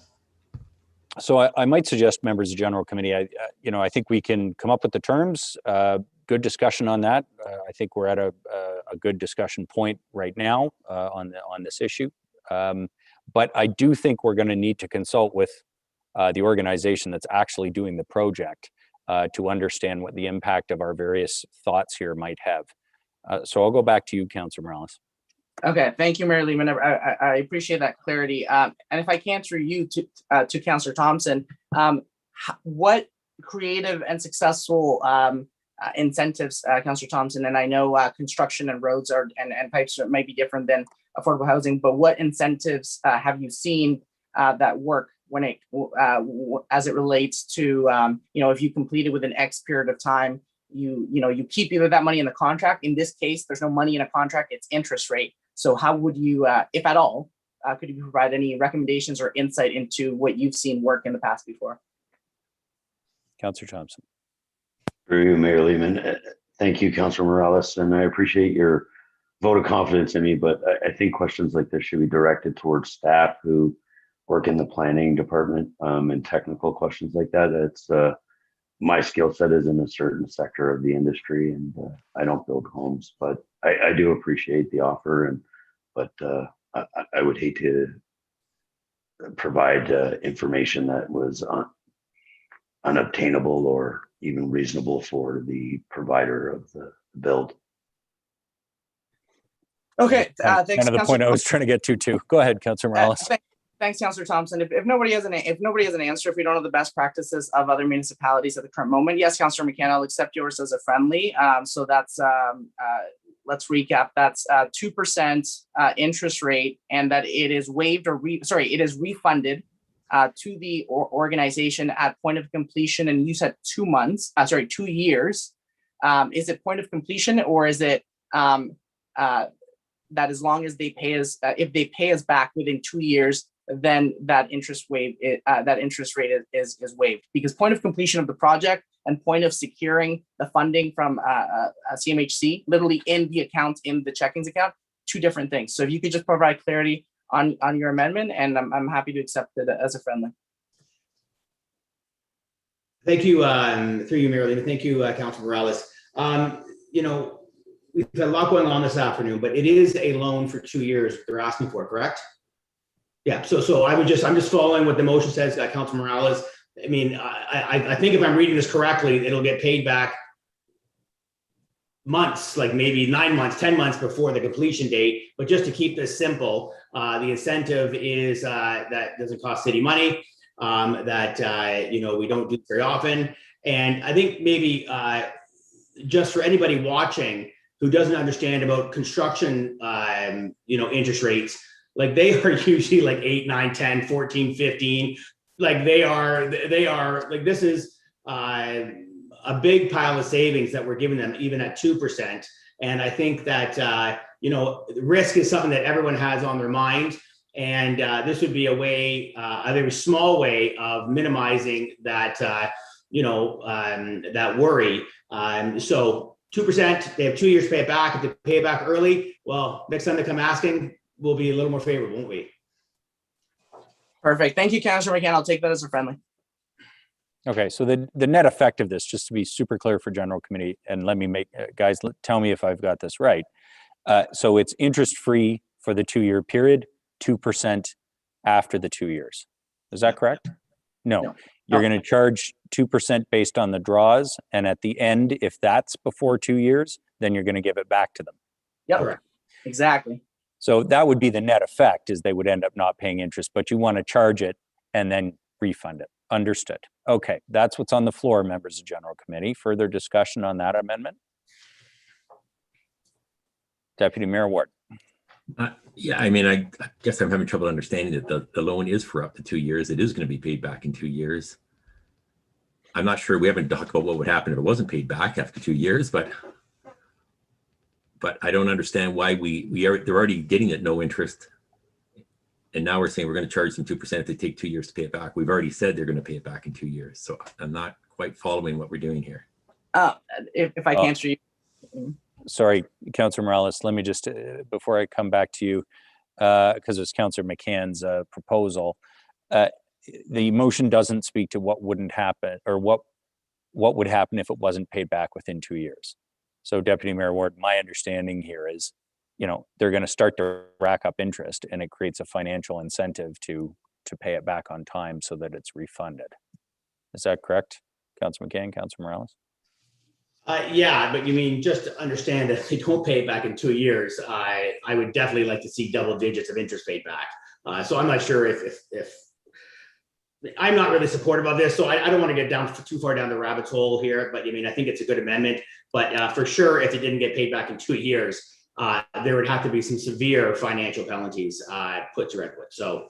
So I might suggest, members of General Committee, I think we can come up with the terms. Good discussion on that. I think we're at a good discussion point right now on this issue. But I do think we're going to need to consult with the organization that's actually doing the project to understand what the impact of our various thoughts here might have. So I'll go back to you, Councillor Morales. Okay, thank you, Mayor Lehman. I appreciate that clarity. And if I can, through you to Councillor Thompson, what creative and successful incentives, Councillor Thompson, and I know construction and roads and pipes might be different than affordable housing, but what incentives have you seen that work when as it relates to if you complete it within X period of time, you keep either that money in the contract. In this case, there's no money in a contract; it's interest rate. So how would you, if at all, could you provide any recommendations or insight into what you've seen work in the past before? Councillor Thompson. Through you, Mayor Lehman. Thank you, Councillor Morales, and I appreciate your vote of confidence in me, but I think questions like this should be directed towards staff who work in the planning department and technical questions like that. It's my skill set is in a certain sector of the industry, and I don't build homes, but I do appreciate the offer, but I would hate to provide information that was unobtainable or even reasonable for the provider of the build. Okay, thanks. Kind of the point I was trying to get to too. Go ahead, Councillor Morales. Thanks, Councillor Thompson. If nobody has an answer, if we don't know the best practices of other municipalities at the current moment, yes, Councillor McCann, I'll accept yours as a friendly. So that's let's recap. That's 2% interest rate, and that it is waived or it is refunded to the organization at point of completion. And you said 2 months. 2 years. Is it point of completion, or is it that as long as they pay us, if they pay us back within 2 years, then that interest rate is waived, because point of completion of the project and point of securing the funding from CMHC, literally in the account, in the checkings account, two different things. So if you could just provide clarity on your amendment, and I'm happy to accept it as a friendly. Thank you, through you, Mayor Lehman. Thank you, Councilor Morales. You know, we've had a lot going on this afternoon, but it is a loan for 2 years they're asking for, correct? Yeah, so I'm just following what the motion says, Councilor Morales. I mean, I think if I'm reading this correctly, it'll get paid back months, like maybe 9 months, 10 months before the completion date. But just to keep this simple, the incentive is that doesn't cost city money, that you know, we don't do very often. And I think maybe just for anybody watching who doesn't understand about construction, you know, interest rates, like they are usually like 8, 9, 10, 14, 15. Like they are like, this is a big pile of savings that we're giving them, even at 2%. And I think that, you know, risk is something that everyone has on their mind. And this would be a way, a very small way of minimizing that, you know, that worry. So 2%, they have 2 years to pay it back. If they pay it back early, well, next time they come asking, we'll be a little more favorable, won't we? Perfect. Thank you, Councilor McCann. I'll take that as a friendly. Okay, so the net effect of this, just to be super clear for general committee, and let me make, guys, tell me if I've got this right. So it's interest-free for the 2-year period, 2% after the 2 years. Is that correct? No. You're going to charge 2% based on the draws, and at the end, if that's before 2 years, then you're going to give it back to them. Yep, okay. Exactly. So that would be the net effect, is they would end up not paying interest, but you want to charge it and then refund it. Understood. Okay, that's what's on the floor, members of General Committee. Further discussion on that amendment? Deputy Mayor Ward. Yeah, I mean, I guess I'm having trouble understanding that the loan is for up to 2 years. It is going to be paid back in 2 years. I'm not sure, we haven't talked about what would happen if it wasn't paid back after 2 years, but I don't understand why they're already getting it no interest. And now we're saying we're going to charge them 2% if they take 2 years to pay it back. We've already said they're going to pay it back in 2 years. So I'm not quite following what we're doing here. If I can answer you. Sorry, Councilor Morales, let me just, before I come back to you, because it's Councilor McCann's proposal, the motion doesn't speak to what wouldn't happen, or what would happen if it wasn't paid back within 2 years. So Deputy Mayor Ward, my understanding here is, you know, they're going to start to rack up interest, and it creates a financial incentive to pay it back on time so that it's refunded. Is that correct, Councilor McCann, Councilor Morales? Yeah, but you mean, just to understand that if they don't pay it back in 2 years, I would definitely like to see double digits of interest paid back. So I'm not sure if I'm not really supportive of this, so I don't want to get down too far down the rabbit hole here, but I mean, I think it's a good amendment, but for sure, if it didn't get paid back in 2 years, there would have to be some severe financial penalties put to Redwood. So.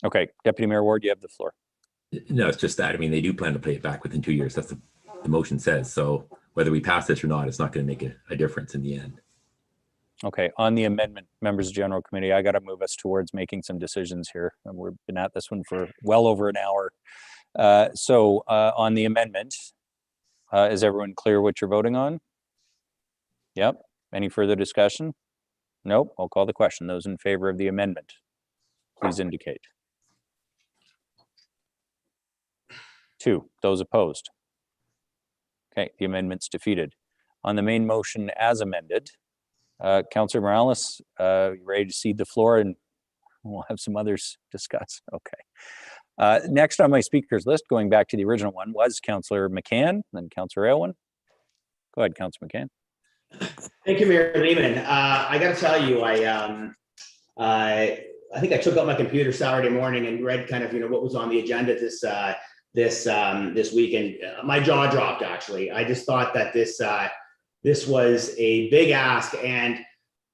Okay, Deputy Mayor Ward, you have the floor. No, it's just that, I mean, they do plan to pay it back within 2 years. That's the motion says. So whether we pass this or not, it's not going to make a difference in the end. Okay, on the amendment, members of General Committee, I got to move us towards making some decisions here. And we've been at this one for well over an hour. So on the amendment, is everyone clear what you're voting on? Yep. Any further discussion? Nope. I'll call the question. Those in favor of the amendment, please indicate. 2. Those opposed? Okay, the amendment's defeated. On the main motion as amended, Councilor Morales, you ready to cede the floor, and we'll have some others discuss. Okay. Next on my speakers list, going back to the original one, was Councilor McCann, then Councilor Aylwin. Go ahead, Councilor McCann. Thank you, Mayor Lehman. I got to tell you, I think I took out my computer Saturday morning and read kind of, you know, what was on the agenda this week, and my jaw dropped. Actually, I just thought that this was a big ask, and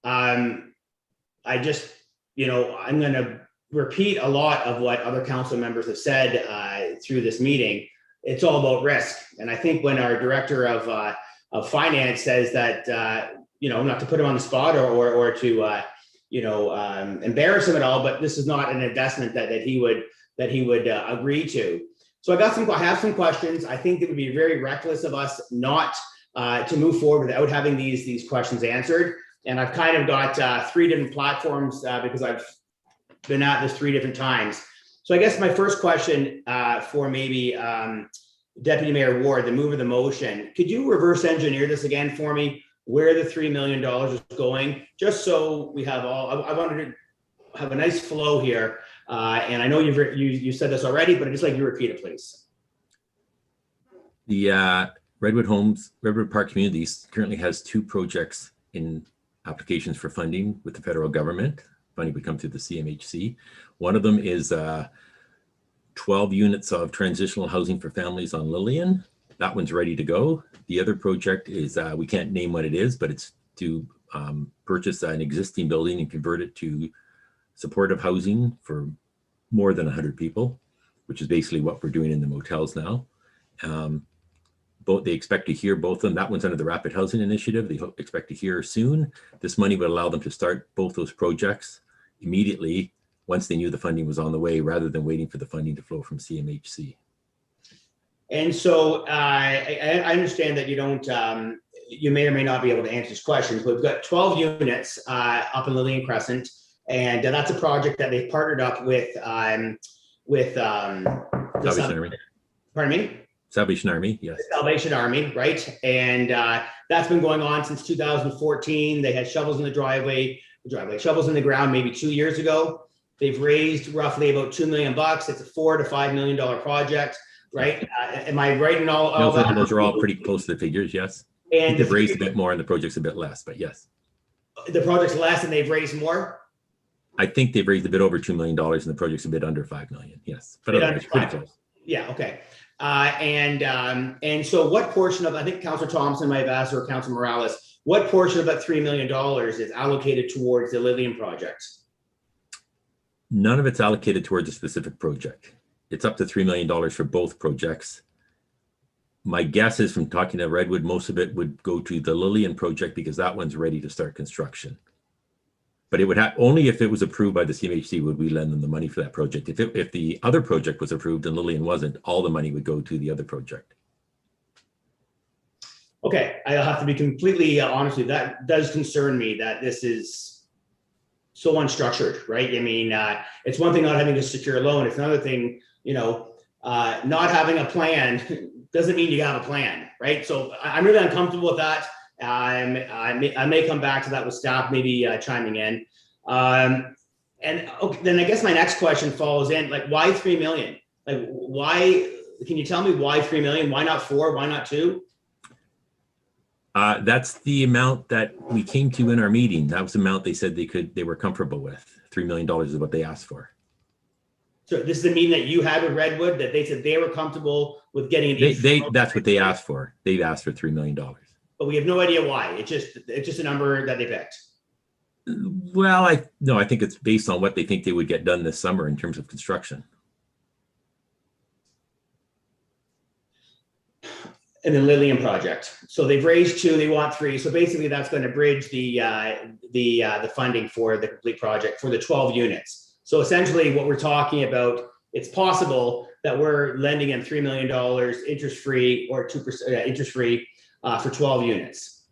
I just, you know, I'm going to repeat a lot of what other council members have said through this meeting. It's all about risk, and I think when our director of finance says that, you know, not to put him on the spot or to embarrass him at all, but this is not an investment that he would agree to. So I have some questions. I think it would be very reckless of us not to move forward without having these questions answered. And I've kind of got 3 different platforms because I've been at this 3 different times. So I guess my first question for maybe Deputy Mayor Ward, the mover of the motion, could you reverse engineer this again for me, where the $3 million is going, just so we have all, I wanted to have a nice flow here. And I know you said this already, but I'd just like you to repeat it, please. The Redwood Park Communities currently has 2 projects in applications for funding with the federal government. Funding would come through the CMHC. One of them is 12 units of transitional housing for families on Lillian. That one's ready to go. The other project is, we can't name what it is, but it's to purchase an existing building and convert it to supportive housing for more than 100 people, which is basically what we're doing in the motels now. They expect to hear both of them. That one's under the Rapid Housing Initiative. They expect to hear soon. This money would allow them to start both those projects immediately once they knew the funding was on the way, rather than waiting for the funding to flow from CMHC. And so I understand that you don't, you may or may not be able to answer these questions, but we've got 12 units up in Lillian Crescent, and that's a project that they've partnered up with Salvation Army. Pardon me? Salvation Army, yes. Salvation Army, right? And that's been going on since 2014. They had shovels in the driveway, shovels in the ground maybe 2 years ago. They've raised roughly about $2 million. It's a $4 to $5 million project, right? Am I right in all that? Those are all pretty close to the figures, yes. And they've raised a bit more and the project's a bit less, but yes. The project's less and they've raised more? I think they've raised a bit over $2 million and the project's a bit under $5 million, yes. But it's pretty close. Yeah, okay. And so what portion of, I think Councillor Thompson might have asked, or Councillor Morales, what portion of that $3 million is allocated towards the Lillian project? None of it's allocated towards a specific project. It's up to $3 million for both projects. My guess is, from talking to Redwood, most of it would go to the Lillian project because that one's ready to start construction. But it would have, only if it was approved by the CMHC would we lend them the money for that project. If the other project was approved and Lillian wasn't, all the money would go to the other project. Okay, I'll have to be completely honest with you. That does concern me that this is so unstructured, right? I mean, it's one thing not having a secure loan. It's another thing, not having a plan doesn't mean you have a plan, right? So I'm really uncomfortable with that. I may come back to that with staff, maybe chiming in. And okay, then I guess my next question falls in, like, why 3 million? Like, why, can you tell me why 3 million? Why not 4? Why not 2? That's the amount that we came to in our meeting. That was the amount they said they were comfortable with. $3 million is what they asked for. So this is the meeting that you had with Redwood, that they said they were comfortable with getting that's what they asked for. They've asked for $3 million. But we have no idea why. It's just a number that they picked. Well, I think it's based on what they think they would get done this summer in terms of construction. And the Lillian project. So they've raised 2, they want 3. So basically that's going to bridge the funding for the complete project for the 12 units. So essentially what we're talking about, it's possible that we're lending them $3 million interest-free or 2% interest-free for 12 units.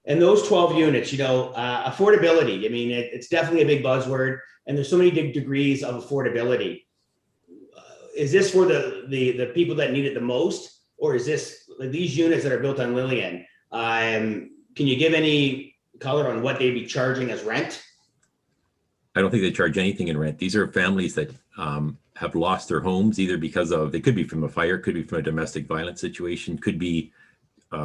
And those 12 units, affordability, I mean, it's definitely a big buzzword, and there's so many degrees of affordability. Is this for the people that need it the most? Or is this like these units that are built on Lillian? Can you give any color on what they'd be charging as rent? I don't think they charge anything in rent. These are families that have lost their homes, either because of, they could be from a fire, could be from a domestic violence situation, could be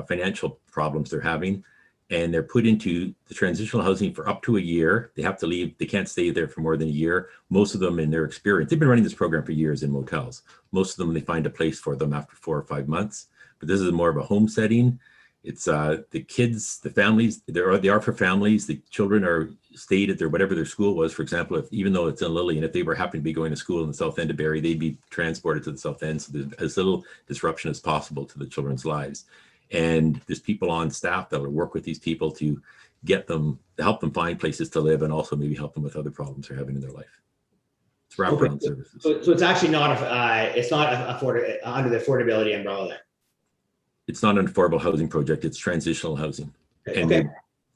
financial problems they're having. And they're put into the transitional housing for up to a year. They have to leave. They can't stay there for more than a year. Most of them, in their experience, they've been running this program for years in motels. Most of them, they find a place for them after 4 or 5 months. But this is more of a home setting. It's the kids, the families, they are for families. The children are stayed at whatever their school was. For example, even though it's in Lillian, if they were happen to be going to school in the south end of Barrie, they'd be transported to the south end. So there's as little disruption as possible to the children's lives. And there's people on staff that will work with these people to help them find places to live, and also maybe help them with other problems they're having in their life. It's wraparound services. So it's actually not it's not under the affordability umbrella then. It's not an affordable housing project. It's transitional housing, and okay.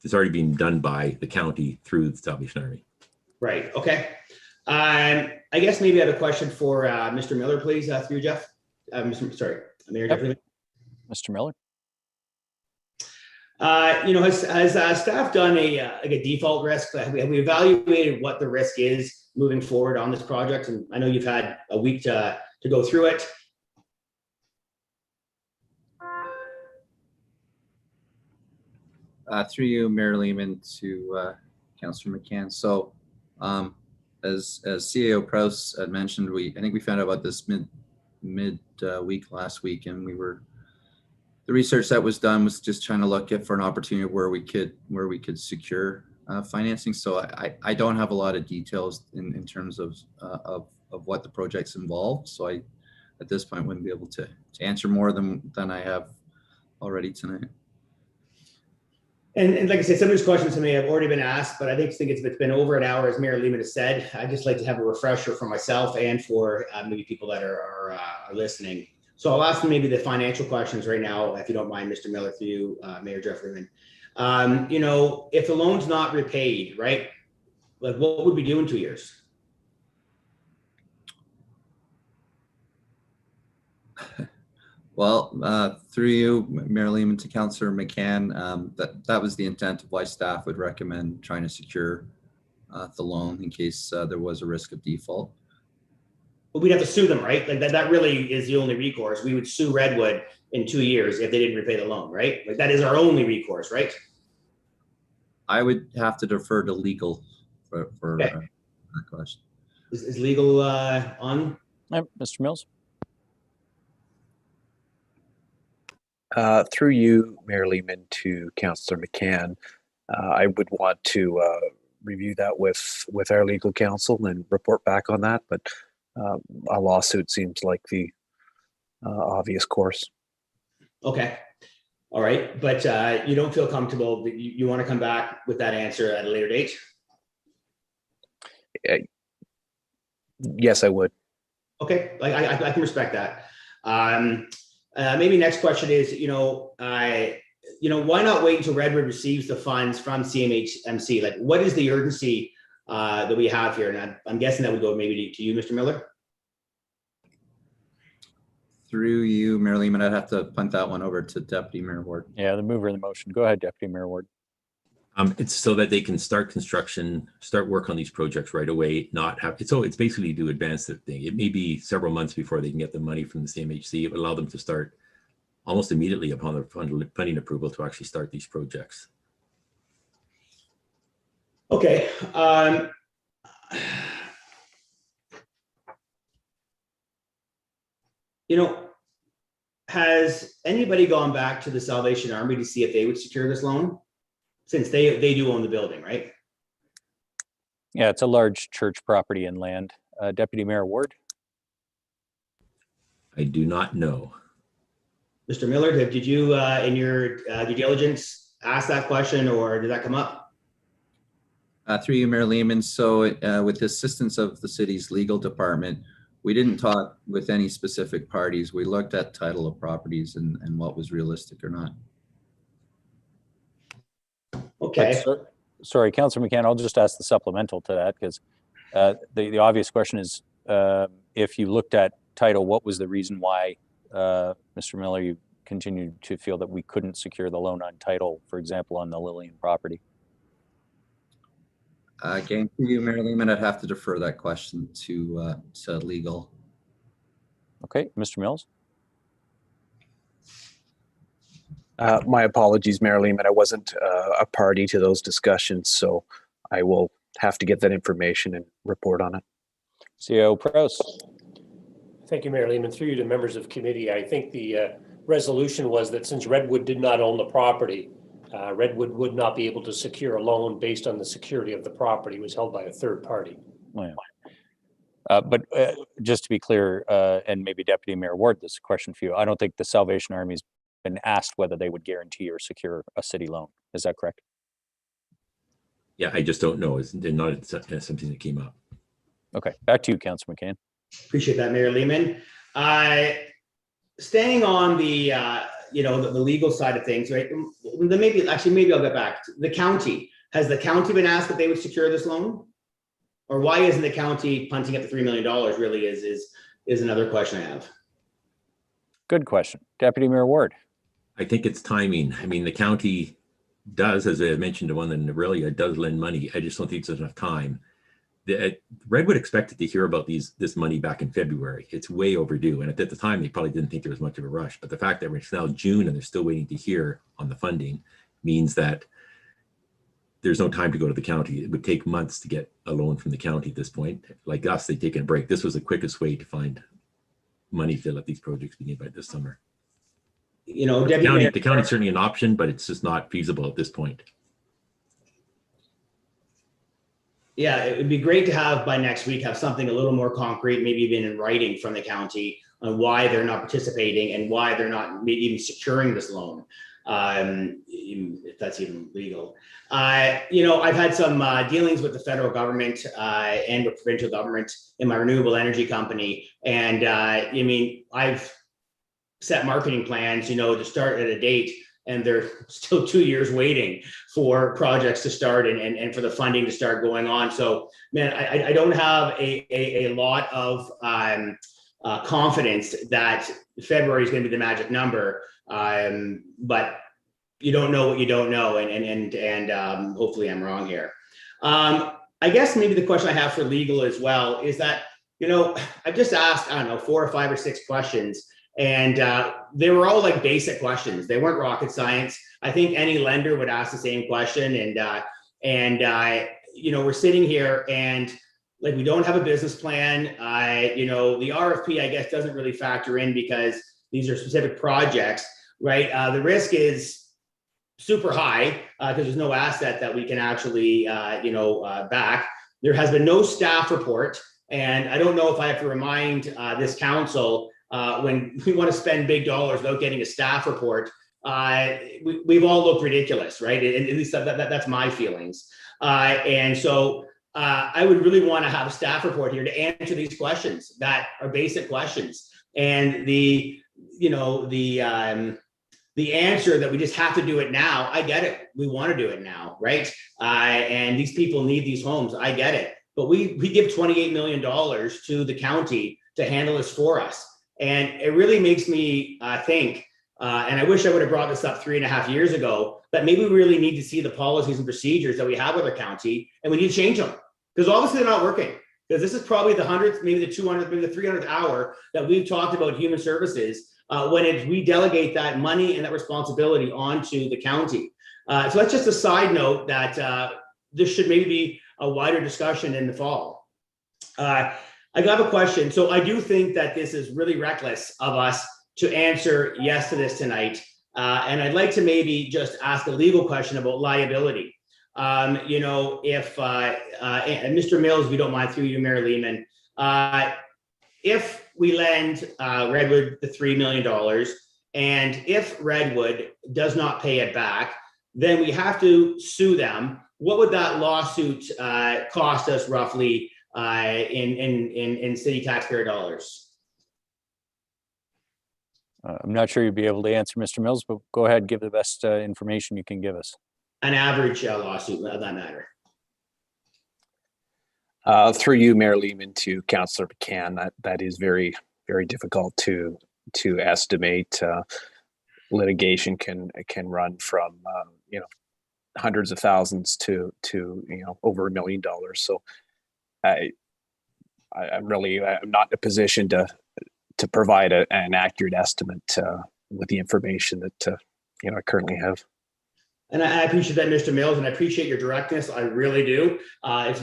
It's already being done by the county through the Salvation Army. Right. Okay. I guess maybe I have a question for Mr. Miller, please, through Jeff. Mayor Jeff. Mr. Miller. Has staff done a default risk? Have we evaluated what the risk is moving forward on this project? And I know you've had a week to go through it. Through you, Mayor Lehman, to Councillor McCann. So, as CAO Prowse had mentioned, I think we found out about this mid week last week, and the research that was done was just trying to look for an opportunity where we could secure financing. So I don't have a lot of details in terms of what the project's involved. So at this point wouldn't be able to answer more than I have already tonight. And like I said, some of these questions to me have already been asked, but I think if it's been over an hour, as Mayor Lehman has said, I'd just like to have a refresher for myself and for maybe people that are listening. So I'll ask maybe the financial questions right now, if you don't mind, Mr. Miller, through you, Mayor Jeff Lehman. If the loan's not repaid, right, like what would we do in 2 years? Well, through you, Mayor Lehman, to Councillor McCann, that was the intent of why staff would recommend trying to secure the loan in case there was a risk of default. But we'd have to sue them, right? Like that really is the only recourse. We would sue Redwood in 2 years if they didn't repay the loan, right? Like that is our only recourse, right? I would have to defer to legal for okay. That question. Is legal on? Mr. Mills. Through you, Mayor Lehman, to Councillor McCann, I would want to review that with our legal counsel and report back on that, but a lawsuit seems like the obvious course. Okay. All right. But you don't feel comfortable that you want to come back with that answer at a later date? Yes, I would. Okay. I can respect that. Maybe next question is, why not wait until Redwood receives the funds from CMHMC? Like, what is the urgency that we have here? And I'm guessing that would go maybe to you, Mr. Miller. Through you, Mayor Lehman, I'd have to punt that one over to Deputy Mayor Ward. Yeah, the mover of the motion. Go ahead, Deputy Mayor Ward. It's so that they can start construction, start work on these projects right away, it's basically to advance the thing. It may be several months before they can get the money from the CMHC. It would allow them to start almost immediately upon the funding approval to actually start these projects. Okay. Has anybody gone back to the Salvation Army to see if they would secure this loan? Since they do own the building, right? Yeah, it's a large church property and land. Deputy Mayor Ward. I do not know. Mr. Miller, did you in your due diligence ask that question, or did that come up? Through you, Mayor Lehman. So with the assistance of the city's legal department, we didn't talk with any specific parties. We looked at title of properties and what was realistic or not. Okay. Sorry, Councillor McCann, I'll just ask the supplemental to that, because the obvious question is, if you looked at title, what was the reason why, Mr. Miller, you continued to feel that we couldn't secure the loan on title, for example, on the Lillian property? Again, to you, Mayor Lehman, I'd have to defer that question to legal. Okay, Mr. Mills. My apologies, Mayor Lehman. I wasn't a party to those discussions, so I will have to get that information and report on it. CAO Prowse. Thank you, Mayor Lehman. Through you to members of committee, I think the resolution was that since Redwood did not own the property, Redwood would not be able to secure a loan based on the security of the property. It was held by a third party. Oh, yeah. But just to be clear, and maybe Deputy Mayor Ward, this is a question for you. I don't think the Salvation Army's been asked whether they would guarantee or secure a city loan. Is that correct? Yeah, I just don't know. It's not something that came up. Okay, back to you, Councillor McCann. Appreciate that, Mayor Lehman. Staying on the the legal side of things, right? Then maybe I'll get back. The county, has the county been asked that they would secure this loan? Or why isn't the county punting at the $3 million really is another question I have. Good question. Deputy Mayor Ward. I think it's timing. I mean, the county does, as I mentioned to one in Aurelia, does lend money. I just don't think there's enough time. Redwood expected to hear about this money back in February. It's way overdue. And at the time, they probably didn't think there was much of a rush. But the fact that it's now June and they're still waiting to hear on the funding means that there's no time to go to the county. It would take months to get a loan from the county at this point. Like us, they've taken a break. This was the quickest way to find money to let these projects begin by this summer. You know, the county's certainly an option, but it's just not feasible at this point. Yeah, it would be great to have by next week, have something a little more concrete, maybe even in writing from the county on why they're not participating and why they're not maybe even securing this loan, if that's even legal. You know, I've had some dealings with the federal government and with provincial government in my renewable energy company. And I mean, I've set marketing plans, you know, to start at a date, and they're still 2 years waiting for projects to start and for the funding to start going on. So, man, I don't have a lot of confidence that February is going to be the magic number, but you don't know what you don't know, and hopefully I'm wrong here. I guess maybe the question I have for legal as well is that, you know, I've just asked, I don't know, 4 or 5 or 6 questions. And they were all like basic questions. They weren't rocket science. I think any lender would ask the same question. And you know, we're sitting here and like, we don't have a business plan. You know, the RFP, I guess, doesn't really factor in because these are specific projects, right? The risk is super high because there's no asset that we can actually, back. There has been no staff report. And I don't know if I have to remind this council when we want to spend big dollars without getting a staff report, we've all looked ridiculous, right? At least that's my feelings. And so I would really want to have a staff report here to answer these questions that are basic questions. And the answer that we just have to do it now, I get it. We want to do it now, right? And these people need these homes, I get it. But we give $28 million to the county to handle this for us. And it really makes me think, and I wish I would have brought this up 3.5 years ago, that maybe we really need to see the policies and procedures that we have with our county, and we need to change them. Because obviously they're not working. Because this is probably the 100th, maybe the 200th, maybe the 300th hour that we've talked about human services when we delegate that money and that responsibility onto the county. So that's just a side note that this should maybe be a wider discussion in the fall. I got a question. So I do think that this is really reckless of us to answer yes to this tonight. And I'd like to maybe just ask a legal question about liability. You know, if Mr. Mills, if you don't mind, through you, Mayor Lehman, if we lend Redwood the $3 million, and if Redwood does not pay it back, then we have to sue them. What would that lawsuit cost us roughly in city taxpayer dollars? I'm not sure you'll be able to answer, Mr. Mills, but go ahead, give the best information you can give us. An average lawsuit of that matter. Through you, Mayor Lehman, to Councillor McCann, that is very, very difficult to estimate. Litigation can run from hundreds of thousands to over $1 million. So I'm not in a position to provide an accurate estimate with the information that I currently have. And I appreciate that, Mr. Mills, and I appreciate your directness. I really do. I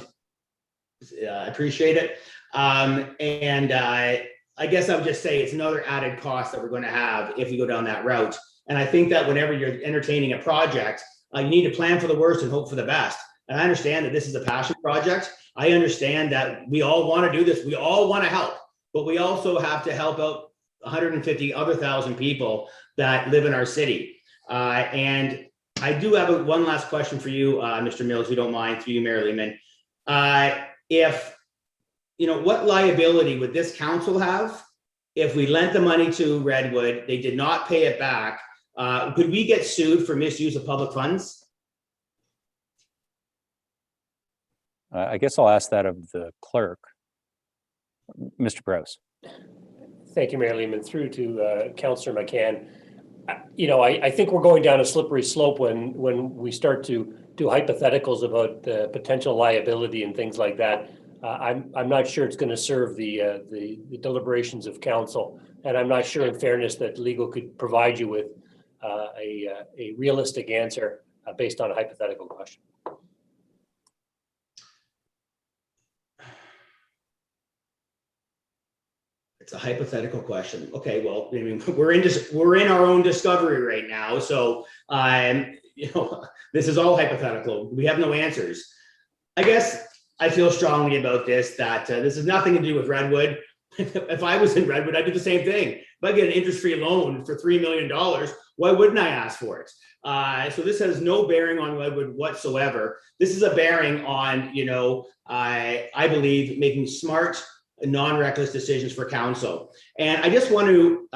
appreciate it. And I guess I would just say it's another added cost that we're going to have if we go down that route. And I think that whenever you're entertaining a project, you need to plan for the worst and hope for the best. And I understand that this is a passion project. I understand that we all want to do this. We all want to help, but we also have to help out 150 other thousand people that live in our city. And I do have one last question for you, Mr. Mills, if you don't mind, through you, Mayor Lehman. If, what liability would this council have if we lent the money to Redwood, they did not pay it back? Could we get sued for misuse of public funds? I guess I'll ask that of the clerk. Mr. Browse. Thank you, Mayor Lehman. Through to Councillor McCann. I think we're going down a slippery slope when we start to do hypotheticals about potential liability and things like that. I'm not sure it's going to serve the deliberations of council, and I'm not sure, in fairness, that legal could provide you with a realistic answer based on a hypothetical question. It's a hypothetical question. Okay, well, I mean, we're in our own discovery right now, so this is all hypothetical. We have no answers. I guess I feel strongly about this, that this has nothing to do with Redwood. If I was in Redwood, I'd do the same thing. If I get an interest-free loan for $3 million, why wouldn't I ask for it? So this has no bearing on Redwood whatsoever. This is a bearing on, I believe, making smart, non-reckless decisions for council. And I just want to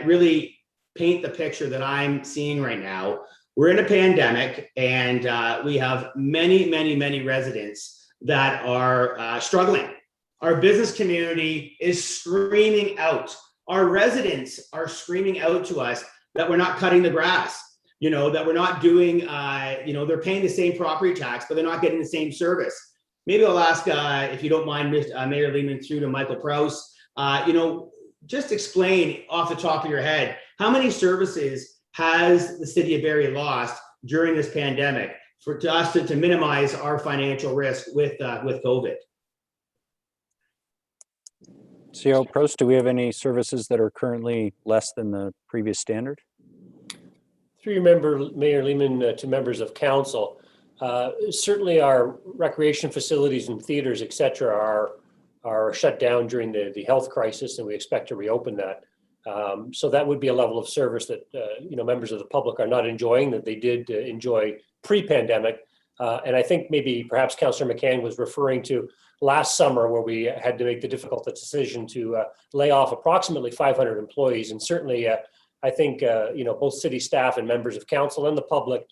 really paint the picture that I'm seeing right now. We're in a pandemic, and we have many residents that are struggling. Our business community is screaming out. Our residents are screaming out to us that we're not cutting the grass, that we're not doing, they're paying the same property tax, but they're not getting the same service. Maybe I'll ask, if you don't mind, Mayor Lehman, through to Michael Prowse, just explain off the top of your head, how many services has the city of Barrie lost during this pandemic for us to minimize our financial risk with COVID? CEO Prowse, do we have any services that are currently less than the previous standard? Through your Mayor Lehman, to members of council, certainly our recreation facilities and theaters, et cetera, are shut down during the health crisis, and we expect to reopen that. So that would be a level of service that members of the public are not enjoying, that they did enjoy pre-pandemic. And I think maybe perhaps Councillor McCann was referring to last summer, where we had to make the difficult decision to lay off approximately 500 employees. And certainly, I think both city staff and members of council and the public,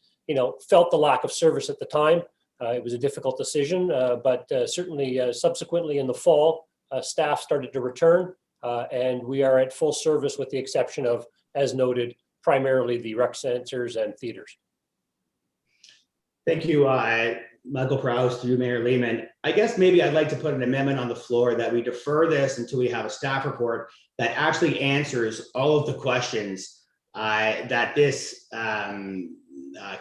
felt the lack of service at the time. It was a difficult decision, but certainly subsequently in the fall, staff started to return, and we are at full service with the exception of, as noted, primarily the rec centers and theaters. Thank you, Michael Prowse, through Mayor Lehman. I guess maybe I'd like to put an amendment on the floor that we defer this until we have a staff report that actually answers all of the questions that this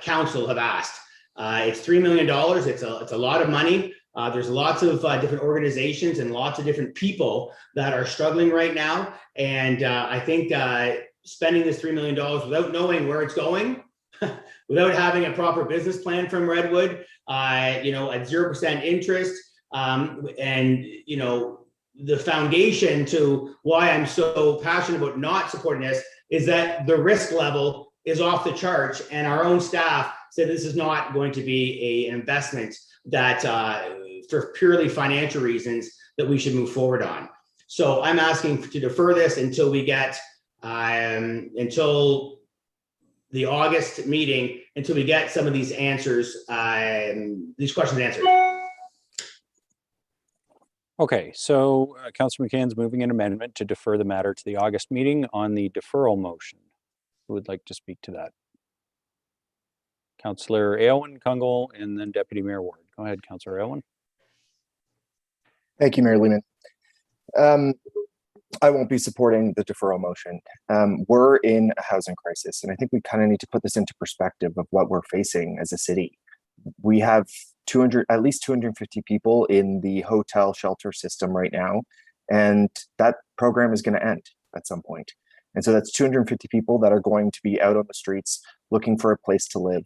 council have asked. It's $3 million. It's a lot of money. There's lots of different organizations and lots of different people that are struggling right now. And I think spending this $3 million without knowing where it's going, without having a proper business plan from Redwood, at 0% interest, and the foundation to why I'm so passionate about not supporting this is that the risk level is off the charts, and our own staff said this is not going to be an investment that for purely financial reasons that we should move forward on. So I'm asking to defer this until we get until the August meeting, until we get some of these answers, these questions answered. Okay, so Councillor McCann's moving an amendment to defer the matter to the August meeting on the deferral motion. Who would like to speak to that? Councillor Aylwin, Kungl, and then Deputy Mayor Ward. Go ahead, Councillor Aylwin. Thank you, Mayor Lehman. I won't be supporting the deferral motion. We're in a housing crisis, and I think we kind of need to put this into perspective of what we're facing as a city. We have at least 250 people in the hotel shelter system right now, and that program is going to end at some point. And so that's 250 people that are going to be out on the streets looking for a place to live.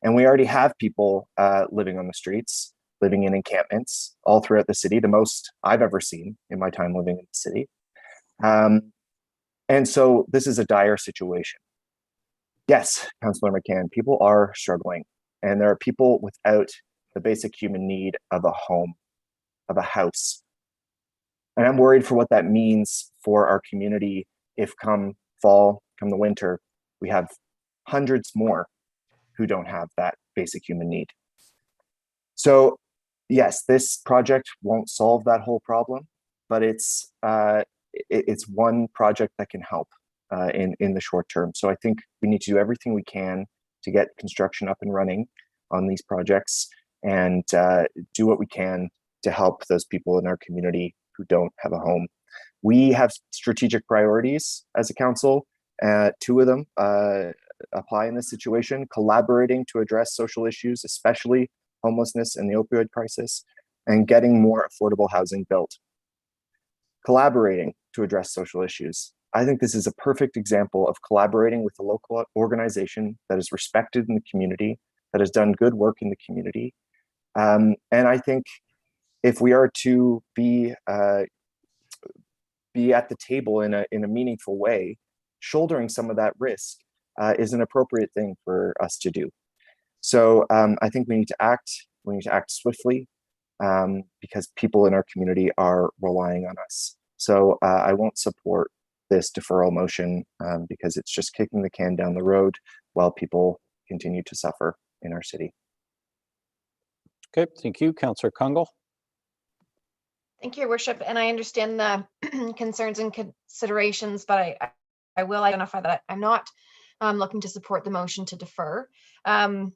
And we already have people living on the streets, living in encampments all throughout the city, the most I've ever seen in my time living in the city. And so this is a dire situation. Yes, Councillor McCann, people are struggling, and there are people without the basic human need of a home, of a house. And I'm worried for what that means for our community if come fall, come the winter, we have hundreds more who don't have that basic human need. So yes, this project won't solve that whole problem, but it's one project that can help in the short term. So I think we need to do everything we can to get construction up and running on these projects and do what we can to help those people in our community who don't have a home. We have strategic priorities as a council. Two of them apply in this situation: collaborating to address social issues, especially homelessness and the opioid crisis, and getting more affordable housing built. Collaborating to address social issues. I think this is a perfect example of collaborating with a local organization that is respected in the community, that has done good work in the community. And I think if we are to be at the table in a meaningful way, shouldering some of that risk is an appropriate thing for us to do. So I think we need to act. We need to act swiftly because people in our community are relying on us. So I won't support this deferral motion because it's just kicking the can down the road while people continue to suffer in our city. Okay, thank you. Councillor Kungl. Thank you, Your Worship. And I understand the concerns and considerations, but I will identify that I'm not looking to support the motion to defer. I'm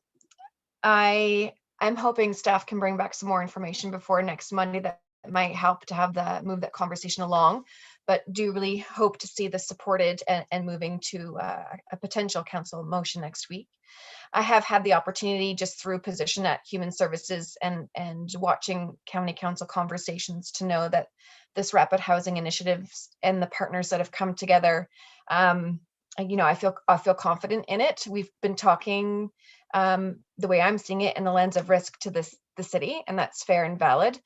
hoping staff can bring back some more information before next Monday that might help to move that conversation along, but do really hope to see this supported and moving to a potential council motion next week. I have had the opportunity just through position at Human Services and watching county council conversations to know that this rapid housing initiatives and the partners that have come together, I feel confident in it. We've been talking the way I'm seeing it in the lens of risk to the city, and that's fair and valid.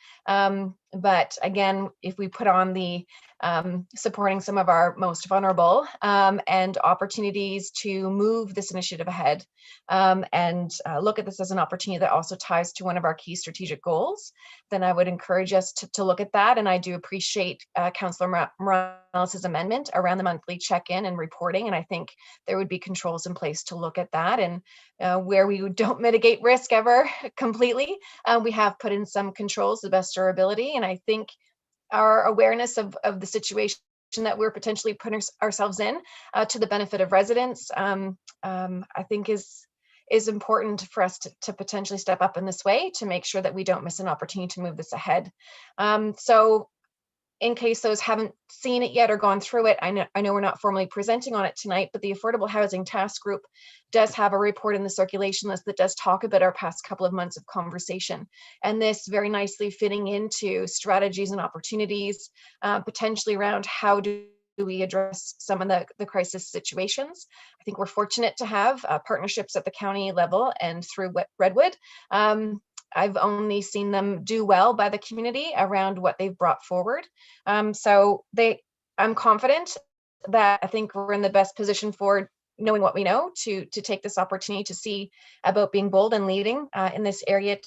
But again, if we put on the supporting some of our most vulnerable and opportunities to move this initiative ahead and look at this as an opportunity that also ties to one of our key strategic goals, then I would encourage us to look at that. And I do appreciate Councillor Morales' amendment around the monthly check-in and reporting. And I think there would be controls in place to look at that. And where we don't mitigate risk ever completely, we have put in some controls to the best of our ability. And I think our awareness of the situation that we're potentially putting ourselves in to the benefit of residents, I think is important for us to potentially step up in this way to make sure that we don't miss an opportunity to move this ahead. So in case those haven't seen it yet or gone through it, I know we're not formally presenting on it tonight, but the Affordable Housing Task Group does have a report in the circulation list that does talk about our past couple of months of conversation. And this very nicely fitting into strategies and opportunities, potentially around how do we address some of the crisis situations. I think we're fortunate to have partnerships at the county level and through Redwood. I've only seen them do well by the community around what they've brought forward. So I'm confident that I think we're in the best position for knowing what we know to take this opportunity to see about being bold and leading in this area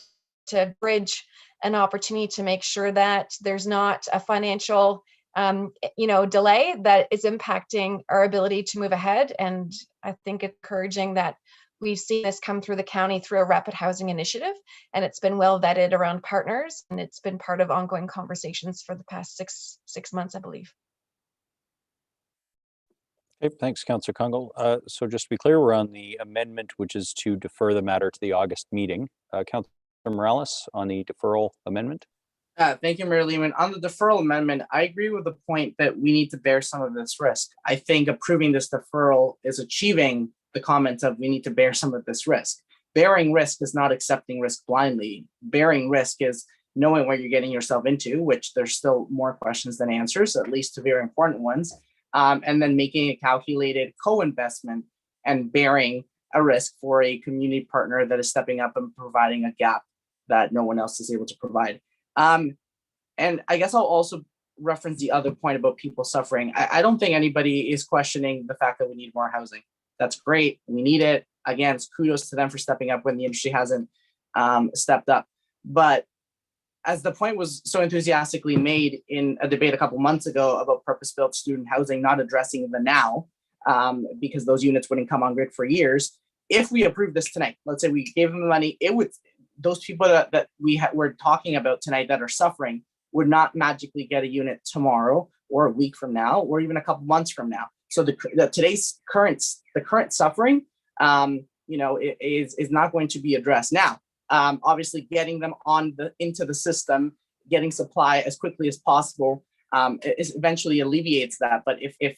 to bridge an opportunity to make sure that there's not a financial delay that is impacting our ability to move ahead. And I think encouraging that we've seen this come through the county through a rapid housing initiative, and it's been well vetted around partners, and it's been part of ongoing conversations for the past six months, I believe. Okay, thanks, Councillor Kungl. So just to be clear, we're on the amendment, which is to defer the matter to the August meeting. Councillor Morales on the deferral amendment. Thank you, Mayor Lehman. On the deferral amendment, I agree with the point that we need to bear some of this risk. I think approving this deferral is achieving the comments of we need to bear some of this risk. Bearing risk is not accepting risk blindly. Bearing risk is knowing what you're getting yourself into, which there's still more questions than answers, at least two very important ones, and then making a calculated co-investment and bearing a risk for a community partner that is stepping up and providing a gap that no one else is able to provide. And I guess I'll also reference the other point about people suffering. I don't think anybody is questioning the fact that we need more housing. That's great. We need it. Again, kudos to them for stepping up when the industry hasn't stepped up. But as the point was so enthusiastically made in a debate a couple months ago about purpose-built student housing, not addressing the now, because those units wouldn't come on grid for years. If we approve this tonight, let's say we gave them the money, it would, those people that we're talking about tonight that are suffering would not magically get a unit tomorrow or a week from now, or even a couple months from now. So the current suffering, is not going to be addressed now. Obviously, getting them into the system, getting supply as quickly as possible, eventually alleviates that. But if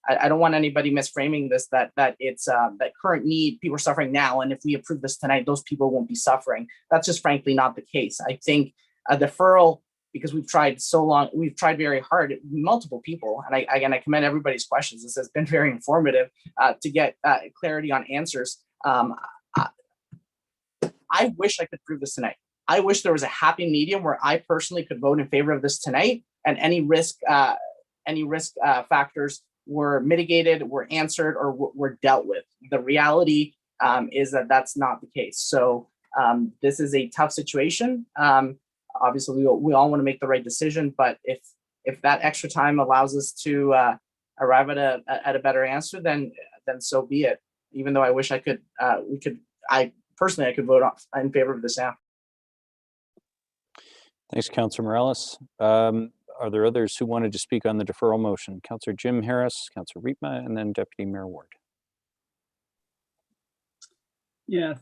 I don't want anybody misframing this, that it's that current need, people are suffering now, and if we approve this tonight, those people won't be suffering. That's just frankly not the case. I think a deferral, because we've tried so long, we've tried very hard, multiple people, and I commend everybody's questions. This has been very informative to get clarity on answers. I wish I could prove this tonight. I wish there was a happy medium where I personally could vote in favor of this tonight, and any risk factors were mitigated, were answered, or were dealt with. The reality is that that's not the case. So this is a tough situation. Obviously, we all want to make the right decision, but if that extra time allows us to arrive at a better answer, then so be it. Even though I wish I could, I could vote in favor of this now. Thanks, Councillor Morales. Are there others who wanted to speak on the deferral motion? Councillor Jim Harris, Councillor Riepma, and then Deputy Mayor Ward. Yeah,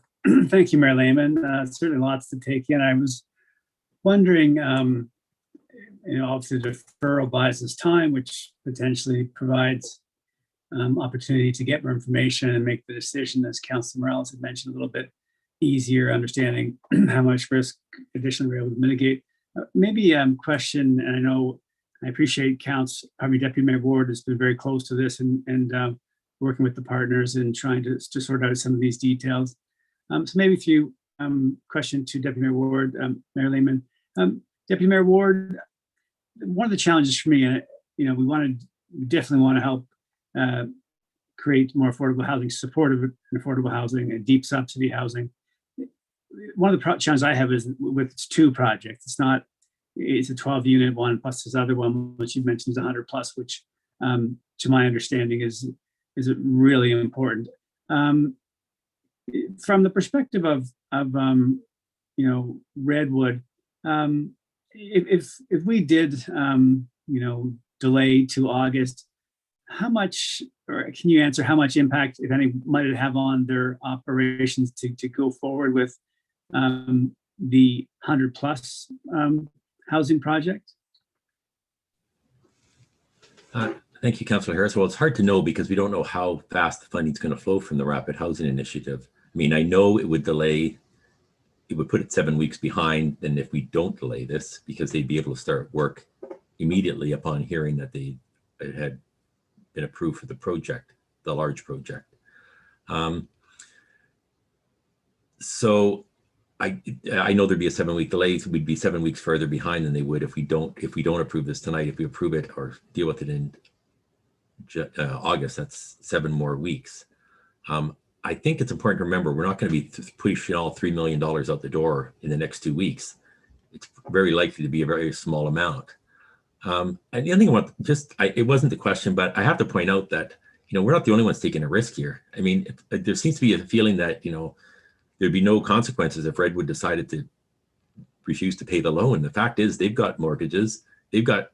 thank you, Mayor Lehman. Certainly lots to take in. I was wondering, obviously the deferral buys us time, which potentially provides opportunity to get more information and make the decision, as Councillor Morales had mentioned, a little bit easier understanding how much risk additionally we're able to mitigate. Maybe question, and I know I appreciate Deputy Mayor Ward has been very close to this and working with the partners and trying to sort out some of these details. So maybe if you question to Deputy Mayor Ward, Mayor Lehman. Deputy Mayor Ward, one of the challenges for me, we definitely want to help create more affordable housing, supportive and affordable housing, and deep subsidy housing. One of the challenges I have is with two projects. It's a 12-unit one plus this other one, which you mentioned is 100 plus, which to my understanding is really important. From the perspective of Redwood, if we did delay to August, how much, or can you answer how much impact, if any, might it have on their operations to go forward with the 100 plus housing project? Thank you, Councillor Harris. Well, it's hard to know because we don't know how fast the funding is going to flow from the Rapid Housing Initiative. I mean, I know it would delay, it would put it 7 weeks behind than if we don't delay this, because they'd be able to start work immediately upon hearing that it had been approved for the project, the large project. So I know there'd be a 7 week delay. So we'd be 7 weeks further behind than they would if we don't approve this tonight. If we approve it or deal with it in August, that's 7 more weeks. I think it's important to remember we're not going to be pushing all $3 million out the door in the next 2 weeks. It's very likely to be a very small amount. And the other thing I want, it wasn't the question, but I have to point out that we're not the only ones taking a risk here. I mean, there seems to be a feeling that there'd be no consequences if Redwood decided to refuse to pay the loan. The fact is, they've got mortgages, they've got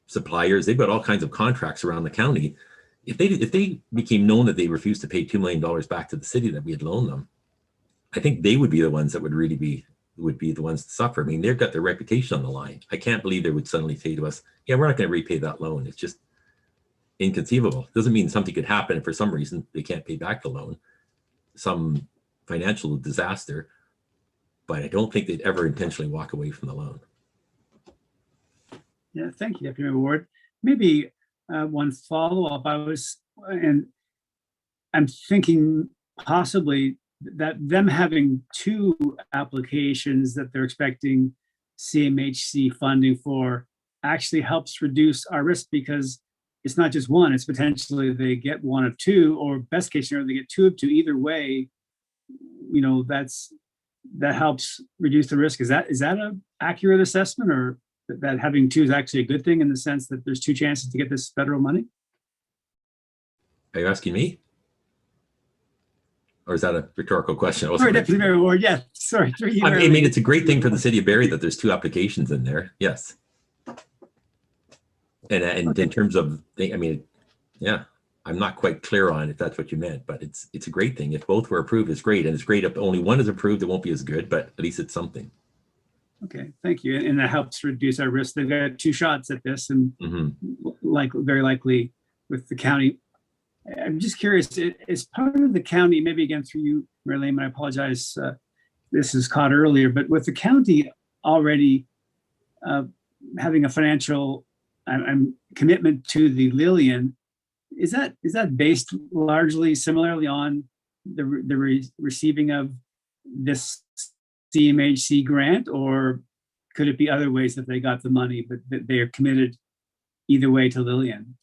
suppliers, they've got all kinds of contracts around the county. If they became known that they refused to pay $2 million back to the city that we had loaned them, I think they would be the ones that would be the ones to suffer. I mean, they've got their reputation on the line. I can't believe they would suddenly say to us, yeah, we're not going to repay that loan. It's just inconceivable. It doesn't mean something could happen if for some reason they can't pay back the loan, some financial disaster, but I don't think they'd ever intentionally walk away from the loan. Yeah, thank you, Deputy Mayor Ward. Maybe one follow-up. I'm thinking possibly that them having 2 applications that they're expecting CMHC funding for actually helps reduce our risk, because it's not just one, it's potentially they get one of two, or best case scenario, they get two of two. Either way, that helps reduce the risk. Is that an accurate assessment, or that having two is actually a good thing in the sense that there's two chances to get this federal money? Are you asking me? Or is that a rhetorical question? Sorry, Deputy Mayor Ward. Yeah, sorry. I mean, it's a great thing for the city of Barrie that there's two applications in there. Yes. And in terms of, I mean, yeah, I'm not quite clear on if that's what you meant, but it's a great thing. If both were approved, it's great. And it's great if only one is approved, it won't be as good, but at least it's something. Okay, thank you. And that helps reduce our risk. They've got two shots at this, and very likely with the county. I'm just curious, is part of the county, maybe again through you, Mayor Lehman, I apologize, this is caught earlier, but with the county already having a financial commitment to the Lillian, is that based largely similarly on the receiving of this CMHC grant, or could it be other ways that they got the money, but that they are committed either way to Lillian?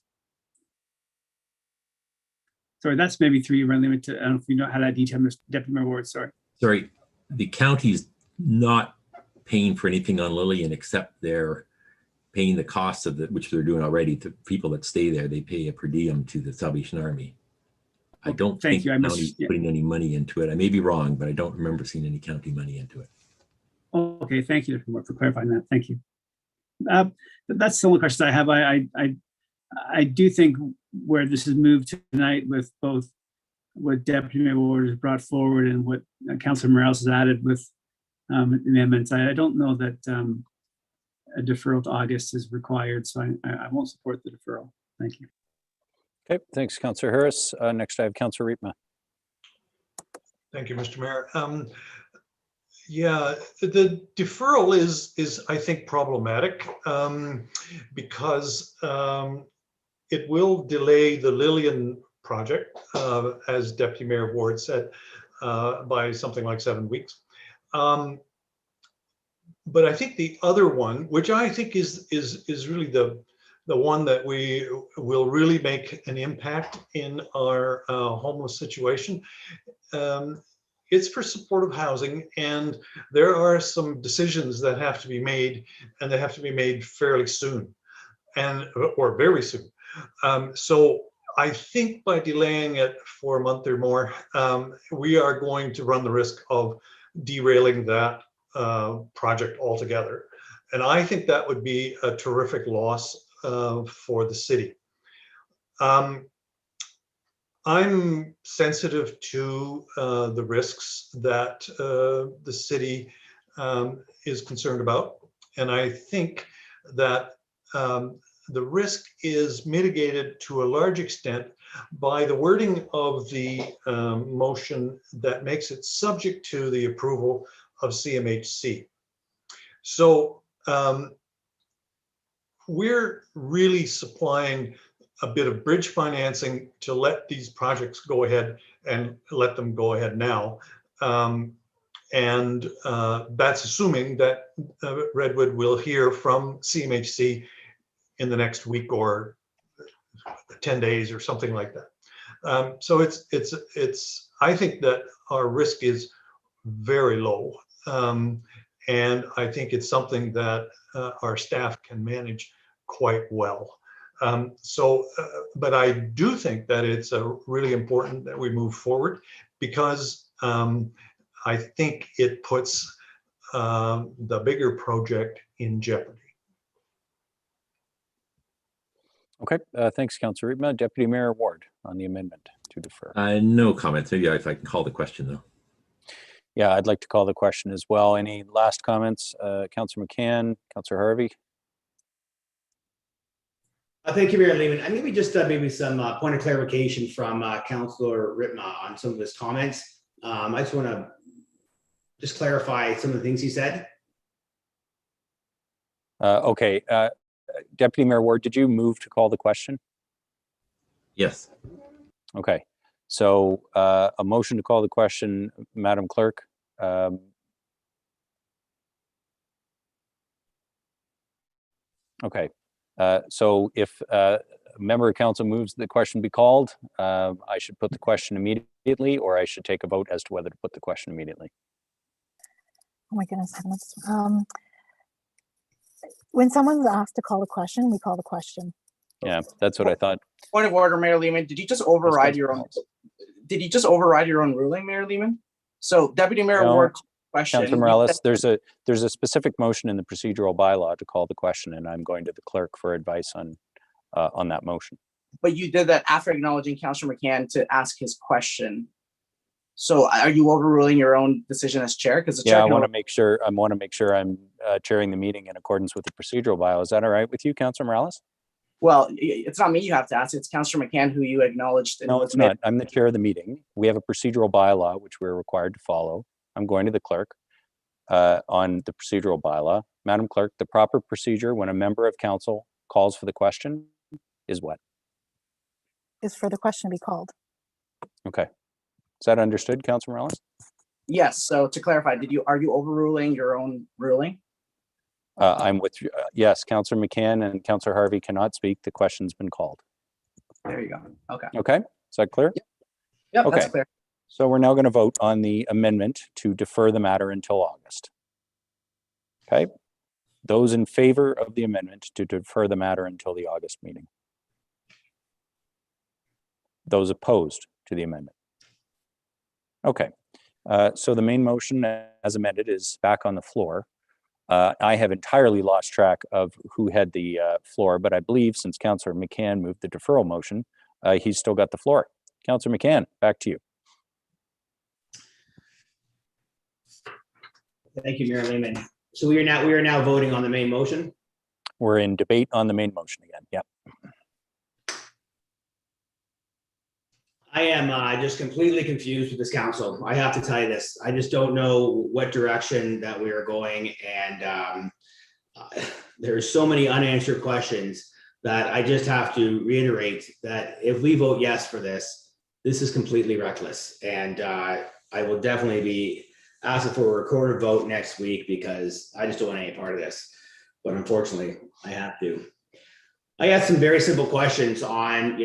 Sorry, that's maybe through you, Mayor Lehman. I don't know if you know how that detail, Deputy Mayor Ward, sorry. Sorry, the county's not paying for anything on Lillian except they're paying the costs of which they're doing already to people that stay there. They pay a per diem to the Salvation Army. I don't think the county's putting any money into it. I may be wrong, but I don't remember seeing any county money into it. Okay, thank you for clarifying that. Thank you. That's the only question I have. I do think where this is moved tonight with both what Deputy Mayor Ward has brought forward and what Councillor Morales has added with amendments, I don't know that a deferral to August is required, so I won't support the deferral. Thank you. Okay, thanks, Councillor Harris. Next, I have Councillor Riepma. Thank you, Mr. Mayor. Yeah, the deferral is I think problematic because it will delay the Lillian project, as Deputy Mayor Ward said, by something like 7 weeks. But I think the other one, which I think is really the one that we will really make an impact in our homeless situation, it's for supportive housing, and there are some decisions that have to be made, and they have to be made fairly soon, or very soon. So I think by delaying it for a month or more, we are going to run the risk of derailing that project altogether. And I think that would be a terrific loss for the city. I'm sensitive to the risks that the city is concerned about. And I think that the risk is mitigated to a large extent by the wording of the motion that makes it subject to the approval of CMHC. So we're really supplying a bit of bridge financing to let these projects go ahead and let them go ahead now. And that's assuming that Redwood will hear from CMHC in the next week or 10 days or something like that. So I think that our risk is very low. And I think it's something that our staff can manage quite well. But I do think that it's really important that we move forward, because I think it puts the bigger project in jeopardy. Okay, thanks, Councillor Riepma. Deputy Mayor Ward on the amendment to defer. No comments. Maybe if I can call the question though. Yeah, I'd like to call the question as well. Any last comments? Councillor McCann, Councillor Harvey? Thank you, Mayor Lehman. And maybe just maybe some point of clarification from Councillor Riepma on some of his comments. I just want to just clarify some of the things he said. Okay, Deputy Mayor Ward, did you move to call the question? Yes. Okay, so a motion to call the question, Madam Clerk. Okay, so if member of council moves the question be called, I should put the question immediately, or I should take a vote as to whether to put the question immediately. Oh my goodness. When someone's asked to call the question, we call the question. Yeah, that's what I thought. Point of order, Mayor Lehman. Did you just override your own? Did you just override your own ruling, Mayor Lehman? So Deputy Mayor Ward, question. Councilor Morales, there's a specific motion in the procedural bylaw to call the question, and I'm going to the clerk for advice on that motion. But you did that after acknowledging Councillor McCann to ask his question. So are you overruling your own decision as chair? Because I want to make sure. I want to make sure I'm chairing the meeting in accordance with the procedural bylaw. Is that all right with you, Councilor Morales? Well, it's not me you have to ask. It's Councillor McCann who you acknowledged. No, it's not. I'm the chair of the meeting. We have a procedural bylaw which we're required to follow. I'm going to the clerk on the procedural bylaw. Madam Clerk, the proper procedure when a member of council calls for the question is what? Is for the question to be called. Okay. Is that understood, Councilor Morales? Yes. So to clarify, are you overruling your own ruling? I'm with you. Yes, Councillor McCann and Councillor Harvey cannot speak. The question's been called. There you go. Okay. Okay. Is that clear? Yep, okay. That's clear. So we're now going to vote on the amendment to defer the matter until August. Okay. Those in favor of the amendment to defer the matter until the August meeting. Those opposed to the amendment. Okay. So the main motion as amended is back on the floor. I have entirely lost track of who had the floor, but I believe since Councillor McCann moved the deferral motion, he's still got the floor. Councillor McCann, back to you. Thank you, Mayor Lehman. So we are now voting on the main motion. We're in debate on the main motion again. Yep. I am just completely confused with this council. I have to tell you this. I just don't know what direction that we are going, and there's so many unanswered questions that I just have to reiterate that if we vote yes for this, this is completely reckless, and I will definitely be asking for a recorded vote next week because I just don't want any part of this. But unfortunately, I have to. I asked some very simple questions on,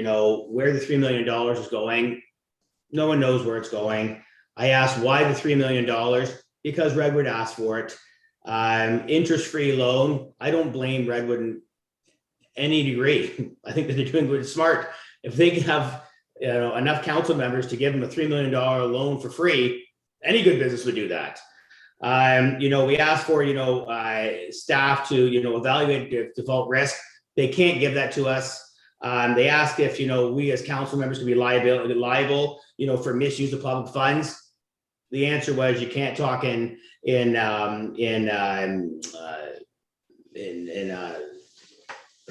where the $3 million is going. No one knows where it's going. I asked why the $3 million, because Redwood asked for it. Interest-free loan. I don't blame Redwood in any degree. I think that they're doing good, smart. If they can have enough council members to give them a $3 million loan for free, any good business would do that. We asked for, staff to, evaluate default risk. They can't give that to us. They asked if, we as council members could be liable, for misuse of public funds. The answer was you can't talk in I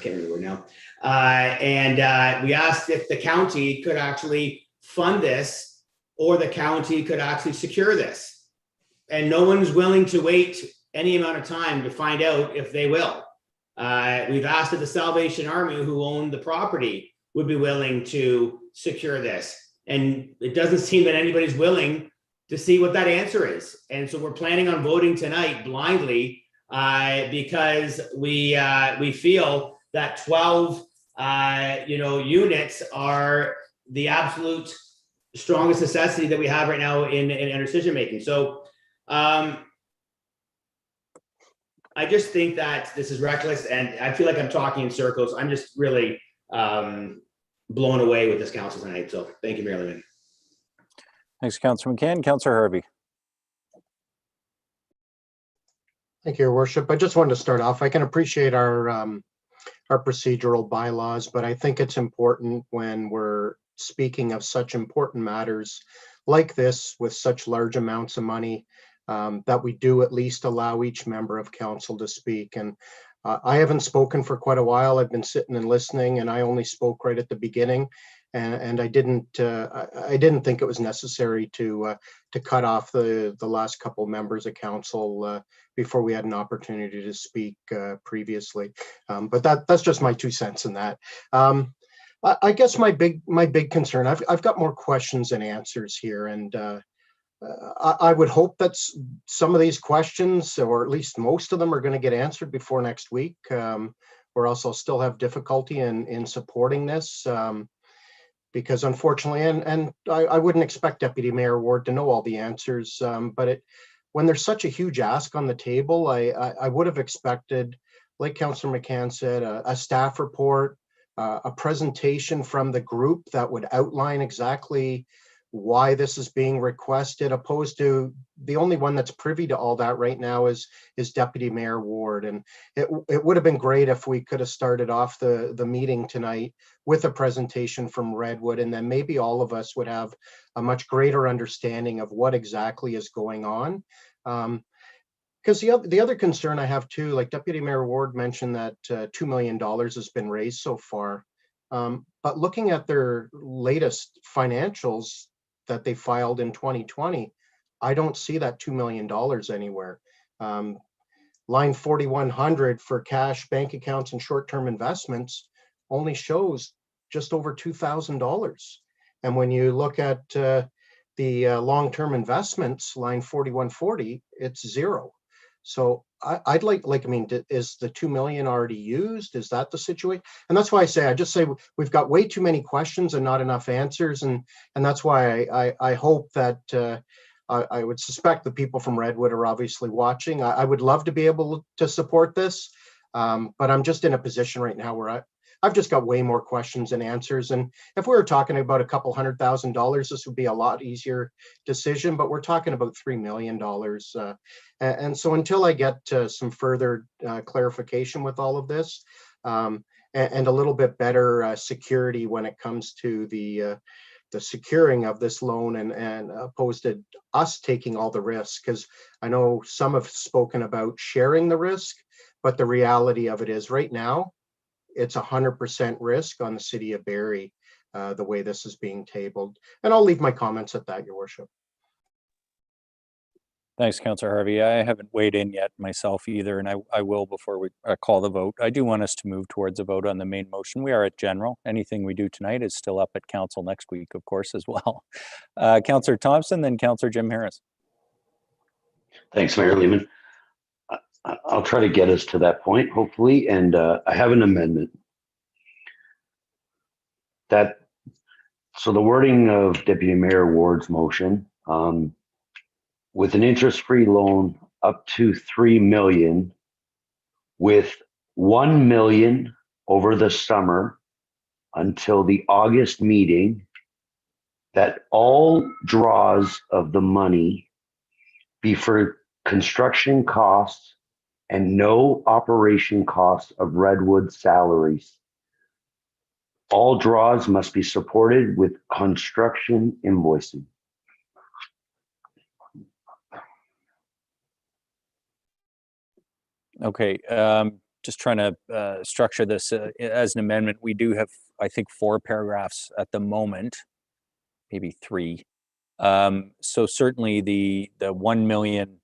can't remember now. And we asked if the county could actually fund this or the county could actually secure this. And no one's willing to wait any amount of time to find out if they will. We've asked if the Salvation Army, who owned the property, would be willing to secure this. And it doesn't seem that anybody's willing to see what that answer is. And so we're planning on voting tonight blindly because we feel that 12 units are the absolute strongest necessity that we have right now in our decision making. So I just think that this is reckless, and I feel like I'm talking in circles. I'm just really blown away with this council tonight. So thank you, Mayor Lehman. Thanks, Councillor McCann. Councillor Harvey. Thank you, Your Worship. I just wanted to start off. I can appreciate our procedural bylaws, but I think it's important when we're speaking of such important matters like this with such large amounts of money that we do at least allow each member of council to speak. And I haven't spoken for quite a while. I've been sitting and listening, and I only spoke right at the beginning. And I didn't think it was necessary to cut off the last couple members of council before we had an opportunity to speak previously. But that's just my 2 cents in that. I guess my big concern, I've got more questions than answers here, and I would hope that some of these questions, or at least most of them, are going to get answered before next week. we're also still have difficulty in supporting this because unfortunately, and I wouldn't expect Deputy Mayor Ward to know all the answers, but when there's such a huge ask on the table, I would have expected, like Councillor McCann said, a staff report, a presentation from the group that would outline exactly why this is being requested, opposed to the only one that's privy to all that right now is Deputy Mayor Ward. And it would have been great if we could have started off the meeting tonight with a presentation from Redwood, and then maybe all of us would have a much greater understanding of what exactly is going on. Because the other concern I have too, like Deputy Mayor Ward mentioned that $2 million has been raised so far. But looking at their latest financials that they filed in 2020, I don't see that $2 million anywhere. Line 4100 for cash, bank accounts, and short-term investments only shows just over $2,000. And when you look at the long-term investments, line 4140, it's zero. So I'd like, I mean, is the 2 million already used? Is that the situation? And that's why I just say we've got way too many questions and not enough answers. And that's why I hope that I would suspect the people from Redwood are obviously watching. I would love to be able to support this, but I'm just in a position right now where I've just got way more questions than answers. And if we were talking about a couple $100,000, this would be a lot easier decision, but we're talking about $3 million. And so until I get some further clarification with all of this, and a little bit better security when it comes to the securing of this loan and opposed to us taking all the risk, because I know some have spoken about sharing the risk, but the reality of it is right now, it's 100% risk on the city of Barrie, the way this is being tabled. And I'll leave my comments at that, Your Worship. Thanks, Councillor Harvey. I haven't weighed in yet myself either, and I will before we call the vote. I do want us to move towards a vote on the main motion. We are at general. Anything we do tonight is still up at council next week, of course, as well. Councillor Thompson, then Councillor Jim Harris. Thanks, Mayor Lehman. I'll try to get us to that point, hopefully, and I have an amendment. So the wording of Deputy Mayor Ward's motion, with an interest-free loan up to $3 million, with $1 million over the summer until the August meeting, that all draws of the money be for construction costs and no operation costs of Redwood salaries. All draws must be supported with construction invoicing. Okay, just trying to structure this as an amendment. We do have, I think, 4 paragraphs at the moment, maybe 3. So certainly the 1 million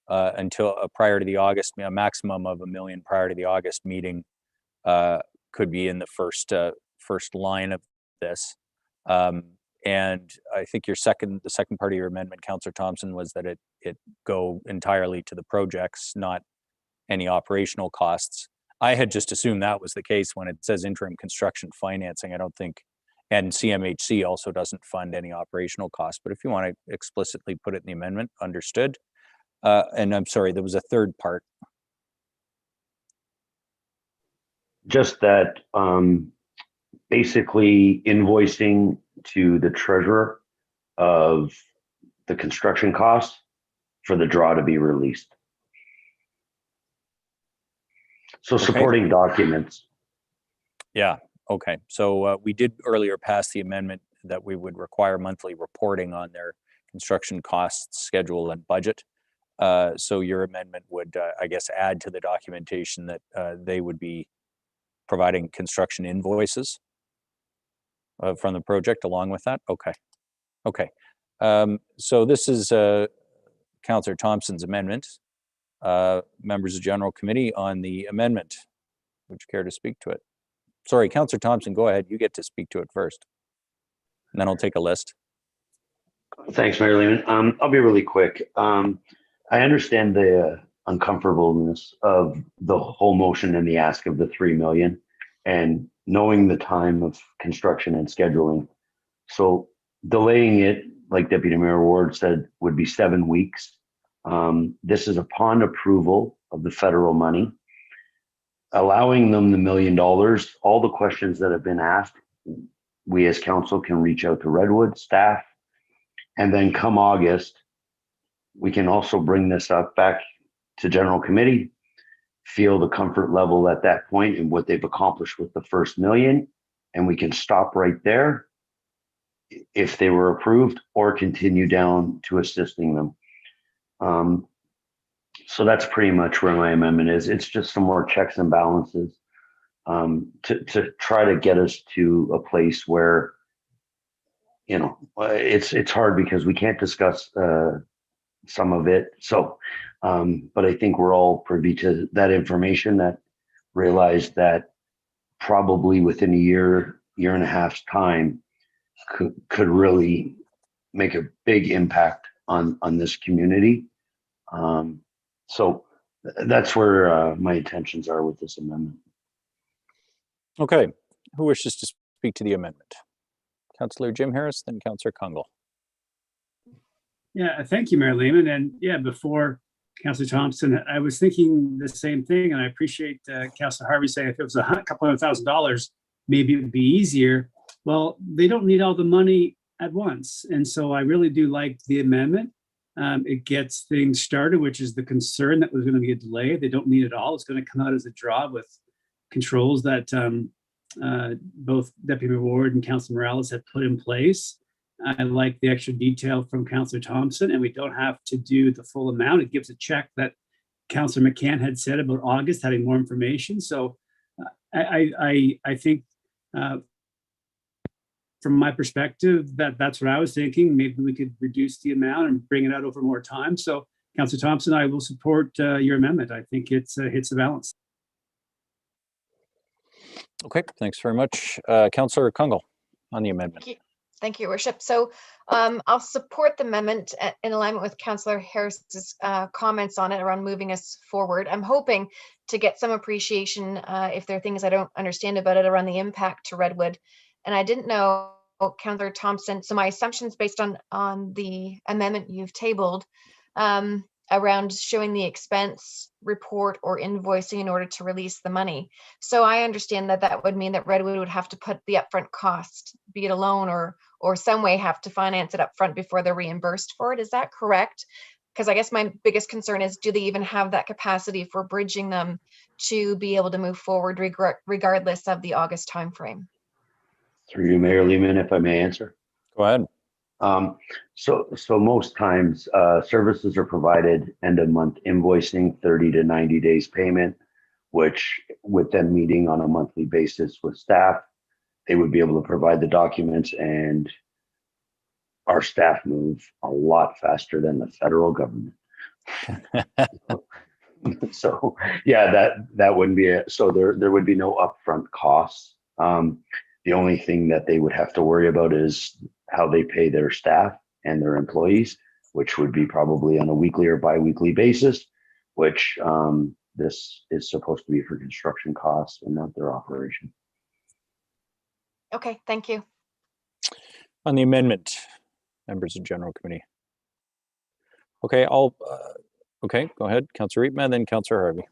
until prior to the August, a maximum of $1 million prior to the August meeting could be in the first line of this. And I think the second part of your amendment, Councillor Thompson, was that it go entirely to the projects, not any operational costs. I had just assumed that was the case when it says interim construction financing. I don't think, and CMHC also doesn't fund any operational costs, but if you want to explicitly put it in the amendment, understood. And I'm sorry, there was a third part. Just that basically invoicing to the treasurer of the construction costs for the draw to be released. So supporting documents. Yeah, okay. So we did earlier pass the amendment that we would require monthly reporting on their construction costs, schedule, and budget. So your amendment would, I guess, add to the documentation that they would be providing construction invoices from the project along with that? Okay. Okay. So this is Councillor Thompson's amendment. Members of General Committee on the amendment. Would you care to speak to it? Sorry, Councillor Thompson, go ahead. You get to speak to it first. And then I'll take a list. Thanks, Mayor Lehman. I'll be really quick. I understand the uncomfortableness of the whole motion and the ask of the 3 million, and knowing the time of construction and scheduling. So delaying it, like Deputy Mayor Ward said, would be 7 weeks. This is upon approval of the federal money, allowing them the $1 million. All the questions that have been asked, we as council can reach out to Redwood staff, and then come August, we can also bring this up back to general committee, feel the comfort level at that point and what they've accomplished with the first $1 million, and we can stop right there if they were approved, or continue down to assisting them. So that's pretty much where my amendment is. It's just some more checks and balances to try to get us to a place where, you know, it's hard because we can't discuss some of it. So, but I think we're all privy to that information, that realized that probably within a year and a half's time could really make a big impact on this community. So that's where my intentions are with this amendment. Okay, who wishes to speak to the amendment? Councillor Jim Harris, then Councillor Kungle. Yeah, thank you, Mayor Lehman. And yeah, before Councillor Thompson, I was thinking the same thing, and I appreciate Councillor Harvey saying if it was a couple $100,000, maybe it would be easier. Well, they don't need all the money at once. And so I really do like the amendment. It gets things started, which is the concern that was going to be a delay. They don't need it all. It's going to come out as a draw with controls that both Deputy Mayor Ward and Councillor Morales have put in place. I like the extra detail from Councillor Thompson, and we don't have to do the full amount. It gives a check that Councillor McCann had said about August, having more information. So I think from my perspective, that's what I was thinking. Maybe we could reduce the amount and bring it out over more time. So Councillor Thompson, I will support your amendment. I think it hits the balance. Okay, thanks very much. Councillor Kungle on the amendment. Thank you, Your Worship. So I'll support the amendment in alignment with Councillor Harris's comments on it around moving us forward. I'm hoping to get some appreciation if there are things I don't understand about it around the impact to Redwood. And I didn't know, Councillor Thompson, so my assumptions based on the amendment you've tabled around showing the expense report or invoicing in order to release the money. So I understand that that would mean that Redwood would have to put the upfront cost, be it a loan or some way have to finance it upfront before they're reimbursed for it. Is that correct? Because I guess my biggest concern is, do they even have that capacity for bridging them to be able to move forward regardless of the August timeframe? Through you, Mayor Lehman, if I may answer. Go ahead. So most times services are provided end of month invoicing, 30 to 90 days payment, which with them meeting on a monthly basis with staff, they would be able to provide the documents, and our staff move a lot faster than the federal government. So yeah, that wouldn't be it. So there would be no upfront costs. The only thing that they would have to worry about is how they pay their staff and their employees, which would be probably on a weekly or bi-weekly basis, which this is supposed to be for construction costs and not their operation. Okay, thank you. On the amendment, members of General Committee. Okay, okay, go ahead, Councillor Riepma, then Councillor Harvey.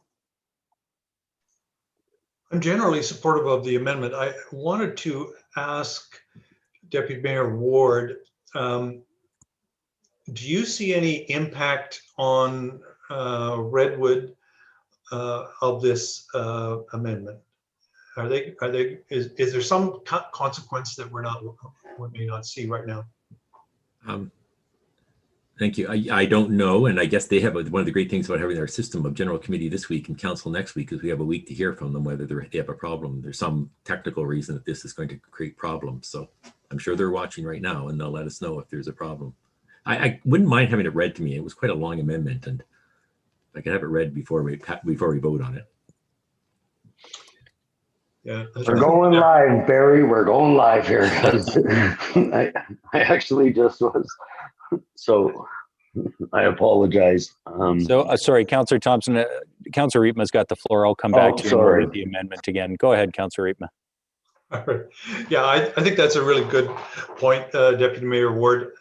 I'm generally supportive of the amendment. I wanted to ask Deputy Mayor Ward, do you see any impact on Redwood of this amendment? Is there some consequence that we may not see right now? Thank you. I don't know, and I guess they have one of the great things about having our system of General Committee this week and Council next week is we have a week to hear from them whether they have a problem. There's some technical reason that this is going to create problems. So I'm sure they're watching right now and they'll let us know if there's a problem. I wouldn't mind having it read to me. It was quite a long amendment, and I could have it read before we vote on it. Yeah, we're going live, Barrie. We're going live here because I actually just was. So I apologize. Sorry, Councillor Thompson, Councillor Riepma's got the floor. I'll come back to you and we'll read the amendment again. Go ahead, Councillor Riepma. All right. Yeah, I think that's a really good point, Deputy Mayor Ward.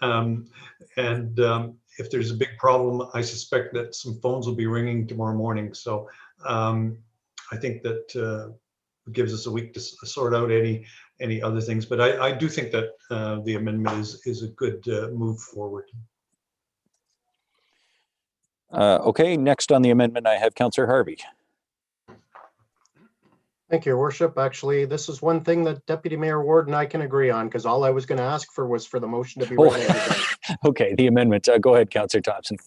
If there's a big problem, I suspect that some phones will be ringing tomorrow morning. So I think that gives us a week to sort out any other things. But I do think that the amendment is a good move forward. Okay, next on the amendment, I have Councillor Harvey. Thank you, Your Worship. Actually, this is one thing that Deputy Mayor Ward and I can agree on, because all I was going to ask for was for the motion to be read out again. Okay, the amendment. Go ahead, Councillor Thompson.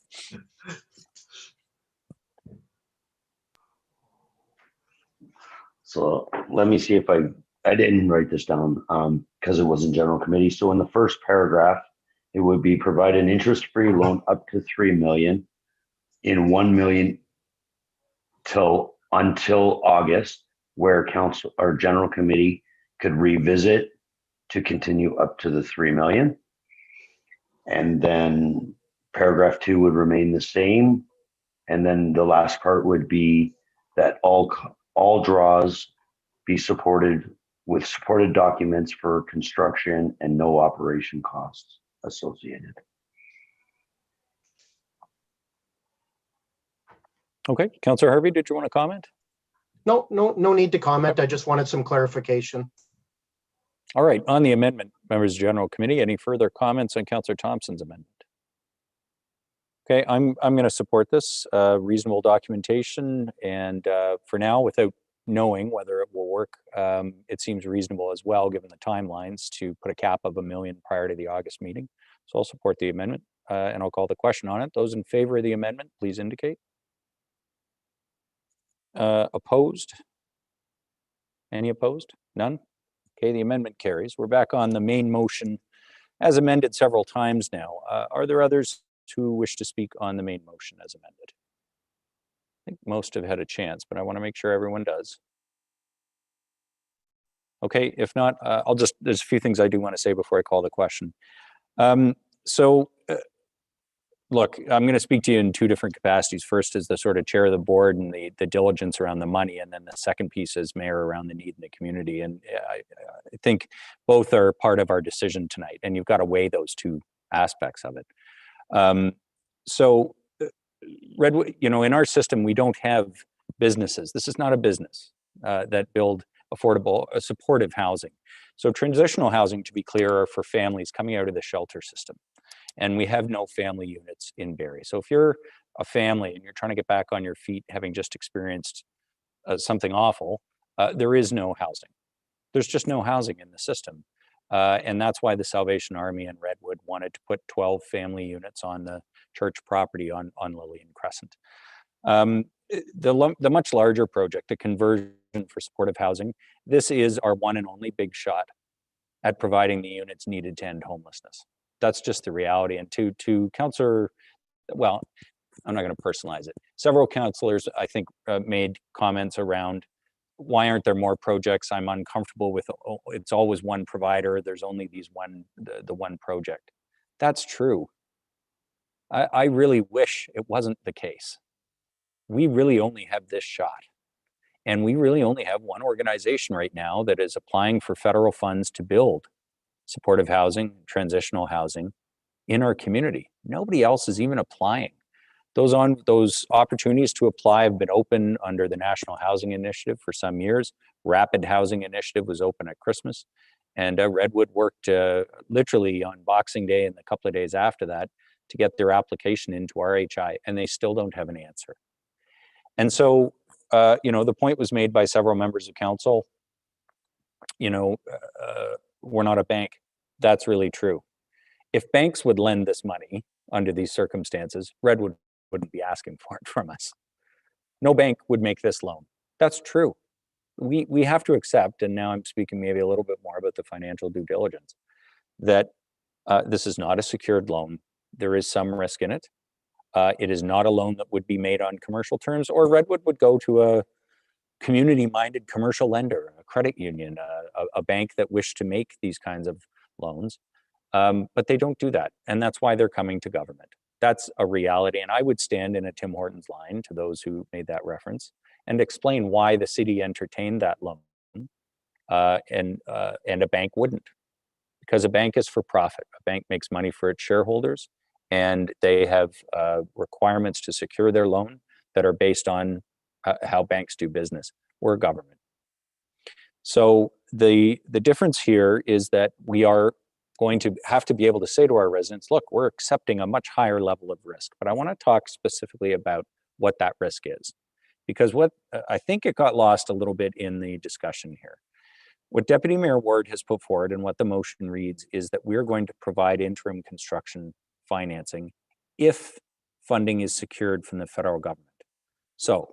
So let me see if I didn't write this down because it was in general committee. So in the first paragraph, it would be provide an interest-free loan up to $3 million in $1 million until August, where council or general committee could revisit to continue up to the $3 million. And then paragraph 2 would remain the same. And then the last part would be that all draws be supported with supported documents for construction and no operation costs associated. Okay, Councillor Harvey, did you want to comment? No need to comment. I just wanted some clarification. All right, on the amendment, members of the General Committee, any further comments on Councillor Thompson's amendment? Okay, I'm going to support this reasonable documentation, and for now, without knowing whether it will work, it seems reasonable as well, given the timelines, to put a cap of $1 million prior to the August meeting. So I'll support the amendment, and I'll call the question on it. Those in favor of the amendment, please indicate. Opposed? Any opposed? None? Okay, the amendment carries. We're back on the main motion as amended several times now. Are there others who wish to speak on the main motion as amended? I think most have had a chance, but I want to make sure everyone does. Okay, if not, there's a few things I do want to say before I call the question. Look, I'm going to speak to you in two different capacities. First as the sort of chair of the board and the diligence around the money, and then the second piece as mayor around the need in the community. And I think both are part of our decision tonight, and you've got to weigh those two aspects of it. Redwood, in our system, we don't have businesses. This is not a business that build affordable, supportive housing. So transitional housing, to be clear, are for families coming out of the shelter system. And we have no family units in Barrie. So if you're a family and you're trying to get back on your feet, having just experienced something awful, there is no housing. There's just no housing in the system. And that's why the Salvation Army and Redwood wanted to put 12 family units on the church property on Lillian Crescent. The much larger project, the conversion for supportive housing, this is our one and only big shot at providing the units needed to end homelessness. That's just the reality. And to Councillor, well, I'm not going to personalize it. Several councillors, I think, made comments around why aren't there more projects? I'm uncomfortable with it's always one provider. There's only the one project. That's true. I really wish it wasn't the case. We really only have this shot. And we really only have one organization right now that is applying for federal funds to build supportive housing, transitional housing in our community. Nobody else is even applying. Those opportunities to apply have been open under the National Housing Initiative for some years. Rapid Housing Initiative was open at Christmas, and Redwood worked literally on Boxing Day and a couple of days after that to get their application into RHI, and they still don't have an answer. And so, the point was made by several members of council, we're not a bank. That's really true. If banks would lend this money under these circumstances, Redwood wouldn't be asking for it from us. No bank would make this loan. That's true. We have to accept, and now I'm speaking maybe a little bit more about the financial due diligence, that this is not a secured loan. There is some risk in it. It is not a loan that would be made on commercial terms, or Redwood would go to a community-minded commercial lender, a credit union, a bank that wished to make these kinds of loans. But they don't do that. And that's why they're coming to government. That's a reality. And I would stand in a Tim Hortons line, to those who made that reference, and explain why the city entertained that loan and a bank wouldn't. Because a bank is for profit. A bank makes money for its shareholders, and they have requirements to secure their loan that are based on how banks do business. We're a government. So the difference here is that we are going to have to be able to say to our residents, look, we're accepting a much higher level of risk. But I want to talk specifically about what that risk is. Because what I think it got lost a little bit in the discussion here. What Deputy Mayor Ward has put forward and what the motion reads is that we're going to provide interim construction financing if funding is secured from the federal government. So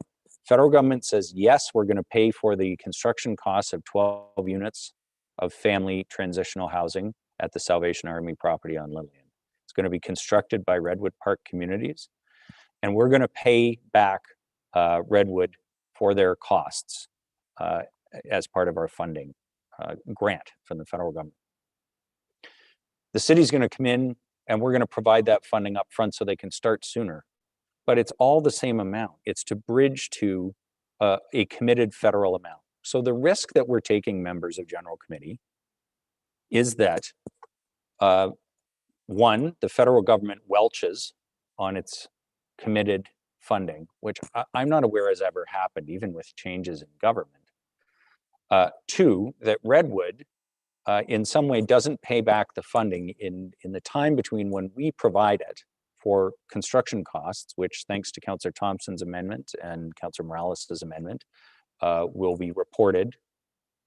federal government says, yes, we're going to pay for the construction costs of 12 units of family transitional housing at the Salvation Army property on Lillian. It's going to be constructed by Redwood Park Communities, and we're going to pay back Redwood for their costs as part of our funding grant from the federal government. The city's going to come in and we're going to provide that funding up front so they can start sooner. But it's all the same amount. It's to bridge to a committed federal amount. So the risk that we're taking, members of General Committee, is that one, the federal government welches on its committed funding, which I'm not aware has ever happened, even with changes in government. Two, that Redwood in some way doesn't pay back the funding in the time between when we provide it for construction costs, which thanks to Councillor Thompson's amendment and Councillor Morales' amendment, will be reported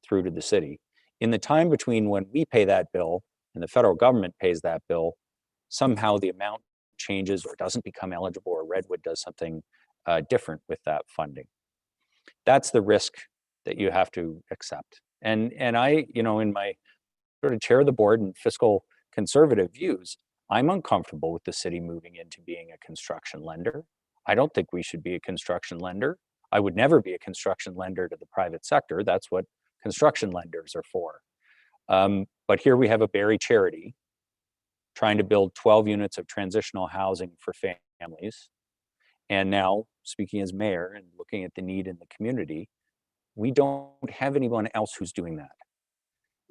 through to the city. In the time between when we pay that bill and the federal government pays that bill, somehow the amount changes or doesn't become eligible, or Redwood does something different with that funding. That's the risk that you have to accept. And I, in my sort of chair of the board and fiscal conservative views, I'm uncomfortable with the city moving into being a construction lender. I don't think we should be a construction lender. I would never be a construction lender to the private sector. That's what construction lenders are for. But here we have a Barrie charity trying to build 12 units of transitional housing for families. And now, speaking as mayor and looking at the need in the community, we don't have anyone else who's doing that.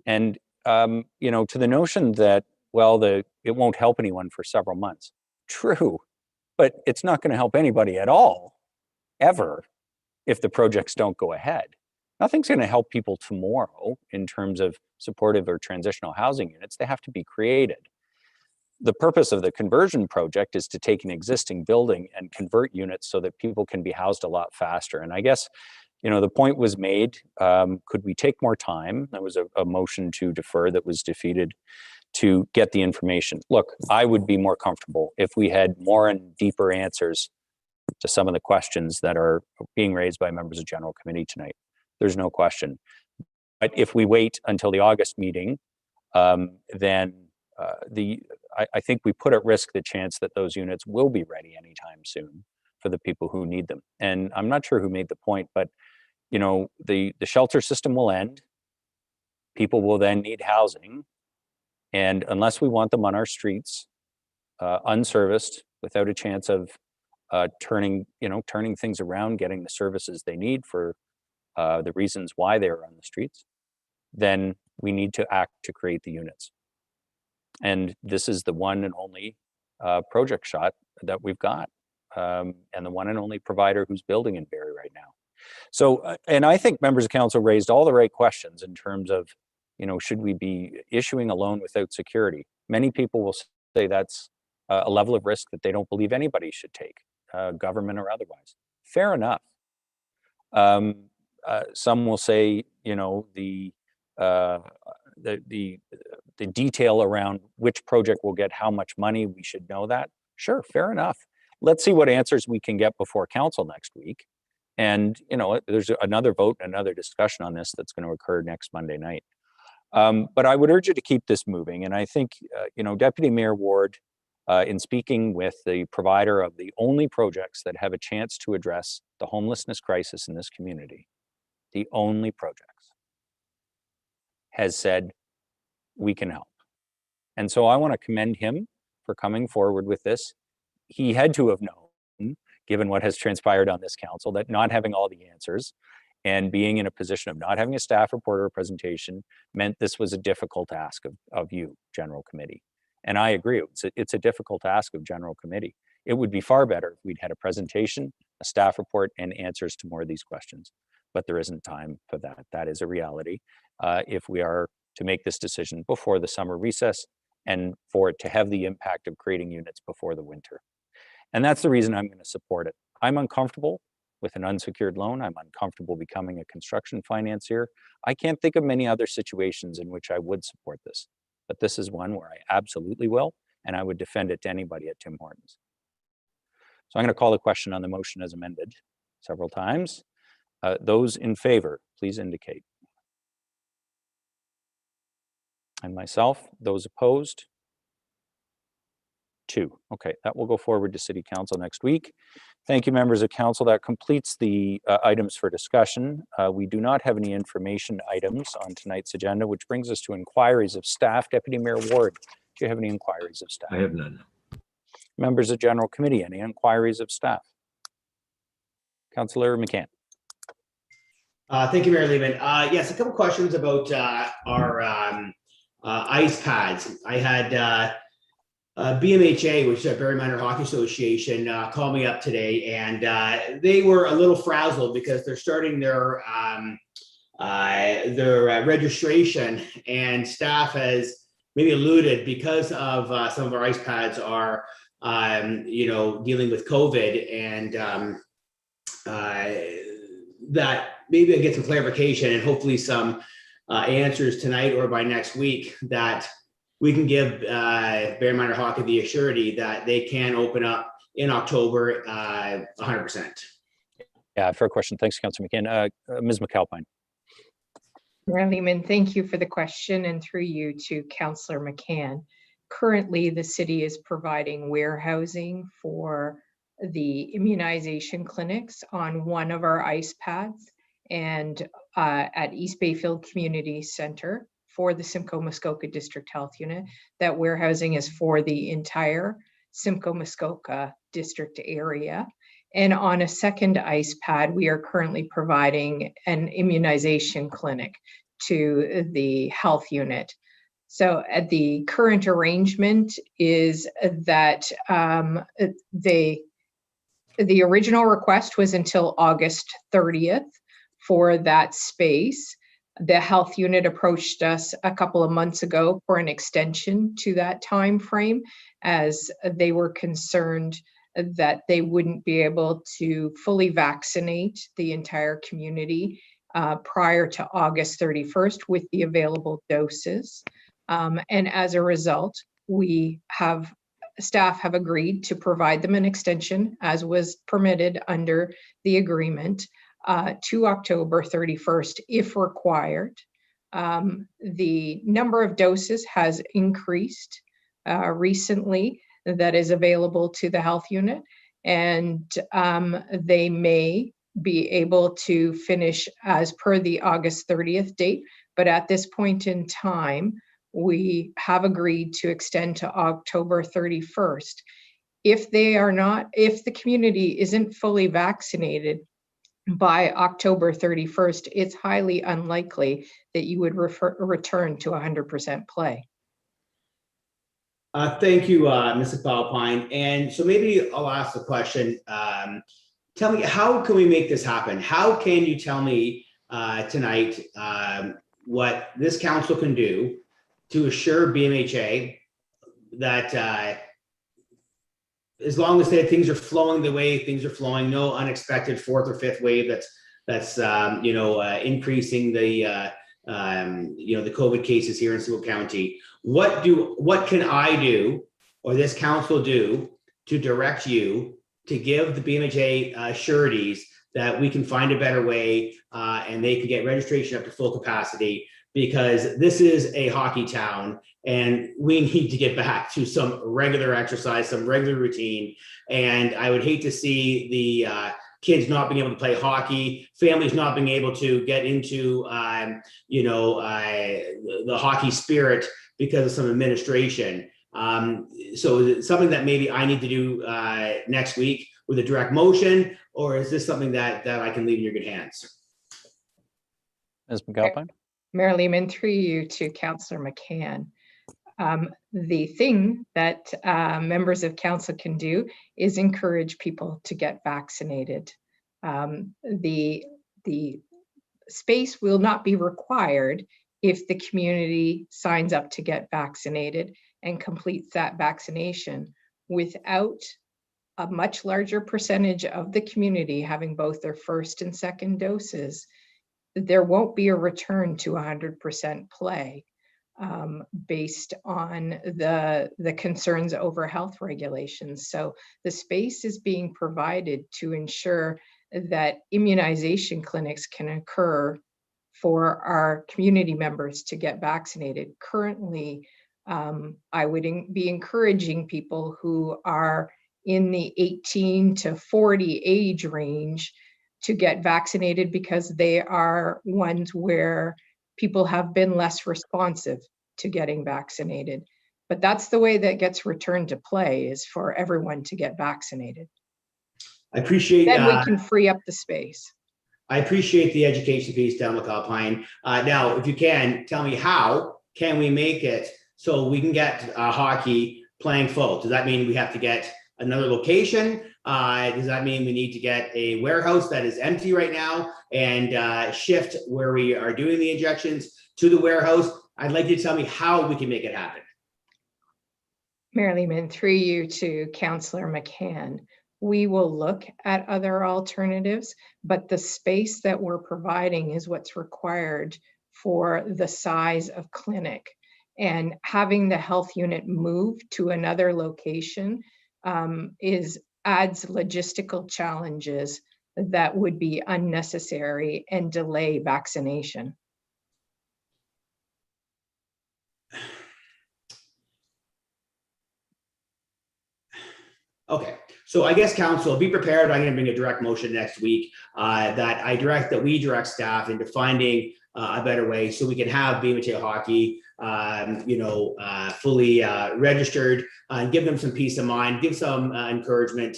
And, to the notion that, well, it won't help anyone for several months. True, but it's not going to help anybody at all, ever, if the projects don't go ahead. Nothing's going to help people tomorrow in terms of supportive or transitional housing units. They have to be created. The purpose of the conversion project is to take an existing building and convert units so that people can be housed a lot faster. And I guess, the point was made, could we take more time? That was a motion to defer that was defeated, to get the information. Look, I would be more comfortable if we had more and deeper answers to some of the questions that are being raised by members of General Committee tonight. There's no question. But if we wait until the August meeting, then I think we put at risk the chance that those units will be ready anytime soon for the people who need them. And I'm not sure who made the point, but the shelter system will end. People will then need housing. And unless we want them on our streets, unserviced, without a chance of turning things around, getting the services they need for the reasons why they're on the streets, then we need to act to create the units. And this is the one and only project shot that we've got, and the one and only provider who's building in Barrie right now. So, and I think members of council raised all the right questions in terms of, should we be issuing a loan without security? Many people will say that's a level of risk that they don't believe anybody should take, government or otherwise. Fair enough. Some will say, the detail around which project will get how much money, we should know that. Sure, fair enough. Let's see what answers we can get before council next week. And, there's another vote and another discussion on this that's going to occur next Monday night. But I would urge you to keep this moving. And I think, Deputy Mayor Ward, in speaking with the provider of the only projects that have a chance to address the homelessness crisis in this community, the only projects, has said, we can help. And so I want to commend him for coming forward with this. he had to have known, given what has transpired on this council, that not having all the answers and being in a position of not having a staff report or a presentation meant this was a difficult ask of you, General Committee. And I agree, it's a difficult ask of General Committee. It would be far better if we'd had a presentation, a staff report, and answers to more of these questions. But there isn't time for that. That is a reality. If we are to make this decision before the summer recess and for it to have the impact of creating units before the winter. And that's the reason I'm going to support it. I'm uncomfortable with an unsecured loan. I'm uncomfortable becoming a construction financier. I can't think of many other situations in which I would support this, but this is one where I absolutely will, and I would defend it to anybody at Tim Hortons. So I'm going to call the question on the motion as amended several times. Those in favor, please indicate. And myself, those opposed? 2. Okay, that will go forward to City Council next week. Thank you, members of Council. That completes the items for discussion. We do not have any information items on tonight's agenda, which brings us to inquiries of staff. Deputy Mayor Ward, do you have any inquiries of staff? I have none. Members of General Committee, any inquiries of staff? Councillor McCann. Thank you, Mayor Lehman. Yes, a couple questions about our ice pads. I had BMHA, which is a Barrie Minor Hockey Association, called me up today, and they were a little frazzled because they're starting their registration, and staff has maybe alluded because of some of our ice pads are dealing with COVID, and that maybe I get some clarification and hopefully some answers tonight or by next week that we can give Barrie Minor Hockey the assurity that they can open up in October 100%. Yeah, fair question. Thanks, Councillor McCann. Ms. McAlpine. Mayor Lehman, thank you for the question, and through you to Councillor McCann. Currently, the city is providing warehousing for the immunization clinics on one of our ice pads and at East Bayfield Community Center for the Simcoe-Muskoka District Health Unit. That warehousing is for the entire Simcoe-Muskoka district area. And on a second ice pad, we are currently providing an immunization clinic to the health unit. So at the current arrangement is that the original request was until August 30th for that space. The health unit approached us a couple of months ago for an extension to that time frame, as they were concerned that they wouldn't be able to fully vaccinate the entire community prior to August 31st with the available doses. And as a result, staff have agreed to provide them an extension, as was permitted under the agreement, to October 31st if required. The number of doses has increased recently that is available to the health unit, and they may be able to finish as per the August 30th date. But at this point in time, we have agreed to extend to October 31st. If the community isn't fully vaccinated by October 31st, it's highly unlikely that you would return to 100% play. Thank you, Mrs. Balpine. And so maybe I'll ask the question, tell me, how can we make this happen? How can you tell me tonight what this council can do to assure BMHA that as long as things are flowing the way things are flowing, no unexpected 4th or 5th wave that's increasing the the COVID cases here in Simcoe County. What can I do, or this council do, to direct you to give the BMHA sureties that we can find a better way and they can get registration up to full capacity? Because this is a hockey town and we need to get back to some regular exercise, some regular routine. And I would hate to see the kids not being able to play hockey, families not being able to get into the hockey spirit because of some administration. So is it something that maybe I need to do next week with a direct motion, or is this something that I can leave in your good hands? Ms. McAlpine? Mayor Lehman, through you to Councillor McCann. The thing that members of council can do is encourage people to get vaccinated. The space will not be required if the community signs up to get vaccinated and completes that vaccination. Without a much larger percentage of the community having both their first and second doses, there won't be a return to 100% play based on the concerns over health regulations. So the space is being provided to ensure that immunization clinics can occur for our community members to get vaccinated. Currently, I would be encouraging people who are in the 18 to 40 age range to get vaccinated, because they are ones where people have been less responsive to getting vaccinated. But that's the way that gets returned to play, is for everyone to get vaccinated. I appreciate Then we can free up the space. I appreciate the education piece down McAlpine. Now, if you can, tell me, how can we make it so we can get hockey playing full? Does that mean we have to get another location? Does that mean we need to get a warehouse that is empty right now and shift where we are doing the injections to the warehouse? I'd like you to tell me how we can make it happen. Mayor Lehman, through you to Councillor McCann. We will look at other alternatives, but the space that we're providing is what's required for the size of clinic. And having the health unit move to another location adds logistical challenges that would be unnecessary and delay vaccination. Okay, so I guess council, be prepared. I'm going to bring a direct motion next week that we direct staff into finding a better way so we can have BMHA hockey, fully registered, and give them some peace of mind, give some encouragement,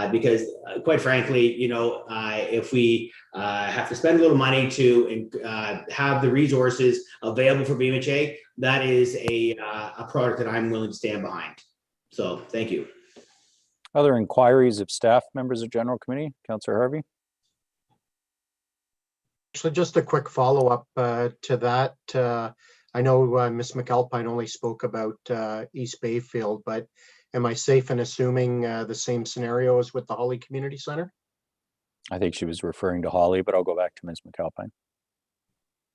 because quite frankly, if we have to spend a little money to have the resources available for BMHA, that is a product that I'm willing to stand behind. So thank you. Other inquiries of staff, members of General Committee? Councillor Harvey? Actually, just a quick follow-up to that. I know Ms. McAlpine only spoke about East Bayfield, but am I safe in assuming the same scenario as with the Holly Community Center? I think she was referring to Holly, but I'll go back to Ms. McAlpine.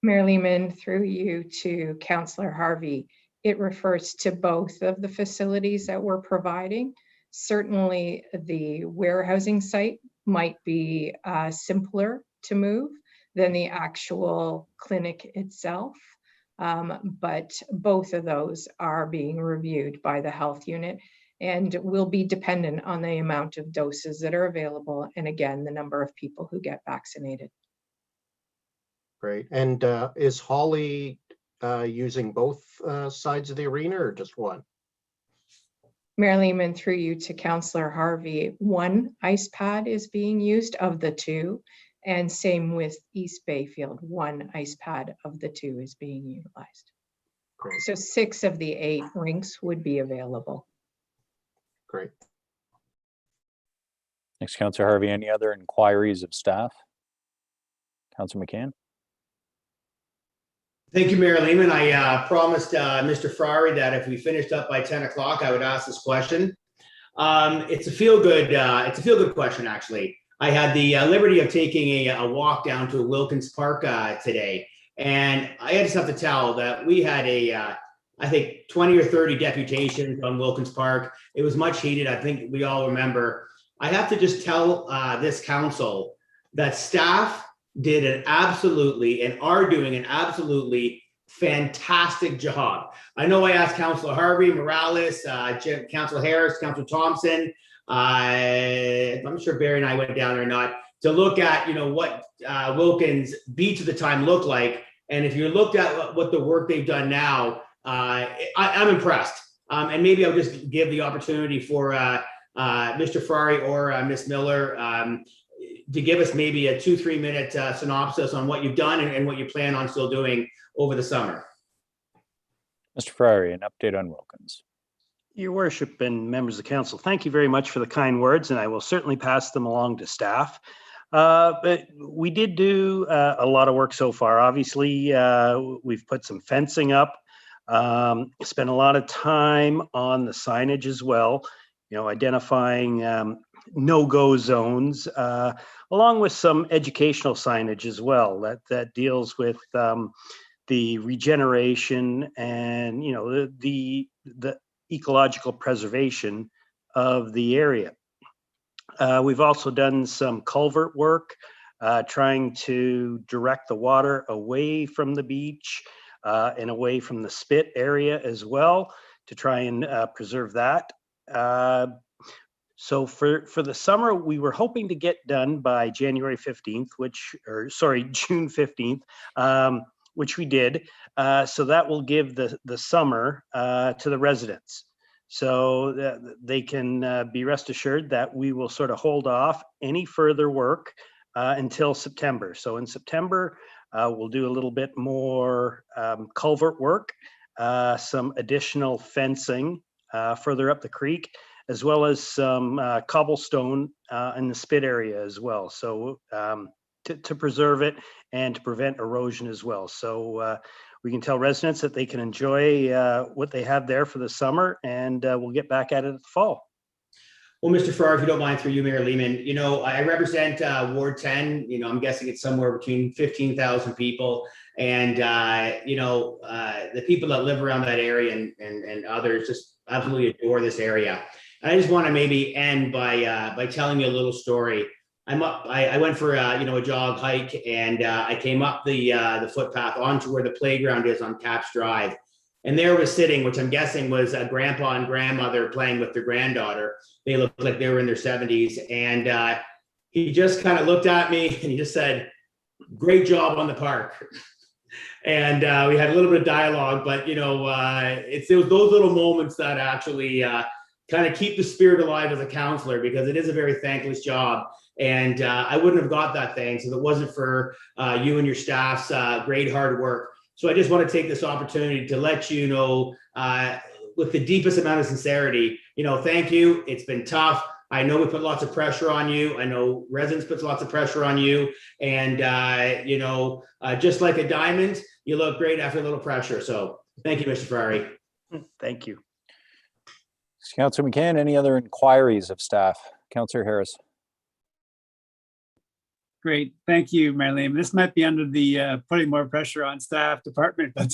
Mayor Lehman, through you to Councillor Harvey, it refers to both of the facilities that we're providing. Certainly the warehousing site might be simpler to move than the actual clinic itself. But both of those are being reviewed by the health unit and will be dependent on the amount of doses that are available, and again, the number of people who get vaccinated. Great. And is Holly using both sides of the arena or just one? Mayor Lehman, through you to Councillor Harvey, one ice pad is being used of the two, and same with East Bayfield, one ice pad of the two is being utilized. Great. So 6 of the 8 rinks would be available. Great. Thanks, Councillor Harvey. Any other inquiries of staff? Councillor McCann? Thank you, Mayor Lehman. I promised Mr. Ferrari that if we finished up by 10 o'clock, I would ask this question. It's a feel-good question, actually. I had the liberty of taking a walk down to Wilkins Park today, and I just have to tell that we had I think 20 or 30 deputations on Wilkins Park. It was much heated. I think we all remember. I have to just tell this council that staff did and are doing an absolutely fantastic job. I know I asked Councillor Harvey, Morales, Councillor Harris, Councillor Thompson. I'm not sure Barrie and I went down there or not to look at what Wilkins Beach at the time looked like. And if you looked at what the work they've done now, I'm impressed. And maybe I'll just give the opportunity for Mr. Ferrari or Ms. Miller to give us maybe a 2-3 minute synopsis on what you've done and what you plan on still doing over the summer. Mr. Ferrari, an update on Wilkins. Your Worship and members of council, thank you very much for the kind words, and I will certainly pass them along to staff. But we did do a lot of work so far. Obviously, we've put some fencing up, spent a lot of time on the signage as well, identifying no-go zones, along with some educational signage as well that deals with the regeneration and the ecological preservation of the area. We've also done some culvert work, trying to direct the water away from the beach and away from the spit area as well to try and preserve that. So for the summer, we were hoping to get done by January 15th, June 15th, which we did. So that will give the summer to the residents. So they can be rest assured that we will sort of hold off any further work until September. So in September, we'll do a little bit more culvert work, some additional fencing further up the creek, as well as some cobblestone in the spit area as well. So to preserve it and to prevent erosion as well. So we can tell residents that they can enjoy what they have there for the summer, and we'll get back at it in the fall. Well, Mr. Farrar, if you don't mind, through you, Mayor Lehman, I represent Ward 10. I'm guessing it's somewhere between 15,000 people. And, the people that live around that area and others just absolutely adore this area. And I just want to maybe end by telling you a little story. I went for a jog hike, and I came up the footpath onto where the playground is on Caps Drive, and there was sitting, which I'm guessing was a grandpa and grandmother playing with their granddaughter. They looked like they were in their 70s, and he just kind of looked at me and he just said, "Great job on the park." And we had a little bit of dialogue, but it was those little moments that actually kind of keep the spirit alive as a counselor, because it is a very thankless job. And I wouldn't have got that thanks if it wasn't for you and your staff's great hard work. So I just want to take this opportunity to let you know, with the deepest amount of sincerity, thank you. It's been tough. I know we put lots of pressure on you. I know residents put lots of pressure on you. And, just like a diamond, you look great after a little pressure. So thank you, Mr. Ferrari. Thank you. Councillor McCann, any other inquiries of staff? Councillor Harris. Great, thank you, Mayor Lehman. This might be under the putting more pressure on staff department, but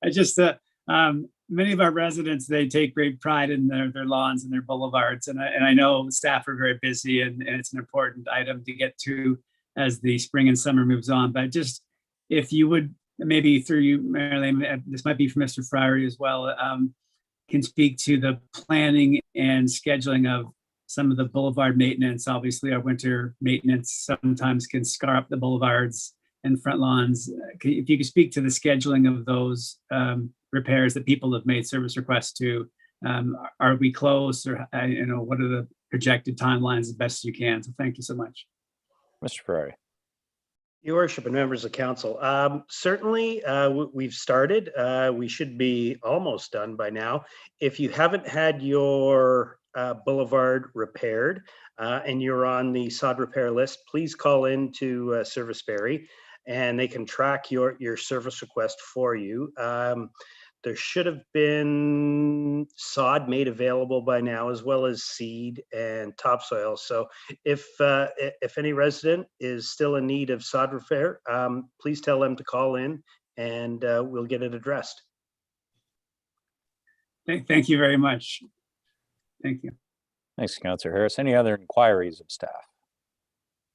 I just, many of our residents, they take great pride in their lawns and their boulevards. And I know staff are very busy, and it's an important item to get to as the spring and summer moves on. But just, if you would, maybe through you, Mayor Lehman, this might be for Mr. Friary as well, can speak to the planning and scheduling of some of the boulevard maintenance. Obviously, our winter maintenance sometimes can scar up the boulevards and front lawns. If you could speak to the scheduling of those repairs that people have made service requests to, are we close, or what are the projected timelines as best you can? So thank you so much. Mr. Ferrari. Your Worship and members of council, certainly we've started. We should be almost done by now. If you haven't had your boulevard repaired and you're on the sod repair list, please call in to Service Barrie, and they can track your service request for you. There should have been sod made available by now, as well as seed and topsoil. So if any resident is still in need of sod repair, please tell them to call in, and we'll get it addressed. Thank you very much. Thank you. Thanks, Councillor Harris. Any other inquiries of staff?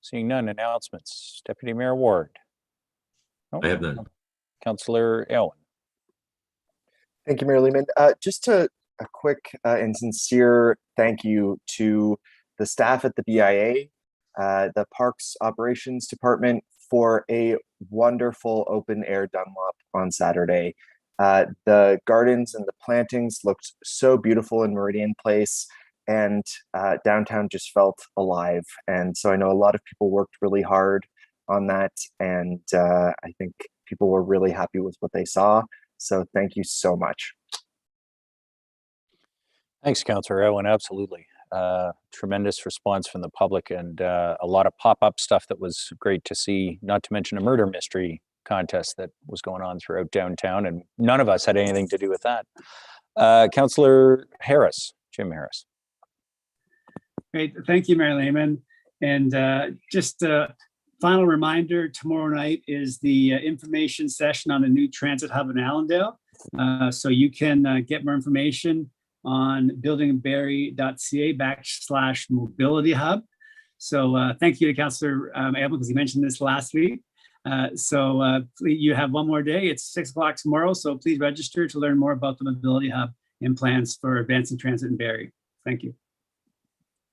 Seeing none, announcements. Deputy Mayor Ward. I have none. Councillor Elwin. Thank you, Mayor Lehman. Just a quick and sincere thank you to the staff at the BIA, the Parks Operations Department, for a wonderful open air Dunlop on Saturday. The gardens and the plantings looked so beautiful in Meridian Place, and downtown just felt alive. And so I know a lot of people worked really hard on that, and I think people were really happy with what they saw. So thank you so much. Thanks, Councillor Owen. Absolutely. Tremendous response from the public, and a lot of pop-up stuff that was great to see, not to mention a murder mystery contest that was going on throughout downtown, and none of us had anything to do with that. Councillor Harris, Jim Harris. Great. Thank you, Mayor Lehman. And just a final reminder, tomorrow night is the information session on the new transit hub in Allendale. So you can get more information on buildingbarrie.ca/mobility hub. So thank you to Councillor Abel, because he mentioned this last week. You have one more day. It's 6 o'clock tomorrow. So please register to learn more about the mobility hub and plans for advancing transit in Barrie. Thank you.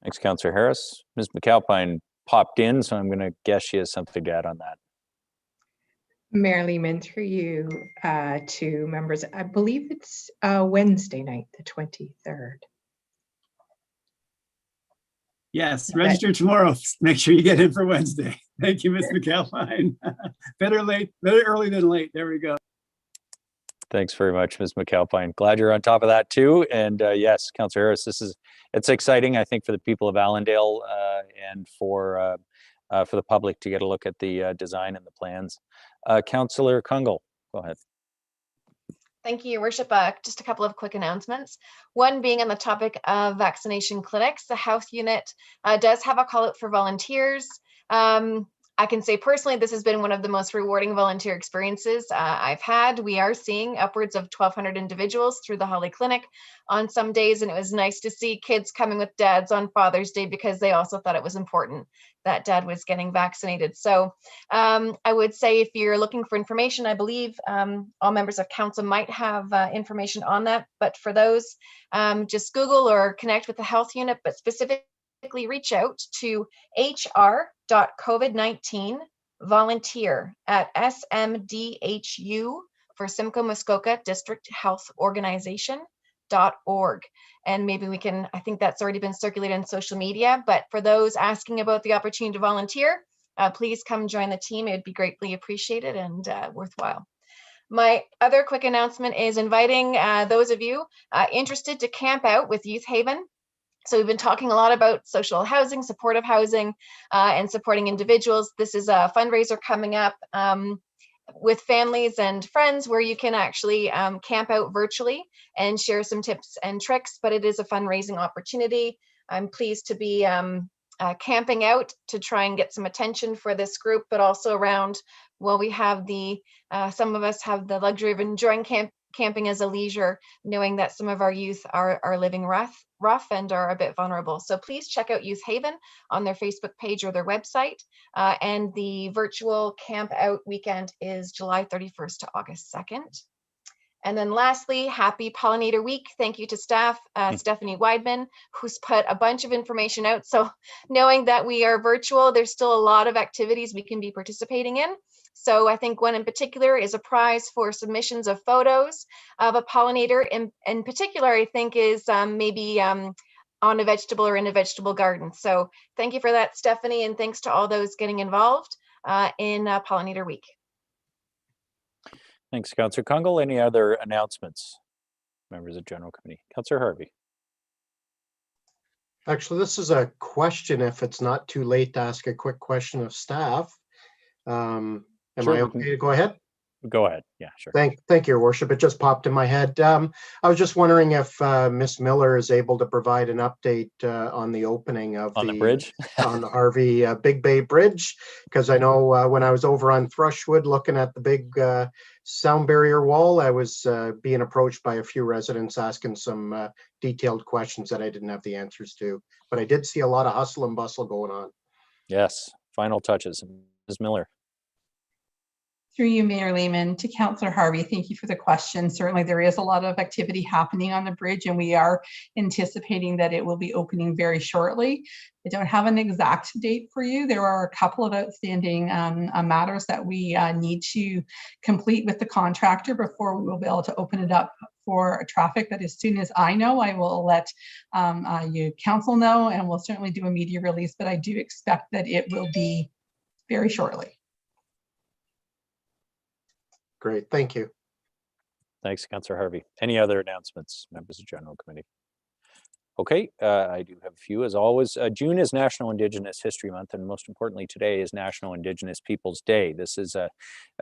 Thanks, Councillor Harris. Ms. McAlpine popped in, so I'm going to guess she has something to add on that. Mayor Lehman, through you to members, I believe it's Wednesday night, the 23rd. Yes, register tomorrow. Make sure you get in for Wednesday. Thank you, Ms. McAlpine. Better early than late. There we go. Thanks very much, Ms. McAlpine. Glad you're on top of that too. And yes, Councillor Harris, it's exciting, I think, for the people of Allendale and for the public to get a look at the design and the plans. Councillor Kungl, go ahead. Thank you, Your Worship. Just a couple of quick announcements. One being on the topic of vaccination clinics. The Health Unit does have a call out for volunteers. I can say personally, this has been one of the most rewarding volunteer experiences I've had. We are seeing upwards of 1,200 individuals through the Holly Clinic on some days, and it was nice to see kids coming with dads on Father's Day because they also thought it was important that dad was getting vaccinated. So I would say if you're looking for information, I believe all members of council might have information on that, but for those, just Google or connect with the Health Unit, but specifically reach out to hr.covid19 volunteer at SMDHU for Simcoe Muskoka District Health Organization.org. And maybe we can, I think that's already been circulated on social media, but for those asking about the opportunity to volunteer, please come join the team. It would be greatly appreciated and worthwhile. My other quick announcement is inviting those of you interested to camp out with Youth Haven. So we've been talking a lot about social housing, supportive housing, and supporting individuals. This is a fundraiser coming up with families and friends where you can actually camp out virtually and share some tips and tricks, but it is a fundraising opportunity. I'm pleased to be camping out to try and get some attention for this group, but also around, well, we have some of us have the luxury of enjoying camping as a leisure, knowing that some of our youth are living rough and are a bit vulnerable. So please check out Youth Haven on their Facebook page or their website. And the virtual camp out weekend is July 31st to August 2nd. And then lastly, happy Pollinator Week. Thank you to staff, Stephanie Weidman, who's put a bunch of information out. So knowing that we are virtual, there's still a lot of activities we can be participating in. So I think one in particular is a prize for submissions of photos of a pollinator. In particular, I think is maybe on a vegetable or in a vegetable garden. So thank you for that, Stephanie, and thanks to all those getting involved in Pollinator Week. Thanks, Councillor Kungl. Any other announcements, members of General Committee? Councillor Harvey. Actually, this is a question, if it's not too late to ask a quick question of staff. Am I okay to go ahead? Go ahead. Yeah, sure. Thank you, Your Worship. It just popped in my head. I was just wondering if Miss Miller is able to provide an update on the opening of the bridge on the Harvey Big Bay Bridge, because I know when I was over on Thrushwood looking at the big sound barrier wall, I was being approached by a few residents asking some detailed questions that I didn't have the answers to. But I did see a lot of hustle and bustle going on. Yes, final touches. Ms. Miller. Through you, Mayor Lehman, to Councillor Harvey, thank you for the question. Certainly there is a lot of activity happening on the bridge, and we are anticipating that it will be opening very shortly. I don't have an exact date for you. There are a couple of outstanding matters that we need to complete with the contractor before we will be able to open it up for traffic. But as soon as I know, I will let you council know, and we'll certainly do a media release, but I do expect that it will be very shortly. Great, thank you. Thanks, Councillor Harvey. Any other announcements, members of General Committee? Okay, I do have a few as always. June is National Indigenous History Month, and most importantly today is National Indigenous Peoples Day. This is a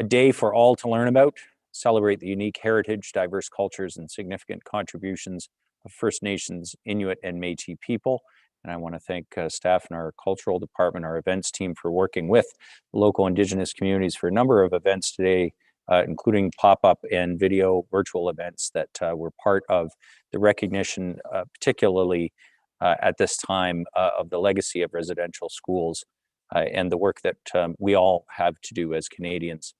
day for all to learn about, celebrate the unique heritage, diverse cultures, and significant contributions of First Nations, Inuit, and Métis people. And I want to thank staff in our cultural department, our events team, for working with local Indigenous communities for a number of events today, including pop-up and video virtual events that were part of the recognition, particularly at this time, of the legacy of residential schools and the work that we all have to do as Canadians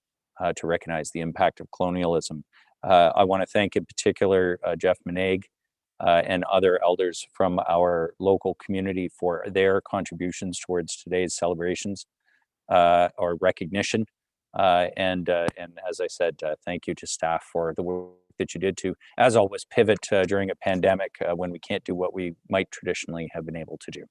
to recognize the impact of colonialism. I want to thank in particular Jeff Meneag and other elders from our local community for their contributions towards today's celebrations or recognition. And as I said, thank you to staff for the work that you did to, as always, pivot during a pandemic when we can't do what we might traditionally have been able to do.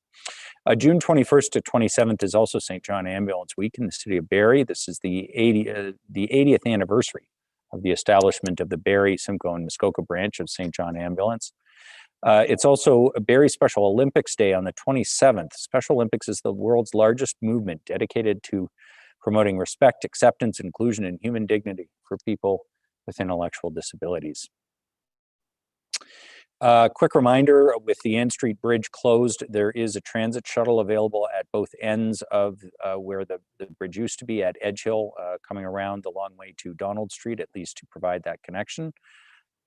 June 21st to 27th is also St. John Ambulance Week in the city of Barrie. This is the 80th anniversary of the establishment of the Barrie, Simcoe, and Muskoka branch of St. John Ambulance. It's also a Barrie Special Olympics Day on the 27th. Special Olympics is the world's largest movement dedicated to promoting respect, acceptance, inclusion, and human dignity for people with intellectual disabilities. Quick reminder, with the Ann Street Bridge closed, there is a transit shuttle available at both ends of where the bridge used to be at Edge Hill, coming around the long way to Donald Street, at least to provide that connection.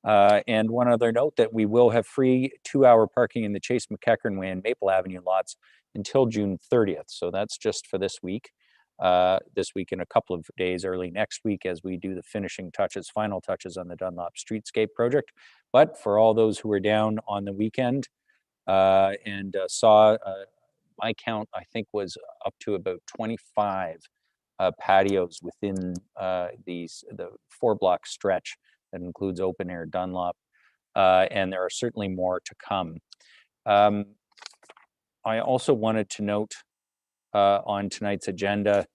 And one other note, that we will have free 2-hour parking in the Chase McEachern Way and Maple Avenue lots until June 30th. So that's just for this week. This week in a couple of days, early next week, as we do the finishing touches, final touches on the Dunlop Streetscape project. But for all those who were down on the weekend and saw, my count, I think, was up to about 25 patios within the 4-block stretch that includes open air Dunlop, and there are certainly more to come. I also wanted to note on tonight's agenda,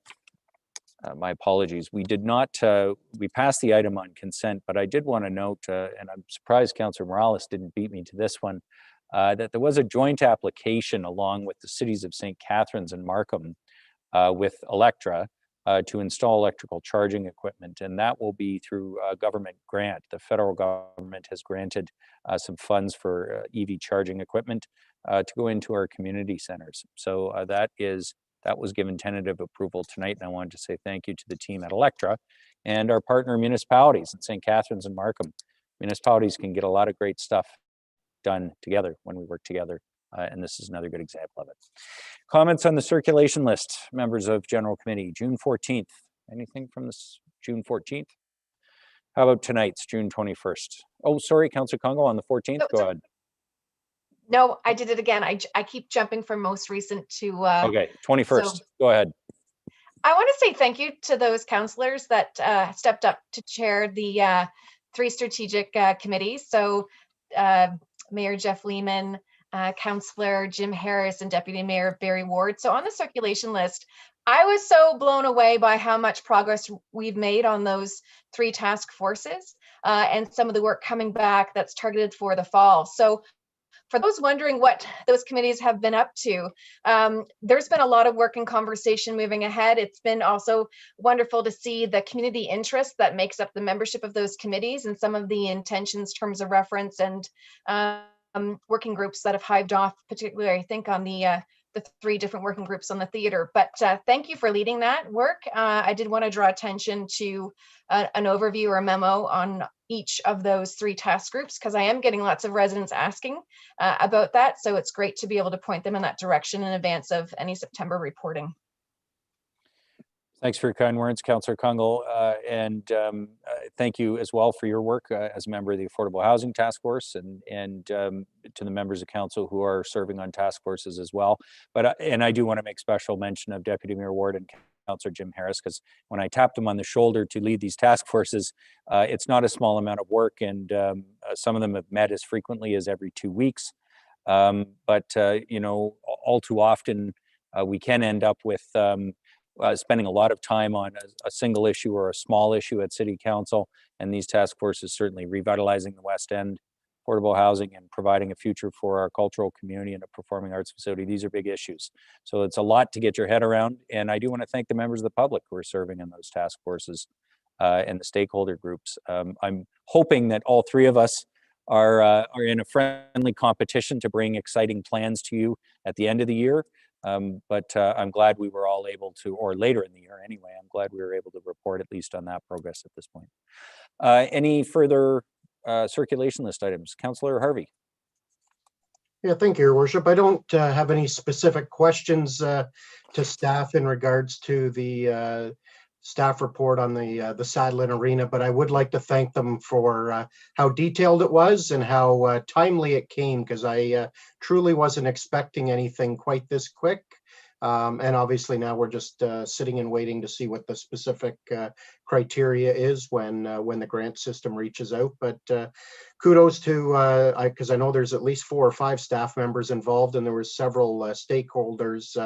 my apologies, we did not, we passed the item on consent, but I did want to note, and I'm surprised Councillor Morales didn't beat me to this one, that there was a joint application along with the cities of St. Catharines and Markham with Electra to install electrical charging equipment, and that will be through a government grant. The federal government has granted some funds for EV charging equipment to go into our community centers. So that was given tentative approval tonight, and I wanted to say thank you to the team at Electra and our partner municipalities in St. Catharines and Markham. Municipalities can get a lot of great stuff done together when we work together, and this is another good example of it. Comments on the circulation list, members of General Committee, June 14th. Anything from this June 14th? How about tonight's June 21st? Oh, sorry, Councillor Congo on the 14th, go ahead. No, I did it again. I keep jumping from most recent to okay, 21st, go ahead. I want to say thank you to those councillors that stepped up to chair the 3 strategic committees. So Mayor Jeff Lehman, Councillor Jim Harris, and Deputy Mayor Barrie Ward. So on the circulation list, I was so blown away by how much progress we've made on those 3 task forces and some of the work coming back that's targeted for the fall. So for those wondering what those committees have been up to, there's been a lot of work and conversation moving ahead. It's been also wonderful to see the community interest that makes up the membership of those committees and some of the intentions, terms of reference, and working groups that have hived off, particularly I think on the 3 different working groups on the theater. But thank you for leading that work. I did want to draw attention to an overview or a memo on each of those 3 task groups, because I am getting lots of residents asking about that. So it's great to be able to point them in that direction in advance of any September reporting. Thanks for your kind words, Councillor Kungl, and thank you as well for your work as a member of the Affordable Housing Task Force, and to the members of council who are serving on task forces as well. But and I do want to make special mention of Deputy Mayor Ward and Councillor Jim Harris, because when I tapped them on the shoulder to lead these task forces, it's not a small amount of work, and some of them have met as frequently as every 2 weeks. But you know, all too often we can end up with spending a lot of time on a single issue or a small issue at City Council, and these task forces certainly revitalizing the West End, affordable housing, and providing a future for our cultural community and a performing arts facility. These are big issues. So it's a lot to get your head around, and I do want to thank the members of the public who are serving in those task forces and the stakeholder groups. I'm hoping that all three of us are in a friendly competition to bring exciting plans to you at the end of the year. But I'm glad we were all able to, or later in the year anyway, I'm glad we were able to report at least on that progress at this point. Any further circulation list items? Councillor Harvey. Yeah, thank you, Your Worship. I don't have any specific questions to staff in regards to the staff report on the Sadlin Arena, but I would like to thank them for how detailed it was and how timely it came, because I truly wasn't expecting anything quite this quick. And obviously now we're just sitting and waiting to see what the specific criteria is when the grant system reaches out. But kudos to, because I know there's at least 4 or 5 staff members involved, and there were several stakeholders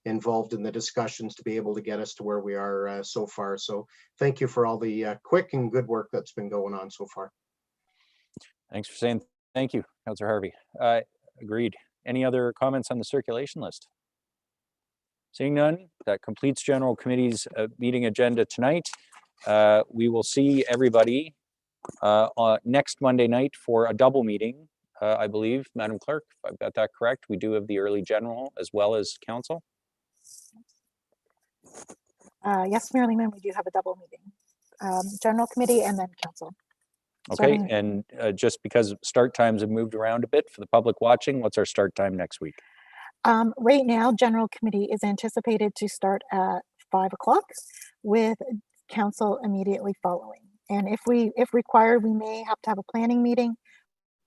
involved in the discussions to be able to get us to where we are so far. So thank you for all the quick and good work that's been going on so far. Thanks for saying thank you, Councillor Harvey. Agreed. Any other comments on the circulation list? Seeing none, that completes General Committee's meeting agenda tonight. We will see everybody next Monday night for a double meeting, I believe, Madam Clerk, if I've got that correct. We do have the early general as well as council. Yes, Mayor Lehman, we do have a double meeting. General Committee and then council. Okay, and just because start times have moved around a bit for the public watching, what's our start time next week? Right now, General Committee is anticipated to start at 5 o'clock with council immediately following. And if required, we may have to have a planning meeting,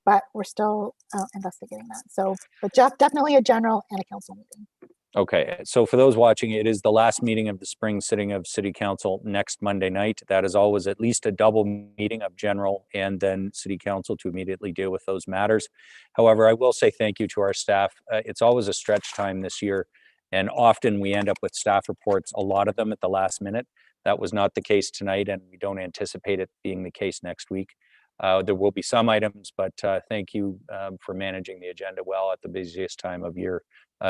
but we're still investigating that. So, but definitely a general and a council meeting. Okay, so for those watching, it is the last meeting of the spring sitting of City Council next Monday night. That is always at least a double meeting of general and then City Council to immediately deal with those matters. However, I will say thank you to our staff. It's always a stretch time this year, and often we end up with staff reports, a lot of them at the last minute. That was not the case tonight, and we don't anticipate it being the case next week. There will be some items, but thank you for managing the agenda well at the busiest time of year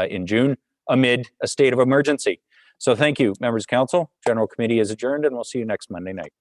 in June, amid a state of emergency. So thank you, members of council. General Committee is adjourned, and we'll see you next Monday night.